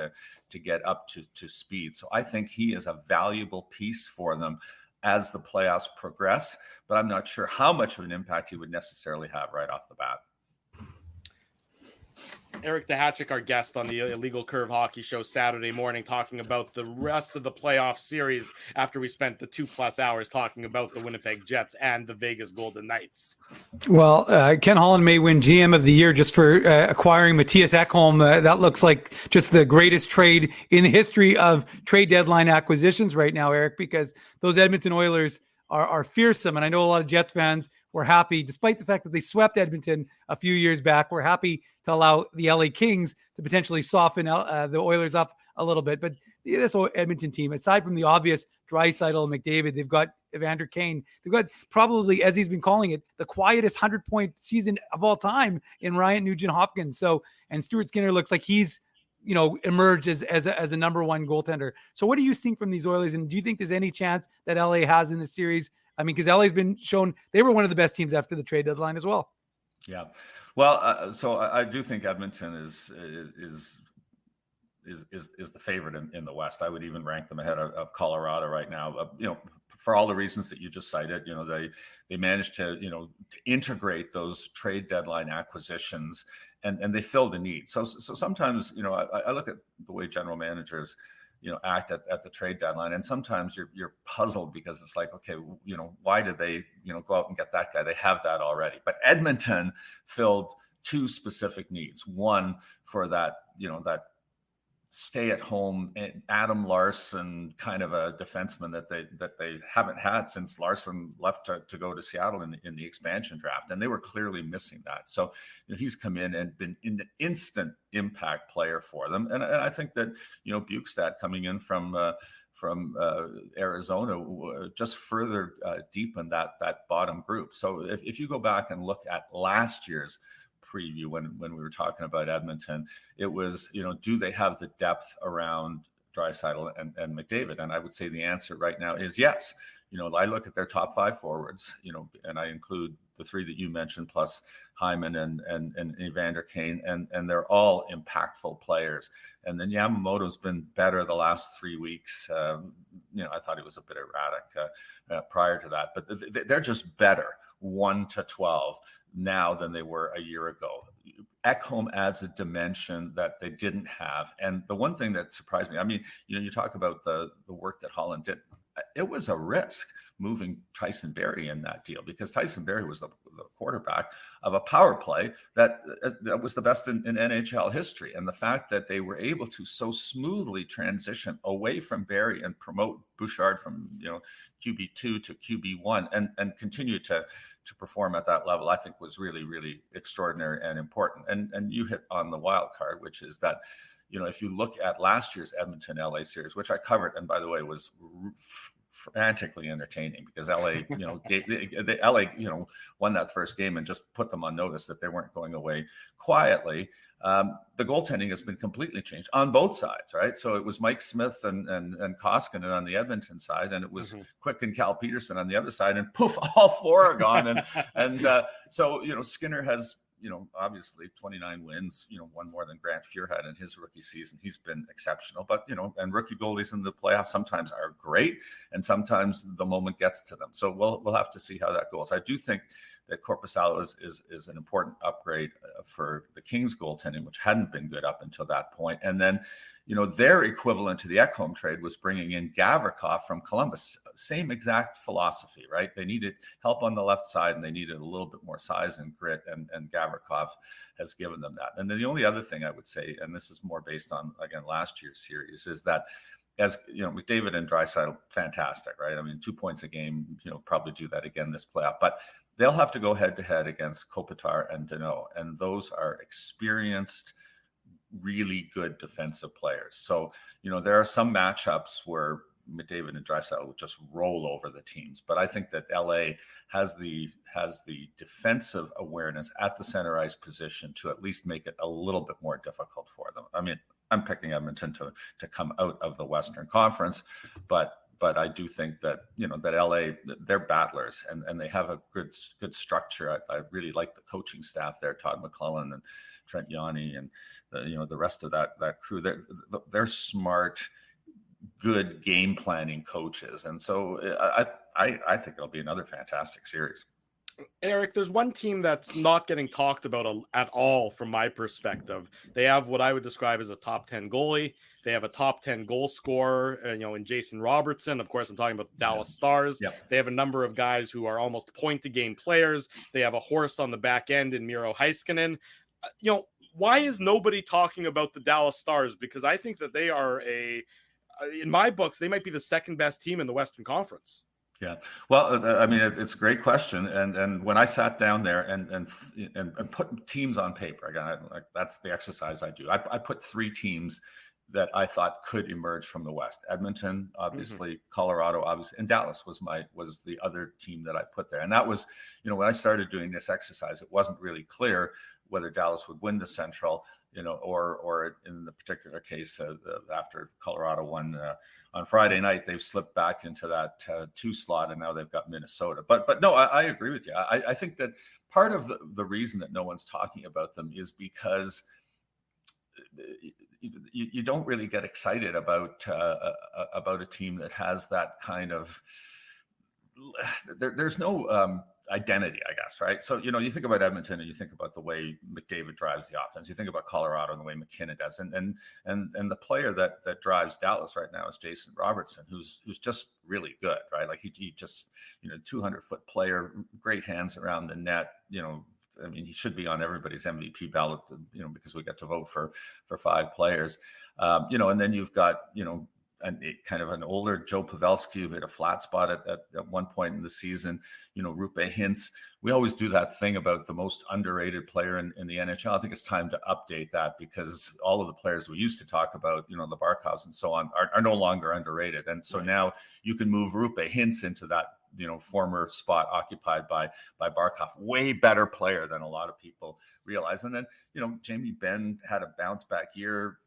to get up to speed. So I think he is a valuable piece for them as the playoffs progress, but I'm not sure how much of an impact he would necessarily have right off the bat. Eric Duhatschek, our guest on the Illegal Curve Hockey Show Saturday morning, talking about the rest of the playoff series after we spent the 2+ hours talking about the Winnipeg Jets and the Vegas Golden Knights. Well, Ken Holland may win GM of the year just for acquiring Matthias Ekholm. That looks like just the greatest trade in the history of trade deadline acquisitions right now, Eric, because those Edmonton Oilers are fearsome. And I know a lot of Jets fans were happy, despite the fact that they swept Edmonton a few years back, we're happy to allow the LA Kings to potentially soften the Oilers up a little bit. But this Edmonton team, aside from the obvious Draisaitl and McDavid, they've got Evander Kane. They've got probably, as he's been calling it, the quietest 100-point season of all time in Ryan Nugent-Hopkins. And Stuart Skinner looks like he's emerged as a number one goaltender. So what are you seeing from these Oilers? And do you think there's any chance that LA has in this series? I mean, because LA's been shown they were one of the best teams after the trade deadline as well. Yeah. Well, so I do think Edmonton is the favorite in the West. I would even rank them ahead of Colorado right now. For all the reasons that you just cited, they managed to integrate those trade deadline acquisitions and they filled a need. So sometimes I look at the way general managers act at the trade deadline, and sometimes you're puzzled because it's like, okay, why did they go out and get that guy? They have that already. But Edmonton filled two specific needs. One for that that stay at home Adam Larson kind of a defenseman that they haven't had since Larson left to go to Seattle in the expansion draft, and they were clearly missing that. So he's come in and been an instant impact player for them, and I think that Bukestad coming in from Arizona just further deepened that bottom group. So if you go back and look at last year's preview when we were talking about Edmonton, it was, do they have the depth around Draisaitl and McDavid? And I would say the answer right now is yes. I look at their top 5 forwards, and I include the 3 that you mentioned, plus Hyman and Evander Kane, and they're all impactful players. And then Yamamoto's been better the last 3 weeks. I thought he was a bit erratic prior to that, but they're just better 1 to 12 now than they were a year ago. Ekholm adds a dimension that they didn't have. And the one thing that surprised me, I mean, you talk about the work that Holland did. It was a risk moving Tyson Barrie in that deal, because Tyson Barrie was the quarterback of a power play that was the best in NHL history. And the fact that they were able to so smoothly transition away from Barrie and promote Bouchard from QB2 to QB1 and continue to perform at that level, I think was really, really extraordinary and important. And you hit on the wild card, which is that, if you look at last year's Edmonton LA series, which I covered, and by the way, was frantically entertaining because LA, LA, won that first game and just put them on notice that they weren't going away quietly. The goaltending has been completely changed on both sides, right? So it was Mike Smith and Koskinen on the Edmonton side, and it was Quick and Cal Peterson on the other side, and poof, all 4 are gone. So Skinner has obviously 29 wins, one more than Grant Fuhr had in his rookie season. He's been exceptional, but, and rookie goalies in the playoffs sometimes are great, and sometimes the moment gets to them. So we'll have to see how that goes. I do think that Korpisalo is an important upgrade for the Kings goaltending, which hadn't been good up until that point. And then, their equivalent to the Ekholm trade was bringing in Gavrikov from Columbus. Same exact philosophy, right? They needed help on the left side, and they needed a little bit more size and grit, and Gavrikov has given them that. And then the only other thing I would say, and this is more based on, again, last year's series, is that as McDavid and Draisaitl, fantastic, right? I mean, 2 points a game, probably do that again this playoff, but they'll have to go head to head against Kopitar and Danault, and those are experienced, really good defensive players. So, there are some matchups where McDavid and Draisaitl would just roll over the teams, but I think that LA has the defensive awareness at the center ice position to at least make it a little bit more difficult for them. I mean, I'm picking Edmonton to come out of the Western Conference, but I do think that that LA, they're battlers, and they have a good structure. I really like the coaching staff there, Todd McClellan and Trent Yawney, and the rest of that crew. They're smart, good game planning coaches, and so I think it'll be another fantastic series. Eric, there's one team that's not getting talked about at all from my perspective. They have what I would describe as a top 10 goalie. They have a top 10 goal scorer, in Jason Robertson. Of course, I'm talking about the Dallas Stars. Yep. They have a number of guys who are almost point-to-game players. They have a horse on the back end in Miro Heiskanen. Why is nobody talking about the Dallas Stars? Because I think that they are in my books, they might be the second best team in the Western Conference. Yeah, well, I mean, it's a great question, and when I sat down there and put teams on paper, again, that's the exercise I do. I put 3 teams that I thought could emerge from the West: Edmonton, obviously, Colorado, obviously, and Dallas was the other team that I put there. And that was, when I started doing this exercise, it wasn't really clear whether Dallas would win the Central, or in the particular case, after Colorado won on Friday night, they've slipped back into that 2 slot, and now they've got Minnesota. But no, I agree with you. I think that part of the reason that no one's talking about them is because you don't really get excited about a team that has that kind of. There's no identity, I guess, right? So, you think about Edmonton and you think about the way McDavid drives the offense. You think about Colorado and the way McKinnon does, and the player that drives Dallas right now is Jason Robertson, who's just really good, right? Like he just 200-foot player, great hands around the net. I mean, he should be on everybody's MVP ballot, because we get to vote for 5 players, and then you've got kind of an older Joe Pavelski who hit a flat spot at one point in the season, Rupe Hintz. We always do that thing about the most underrated player in the NHL. I think it's time to update that, because all of the players we used to talk about, the Barkovs and so on, are no longer underrated. And so now you can move Rupe Hintz into that, former spot occupied by Barkov. Way better player than a lot of people realize. And then, Jamie Benn had a bounce back year.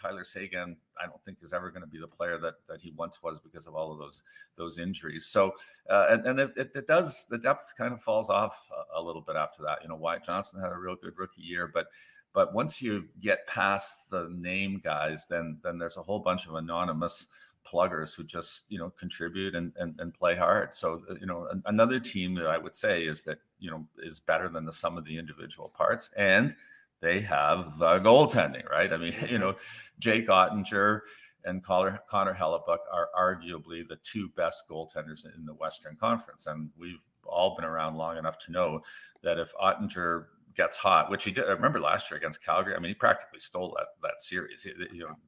Tyler Seguin, I don't think is ever going to be the player that he once was because of all of those injuries. So, and it does, the depth kind of falls off a little bit after that. Wyatt Johnson had a real good rookie year, but once you get past the name guys, then there's a whole bunch of anonymous pluggers who just contribute and play hard. So another team that I would say is that is better than the sum of the individual parts, and they have the goaltending, right? I mean, Jake Ottinger and Connor Hellebuyck are arguably the 2 best goaltenders in the Western Conference, and we've all been around long enough to know that if Ottinger gets hot, which he did. I remember last year against Calgary. I mean, he practically stole that series.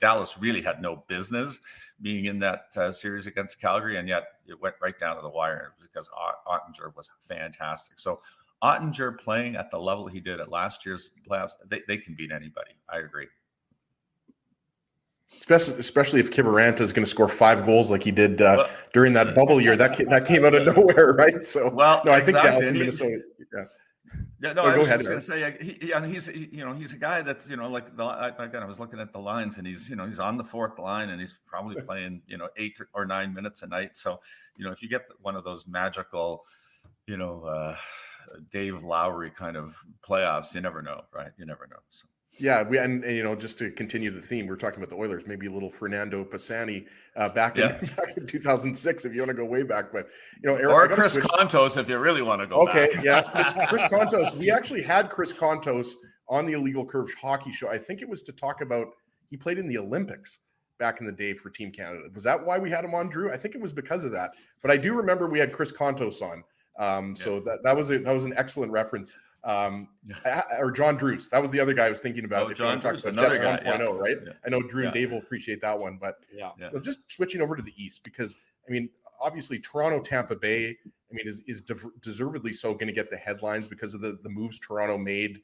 Dallas really had no business being in that series against Calgary, and yet it went right down to the wire because Ottinger was fantastic. So Ottinger playing at the level he did at last year's playoffs, they can beat anybody. I agree. Especially if Kiviranta is going to score 5 goals like he did during that bubble year. That came out of nowhere, right? So, I think Dallas and Minnesota. Yeah, no, I was just going to say, he's a guy that's, I was looking at the lines, and he's on the 4th line, and he's probably playing, 8 or 9 minutes a night. So, if you get one of those magical, Dave Lowry kind of playoffs. You never know, right? You never know. So. Yeah, and just to continue the theme, we're talking about the Oilers. Maybe a little Fernando Pisani back in 2006, if you want to go way back. But Eric, or Chris Kontos, if you really want to go. Okay, back. yeah, Chris Kontos. We actually had Chris Kontos on the Illegal Curve hockey show. I think it was to talk about he played in the Olympics back in the day for Team Canada. Was that why we had him on, Drew? I think it was because of that. But I do remember we had Chris Kontos on. So that was an excellent reference. Or John Drews. That was the other guy I was thinking about. John Drews, another guy, 1.0, right? Yeah. I know Drew and Dave will appreciate that one. But just switching over to the East, because obviously Toronto, Tampa Bay, is deservedly so going to get the headlines because of the moves Toronto made.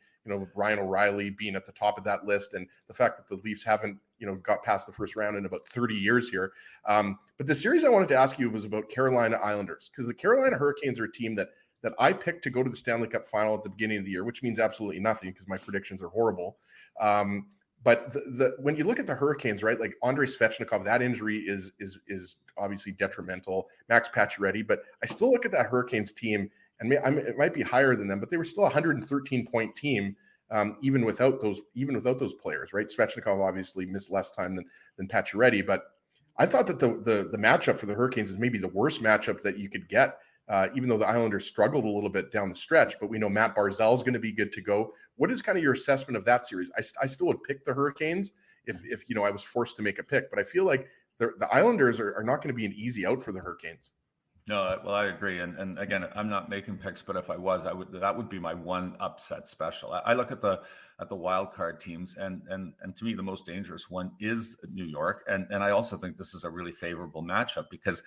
Ryan O'Reilly being at the top of that list, and the fact that the Leafs haven't, got past the first round in about 30 years here. But the series I wanted to ask you was about Carolina Islanders, because the Carolina Hurricanes are a team that I picked to go to the Stanley Cup final at the beginning of the year, which means absolutely nothing because my predictions are horrible. But when you look at the Hurricanes, right, like Andrei Svechnikov, that injury is obviously detrimental. Max Pacioretty, but I still look at that Hurricanes team, and it might be higher than them, but they were still a 113-point team, even without those players, right? Svechnikov obviously missed less time than Pacioretty, but I thought that the matchup for the Hurricanes is maybe the worst matchup that you could get. Even though the Islanders struggled a little bit down the stretch, but we know Matt Barzal is going to be good to go. What is kind of your assessment of that series? I still would pick the Hurricanes if I was forced to make a pick, but I feel like the Islanders are not going to be an easy out for the Hurricanes. No, well, I agree, and again, I'm not making picks, but if I was, that would be my one upset special. I look at the wild card teams, and to me, the most dangerous one is New York, and I also think this is a really favorable matchup because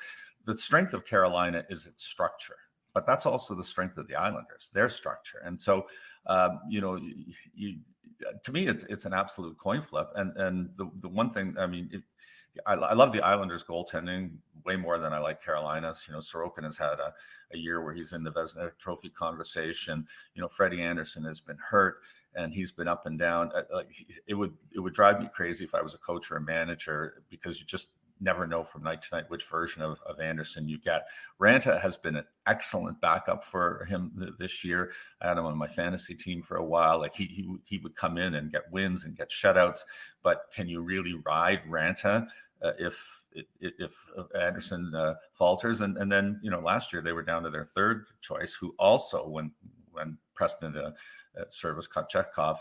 the strength of Carolina is its structure, but that's also the strength of the Islanders, their structure. And so, to me, it's an absolute coin flip. And the one thing, I love the Islanders goaltending way more than I like Carolina's. Sorokin has had a year where he's in the Vezina Trophy conversation. Freddie Anderson has been hurt and he's been up and down. It would drive me crazy if I was a coach or a manager, because you just never know from night to night which version of Anderson you get. Ranta has been an excellent backup for him this year. I had him on my fantasy team for a while. Like he would come in and get wins and get shutouts, but can you really ride Ranta if Anderson falters? And then last year they were down to their third choice, who also when Preston service Kochetkov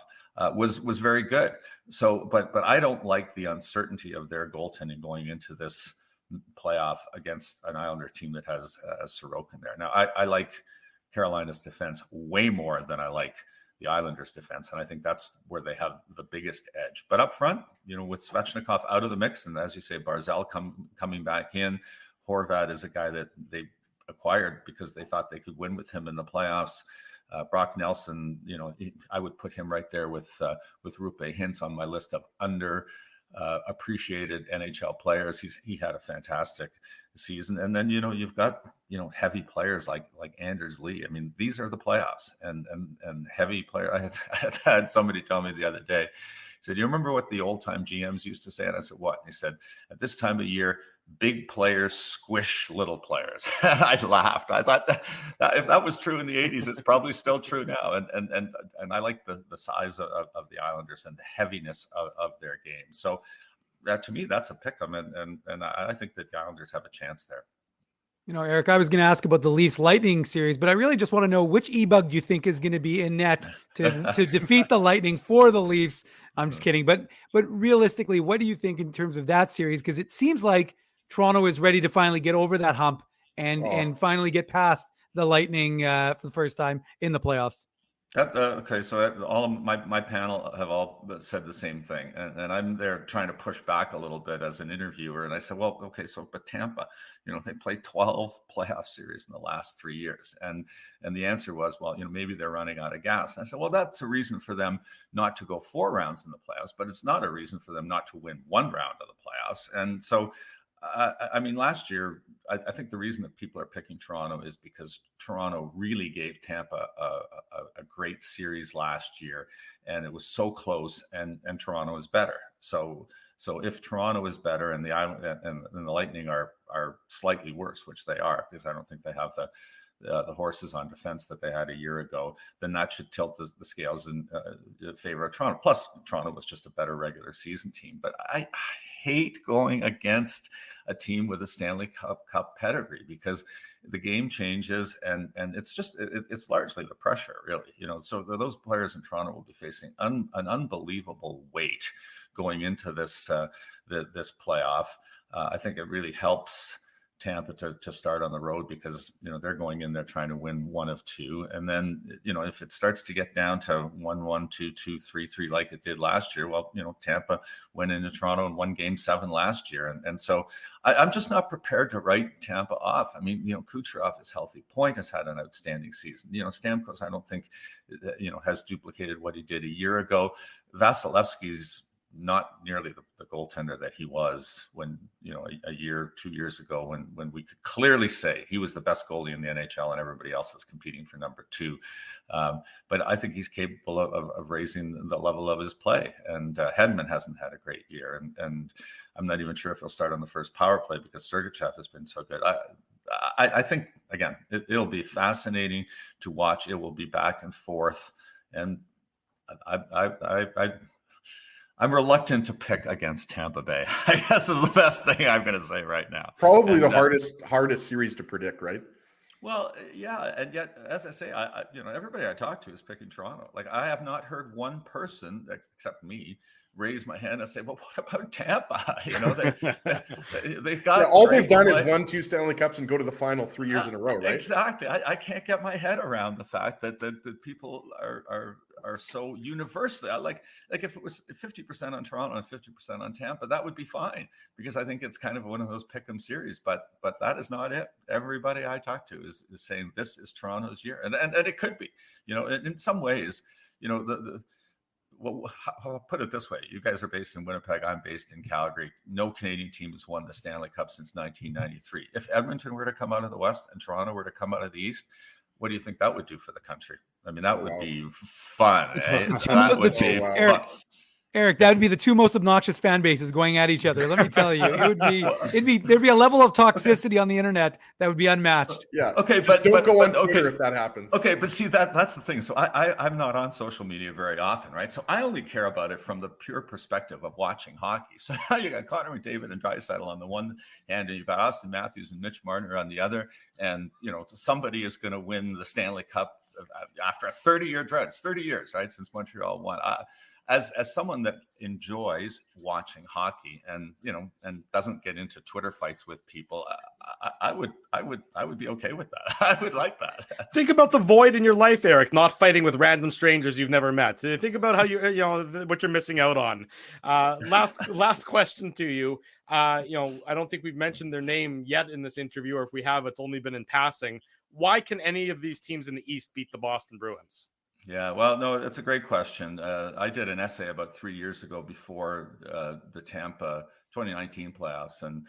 was very good. So, but I don't like the uncertainty of their goaltending going into this playoff against an Islander team that has Sorokin there. Now, I like Carolina's defense way more than I like the Islanders' defense, and I think that's where they have the biggest edge. But up front, with Svechnikov out of the mix, and as you say, Barzal coming back in, Horvat is a guy that they acquired because they thought they could win with him in the playoffs. Brock Nelson, I would put him right there with Roope Hintz on my list of appreciated NHL players. He had a fantastic season, and then you've got heavy players like Anders Lee. These are the playoffs, and heavy player. I had somebody tell me the other day. He said, "Do you remember what the old time GMs used to say?" And I said, "What?" And he said, "At this time of year, big players squish little players." I laughed. I thought that if that was true in the 80s, it's probably still true now. And I like the size of the Islanders and the heaviness of their game. So to me, that's a pick 'em, and I think that the Islanders have a chance there. Eric, I was going to ask about the Leafs Lightning series, but I really just want to know which e-bug do you think is going to be in net to defeat the Lightning for the Leafs? I'm just kidding. But realistically, what do you think in terms of that series? Because it seems like Toronto is ready to finally get over that hump and finally get past the Lightning for the first time in the playoffs. Okay, so all of my panel have all said the same thing, and I'm there trying to push back a little bit as an interviewer. And I said, well, okay, but Tampa, they played 12 playoff series in the last 3 years, and the answer was, well, maybe they're running out of gas. And I said, well, that's a reason for them not to go 4 rounds in the playoffs, but it's not a reason for them not to win 1 round of the playoffs. And so, last year, I think the reason that people are picking Toronto is because Toronto really gave Tampa a great series last year, and it was so close, and Toronto is better. So if Toronto is better and the Lightning are slightly worse, which they are, because I don't think they have the horses on defense that they had a year ago, then that should tilt the scales in favor of Toronto. Plus, Toronto was just a better regular season team. But I hate going against a team with a Stanley Cup pedigree, because the game changes, and it's just it's largely the pressure, really. So those players in Toronto will be facing an unbelievable weight going into this this playoff. I think it really helps Tampa to start on the road, because they're going in there trying to win one of two, and then if it starts to get down to 1-1, 2-2, 3-3 like it did last year, well, Tampa went into Toronto and won Game 7 last year, and so I'm just not prepared to write Tampa off. I mean, Kucherov is healthy. Point has had an outstanding season. Stamkos, I don't think has duplicated what he did a year ago. Vasilevsky's not nearly the goaltender that he was when, a year, 2 years ago, when we could clearly say he was the best goalie in the NHL and everybody else is competing for number 2. But I think he's capable of raising the level of his play. And Hedman hasn't had a great year. And I'm not even sure if he'll start on the first power play, because Sergachev has been so good. I think, again, it'll be fascinating to watch. It will be back and forth. And I'm reluctant to pick against Tampa Bay, I guess, is the best thing I'm going to say right now. Probably the hardest series to predict, right? Well, yeah, and yet, as I say, I everybody I talk to is picking Toronto. Like, I have not heard one person, except me, raise my hand and say, "Well, what about Tampa?" They've got all they've done is won 2 Stanley Cups and go to the final 3 years in a row, right? Exactly. I can't get my head around the fact that people are so universally like if it was 50% on Toronto and 50% on Tampa, that would be fine, because I think it's kind of one of those pick 'em series. But that is not it. Everybody I talk to is saying this is Toronto's year, and it could be. In some ways, well, I'll put it this way. You guys are based in Winnipeg. I'm based in Calgary. No Canadian team has won the Stanley Cup since 1993. If Edmonton were to come out of the West and Toronto were to come out of the East, what do you think that would do for the country? I mean, that would be fun. That would be fun. Eric, that would be the two most obnoxious fan bases going at each other. Let me tell you, there'd be a level of toxicity on the internet that would be unmatched. Yeah. Okay, but don't go on Twitter if that happens. Okay, but see, that's the thing. So I'm not on social media very often, right? So I only care about it from the pure perspective of watching hockey. So now you got Connor McDavid and Draisaitl on the one hand, and you've got Austin Matthews and Mitch Marner on the other. And somebody is going to win the Stanley Cup after a 30-year drought. It's 30 years, right, since Montreal won. As someone that enjoys watching hockey and doesn't get into Twitter fights with people, I would be okay with that. I would like that. Think about the void in your life, Eric. Not fighting with random strangers you've never met. Think about how what you're missing out on. Last question to you. I don't think we've mentioned their name yet in this interview, or if we have, it's only been in passing. Why can any of these teams in the East beat the Boston Bruins? Yeah, well, no, it's a great question. I did an essay about 3 years ago before the Tampa 2019 playoffs, and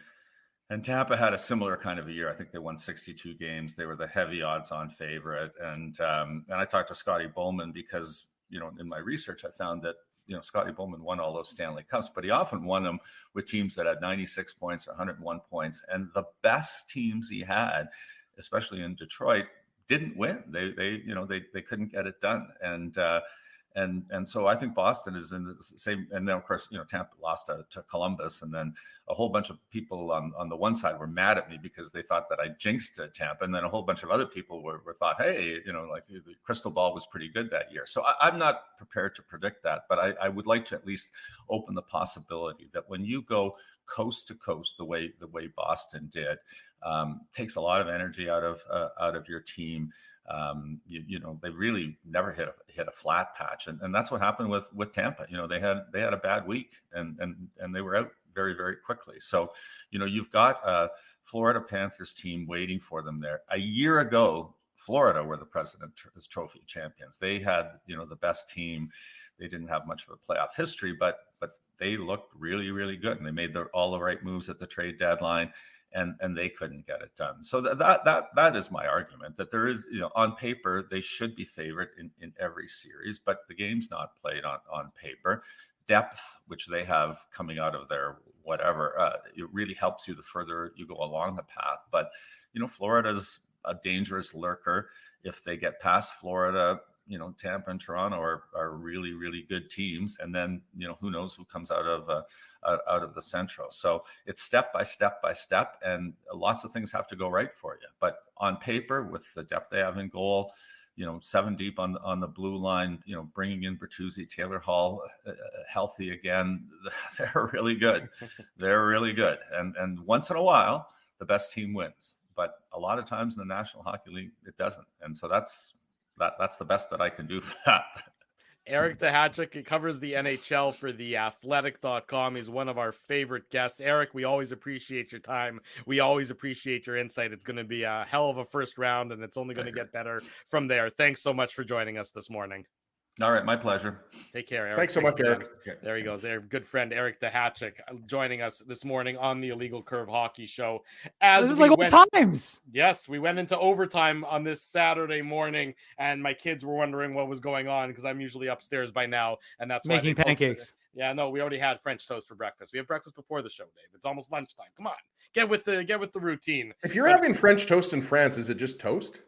Tampa had a similar kind of a year. I think they won 62 games. They were the heavy odds-on favorite, and I talked to Scotty Bowman because in my research I found that Scotty Bowman won all those Stanley Cups, but he often won them with teams that had 96 points or 101 points, and the best teams he had, especially in Detroit, didn't win. They couldn't get it done, and so I think Boston is in the same. And then of course Tampa lost to Columbus, and then a whole bunch of people on the one side were mad at me because they thought that I jinxed Tampa, and then a whole bunch of other people were thought, hey, like the crystal ball was pretty good that year. So I'm not prepared to predict that, but I would like to at least open the possibility that when you go coast to coast the way Boston did. Takes a lot of energy out of your team. They really never hit a flat patch, and that's what happened with Tampa. They had a bad week, and they were out very, very quickly. So you've got a Florida Panthers team waiting for them there. A year ago, Florida were the President's Trophy champions. They had the best team. They didn't have much of a playoff history, but they looked really, really good, and they made all the right moves at the trade deadline. And they couldn't get it done. So that is my argument, that there is, on paper, they should be favored in every series, but the game's not played on paper. Depth, which they have coming out of their whatever, it really helps you the further you go along the path. But, Florida's a dangerous lurker if they get past Florida. Tampa and Toronto are really, really good teams. And then, who knows who comes out of the Central. So it's step by step by step, and lots of things have to go right for you. But on paper, with the depth they have in goal, 7 deep on the blue line, bringing in Bertuzzi, Taylor Hall healthy again, they're really good. They're really good. And once in a while, the best team wins. But a lot of times in the National Hockey League, it doesn't. And so that's the best that I can do for that. Eric Duhatschek covers the NHL for theathletic.com. He's one of our favorite guests. Eric, we always appreciate your time. We always appreciate your insight. It's going to be a hell of a first round, and it's only going to get better from there. Thanks so much for joining us this morning. All right, my pleasure. Take care, Eric. Thanks so much, Eric. There he goes. Our good friend Eric Duhatschek joining us this morning on the Illegal Curve Hockey Show. This is like old times. Yes, we went into overtime on this Saturday morning, and my kids were wondering what was going on because I'm usually upstairs by now, and that's making pancakes. Yeah, no, we already had French toast for breakfast. We have breakfast before the show, Dave. It's almost lunchtime. Come on, get with the routine. If you're having French toast in France, is it just toast?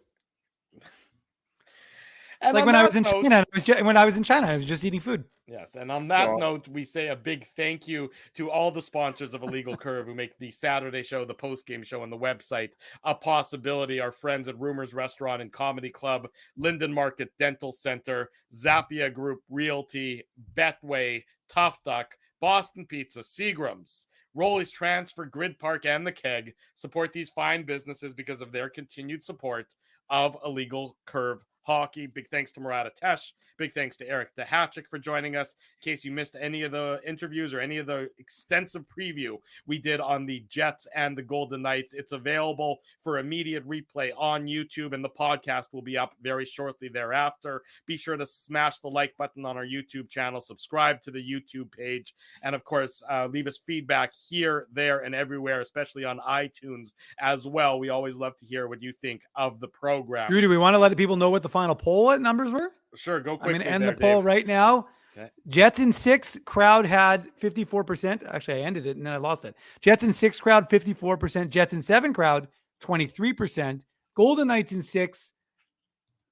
And like when I was in China, I was just eating food. Yes, and on that note, we say a big thank you to all the sponsors of Illegal Curve who make the Saturday show, the post-game show, and the website a possibility. Our friends at Rumors Restaurant and Comedy Club, Linden Market Dental Center, Zappia Group Realty, Betway, Tough Duck, Boston Pizza, Seagram's, Rolly's Transfer, Grid Park, and The Keg support these fine businesses because of their continued support of Illegal Curve Hockey. Big thanks to Murat Atesh. Big thanks to Eric Duhatschek for joining us. In case you missed any of the interviews or any of the extensive preview we did on the Jets and the Golden Knights, it's available for immediate replay on YouTube, and the podcast will be up very shortly thereafter. Be sure to smash the like button on our YouTube channel, subscribe to the YouTube page, and of course, leave us feedback here, there, and everywhere, especially on iTunes as well. We always love to hear what you think of the program. Drew, do we want to let the people know what the final poll numbers were? Sure, go quickly. I'm going to end the poll right now. Okay. Jets in 6, crowd had 54%. Actually, I ended it and then I lost it. Jets in 6, crowd 54%. Jets in 7, crowd 23%. Golden Knights in 6,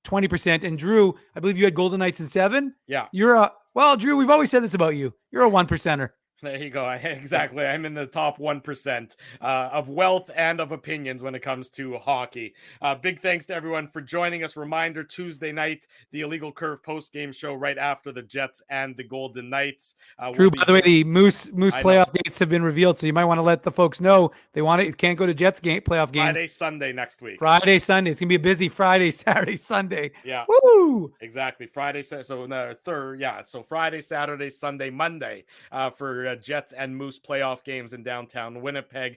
20%. And Drew, I believe you had Golden Knights in 7. Yeah. Drew, we've always said this about you. You're a 1%er. There you go. Exactly. I'm in the top 1% of wealth and of opinions when it comes to hockey. Big thanks to everyone for joining us. Reminder, Tuesday night, the Illegal Curve post-game show right after the Jets and the Golden Knights. Drew, by the way, the Moose playoff dates have been revealed, so you might want to let the folks know they want it. Can't go to Jets playoff games. Friday, Sunday next week. Friday, Sunday. It's going to be a busy Friday, Saturday, Sunday. Yeah. Woo! Exactly. Friday, so Friday, Saturday, Sunday, Monday for Jets and Moose playoff games in downtown Winnipeg.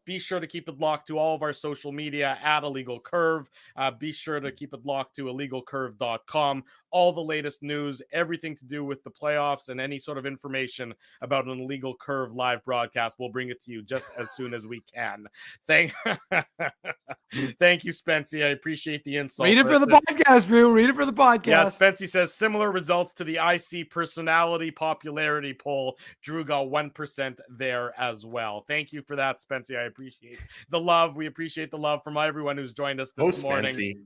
Be sure to keep it locked to all of our social media at Illegal Curve. Be sure to keep it locked to illegalcurve.com. All the latest news, everything to do with the playoffs, and any sort of information about an Illegal Curve live broadcast, we'll bring it to you just as soon as we can. Thank you, Spency. I appreciate the insult. Read it for the podcast, Drew. Read it for the podcast. Yeah, Spency says similar results to the IC personality popularity poll. Drew got 1% there as well. Thank you for that, Spency. I appreciate the love. We appreciate the love from everyone who's joined us this morning. Spency.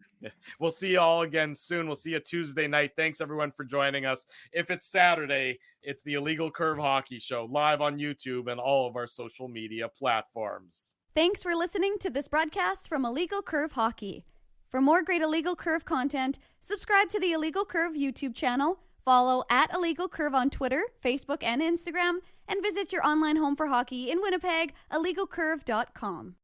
We'll see you all again soon. We'll see you Tuesday night. Thanks everyone for joining us. If it's Saturday, it's the Illegal Curve Hockey Show live on YouTube and all of our social media platforms. Thanks for listening to this broadcast from Illegal Curve Hockey. For more great Illegal Curve content, subscribe to the Illegal Curve YouTube channel, follow at Illegal Curve on Twitter, Facebook, and Instagram, and visit your online home for hockey in Winnipeg, illegalcurve.com.